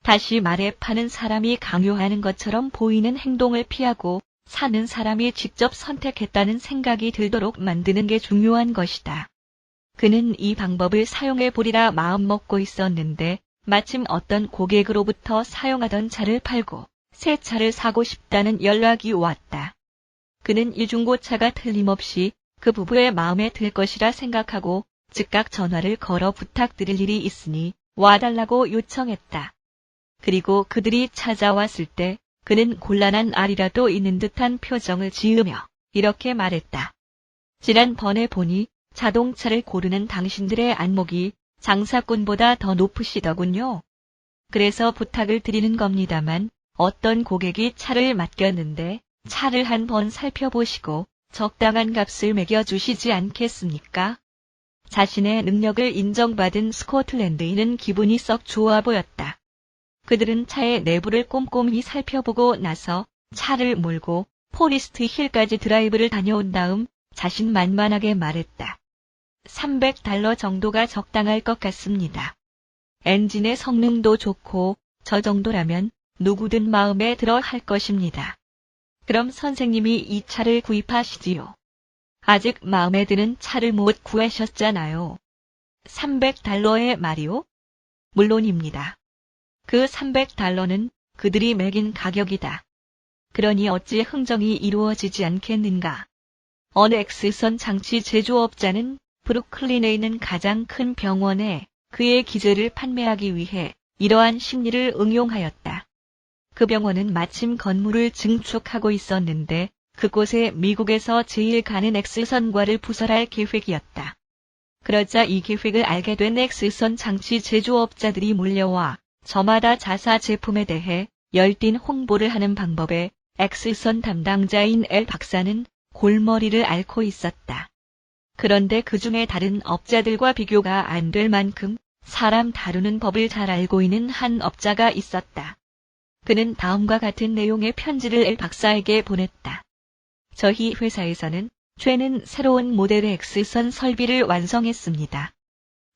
다시 말해 파는 사람이 강요하는 것처럼 보이는 행동을 피하고 사는 사람이 직접 선택했다는 생각이 들도록 만드는 게 중요한 것이다. 그는 이 방법을 사용해 보리라 마음먹고 있었는데 마침 어떤 고객으로부터 사용하던 차를 팔고 새 차를 사고 싶다는 연락이 왔다. 그는 이 중고차가 틀림없이 그 부부의 마음에 들 것이라 생각하고 즉각 전화를 걸어 부탁드릴 일이 있으니 와달라고 요청했다. 그리고 그들이 찾아왔을 때 그는 곤란한 알이라도 있는 듯한 표정을 지으며 이렇게 말했다. 지난번에 보니 자동차를 고르는 당신들의 안목이 장사꾼보다 더 높으시더군요. 그래서 부탁을 드리는 겁니다만 어떤 고객이 차를 맡겼는데 차를 한 번 살펴보시고 적당한 값을 매겨주시지 않겠습니까? 자신의 능력을 인정받은 스코틀랜드인은 기분이 썩 좋아 보였다. 그들은 차의 내부를 꼼꼼히 살펴보고 나서 차를 몰고 포리스트 힐까지 드라이브를 다녀온 다음 자신만만하게 말했다. $300 정도가 적당할 것 같습니다. 엔진의 성능도 좋고 저 정도라면 누구든 마음에 들어 할 것입니다. 그럼 선생님이 이 차를 구입하시지요. 아직 마음에 드는 차를 못 구하셨잖아요. $300에 말이요? 물론입니다. 그 $300는 그들이 매긴 가격이다. 그러니 어찌 흥정이 이루어지지 않겠는가? 어느 X선 장치 제조업자는 브루클린에 있는 가장 큰 병원에 그의 기계를 판매하기 위해 이러한 심리를 응용하였다. 그 병원은 마침 건물을 증축하고 있었는데 그곳에 미국에서 제일 가는 X선과를 부설할 계획이었다. 그러자 이 계획을 알게 된 X선 장치 제조업자들이 몰려와 저마다 자사 제품에 대해 열띤 홍보를 하는 방법에 X선 담당자인 L 박사는 골머리를 앓고 있었다. 그런데 그 중에 다른 업자들과 비교가 안 될 만큼 사람 다루는 법을 잘 알고 있는 한 업자가 있었다. 그는 다음과 같은 내용의 편지를 L 박사에게 보냈다. 저희 회사에서는 최근 새로운 모델의 X선 설비를 완성했습니다.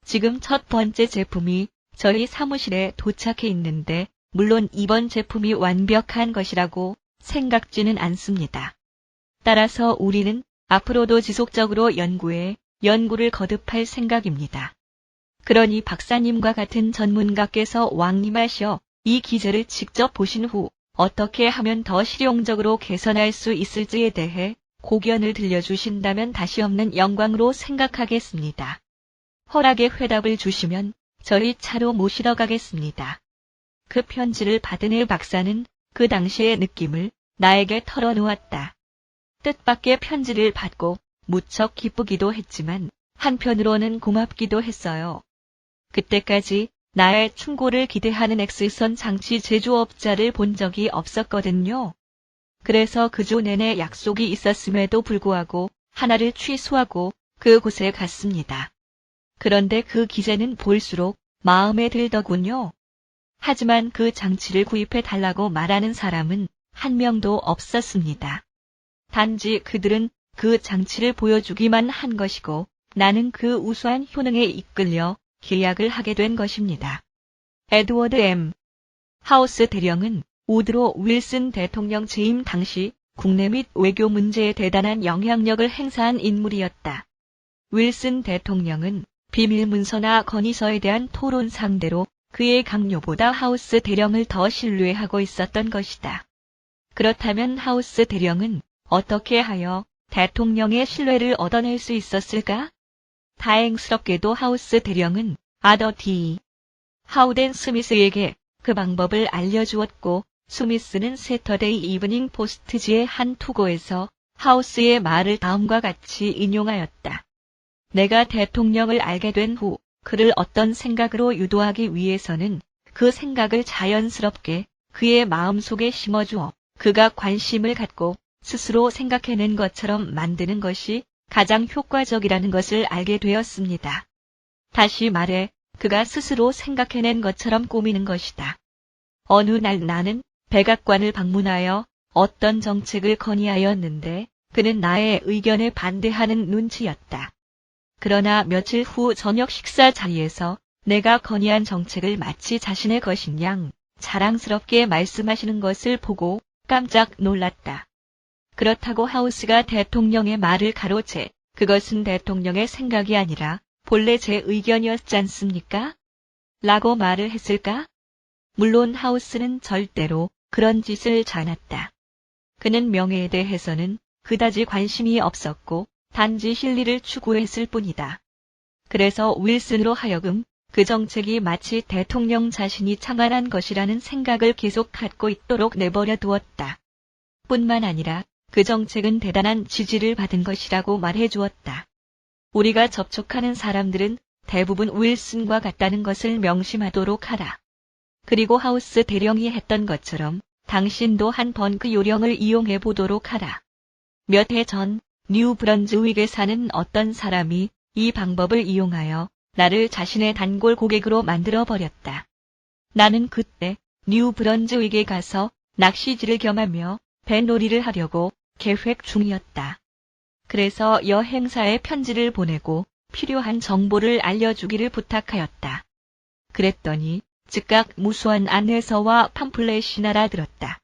지금 첫 번째 제품이 저희 사무실에 도착해 있는데 물론 이번 제품이 완벽한 것이라고 생각지는 않습니다. 따라서 우리는 앞으로도 지속적으로 연구를 거듭할 생각입니다. 그러니 박사님과 같은 전문가께서 왕림하셔 이 기계를 직접 보신 후 어떻게 하면 더 실용적으로 개선할 수 있을지에 대해 고견을 들려주신다면 다시 없는 영광으로 생각하겠습니다. 허락의 회답을 주시면 저희 차로 모시러 가겠습니다. 그 편지를 받은 일 박사는 그 당시의 느낌을 나에게 털어놓았다. 뜻밖의 편지를 받고 무척 기쁘기도 했지만 한편으로는 고맙기도 했어요. 그때까지 나의 충고를 기대하는 X선 장치 제조업자를 본 적이 없었거든요. 그래서 그 주 내내 약속이 있었음에도 불구하고 하나를 취소하고 그곳에 갔습니다. 그런데 그 기계는 볼수록 마음에 들더군요. 하지만 그 장치를 구입해 달라고 말하는 사람은 한 명도 없었습니다. 단지 그들은 그 장치를 보여주기만 한 것이고 나는 그 우수한 효능에 이끌려 계약을 하게 된 것입니다. 에드워드 M. 하우스 대령은 우드로 윌슨 대통령 재임 당시 국내 및 외교 문제에 대단한 영향력을 행사한 인물이었다. 윌슨 대통령은 비밀 문서나 건의서에 대한 토론 상대로 그의 강요보다 하우스 대령을 더 신뢰하고 있었던 것이다. 그렇다면 하우스 대령은 어떻게 하여 대통령의 신뢰를 얻어낼 수 있었을까? 다행스럽게도 하우스 대령은 아더 D. 하우덴 스미스에게 그 방법을 알려주었고 스미스는 세터데이 이브닝 포스트지의 한 투고에서 하우스의 말을 다음과 같이 인용하였다. 내가 대통령을 알게 된 후 그를 어떤 생각으로 유도하기 위해서는 그 생각을 자연스럽게 그의 마음속에 심어주어 그가 관심을 갖고 스스로 생각해낸 것처럼 만드는 것이 가장 효과적이라는 것을 알게 되었습니다. 다시 말해 그가 스스로 생각해낸 것처럼 꾸미는 것이다. 어느 날 나는 백악관을 방문하여 어떤 정책을 건의하였는데 그는 나의 의견에 반대하는 눈치였다. 그러나 며칠 후 저녁 식사 자리에서 내가 건의한 정책을 마치 자신의 것인 양 자랑스럽게 말씀하시는 것을 보고 깜짝 놀랐다. 그렇다고 하우스가 대통령의 말을 가로채 그것은 대통령의 생각이 아니라 본래 제 의견이었지 않습니까? 라고 말을 했을까? 물론 하우스는 절대로 그런 짓을 하지 않았다. 그는 명예에 대해서는 그다지 관심이 없었고 단지 실리를 추구했을 뿐이다. 그래서 윌슨으로 하여금 그 정책이 마치 대통령 자신이 창안한 것이라는 생각을 계속 갖고 있도록 내버려 두었다. 뿐만 아니라 그 정책은 대단한 지지를 받은 것이라고 말해 주었다. 우리가 접촉하는 사람들은 대부분 윌슨과 같다는 것을 명심하도록 하라. 그리고 하우스 대령이 했던 것처럼 당신도 한번 그 요령을 이용해 보도록 하라. 몇 해 전 뉴 브런즈윅에 사는 어떤 사람이 이 방법을 이용하여 나를 자신의 단골 고객으로 만들어 버렸다. 나는 그때 뉴 브런즈윅에 가서 낚시질을 겸하며 배놀이를 하려고 계획 중이었다. 그래서 여행사에 편지를 보내고 필요한 정보를 알려주기를 부탁하였다. 그랬더니 즉각 무수한 안내서와 팜플렛이 날아들었다.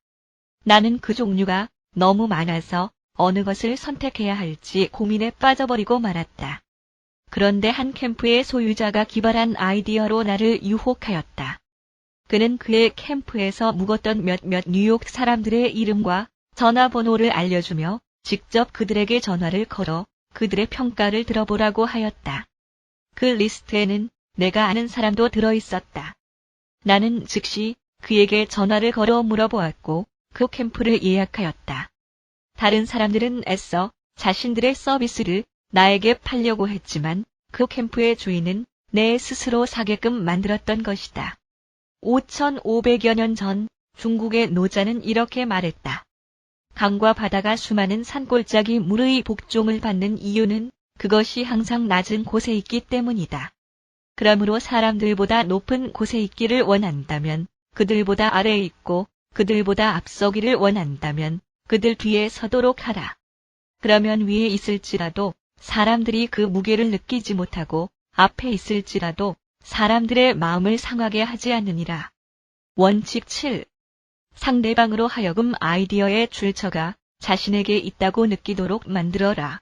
나는 그 종류가 너무 많아서 어느 것을 선택해야 할지 고민에 빠져버리고 말았다. 그런데 한 캠프의 소유자가 기발한 아이디어로 나를 유혹하였다. 그는 그의 캠프에서 묵었던 몇몇 뉴욕 사람들의 이름과 전화번호를 알려주며 직접 그들에게 전화를 걸어 그들의 평가를 들어보라고 하였다. 그 리스트에는 내가 아는 사람도 들어있었다. 나는 즉시 그에게 전화를 걸어 물어보았고 그 캠프를 예약하였다. 다른 사람들은 애써 자신들의 서비스를 나에게 팔려고 했지만 그 캠프의 주인은 내 스스로 사게끔 만들었던 것이다. 5,500여 년 전 중국의 노자는 이렇게 말했다. 강과 바다가 수많은 산골짜기 물의 복종을 받는 이유는 그것이 항상 낮은 곳에 있기 때문이다. 그러므로 사람들보다 높은 곳에 있기를 원한다면 그들보다 아래에 있고 그들보다 앞서기를 원한다면 그들 뒤에 서도록 하라. 그러면 위에 있을지라도 사람들이 그 무게를 느끼지 못하고 앞에 있을지라도 사람들의 마음을 상하게 하지 않느니라. 원칙 7. 상대방으로 하여금 아이디어의 출처가 자신에게 있다고 느끼도록 만들어라.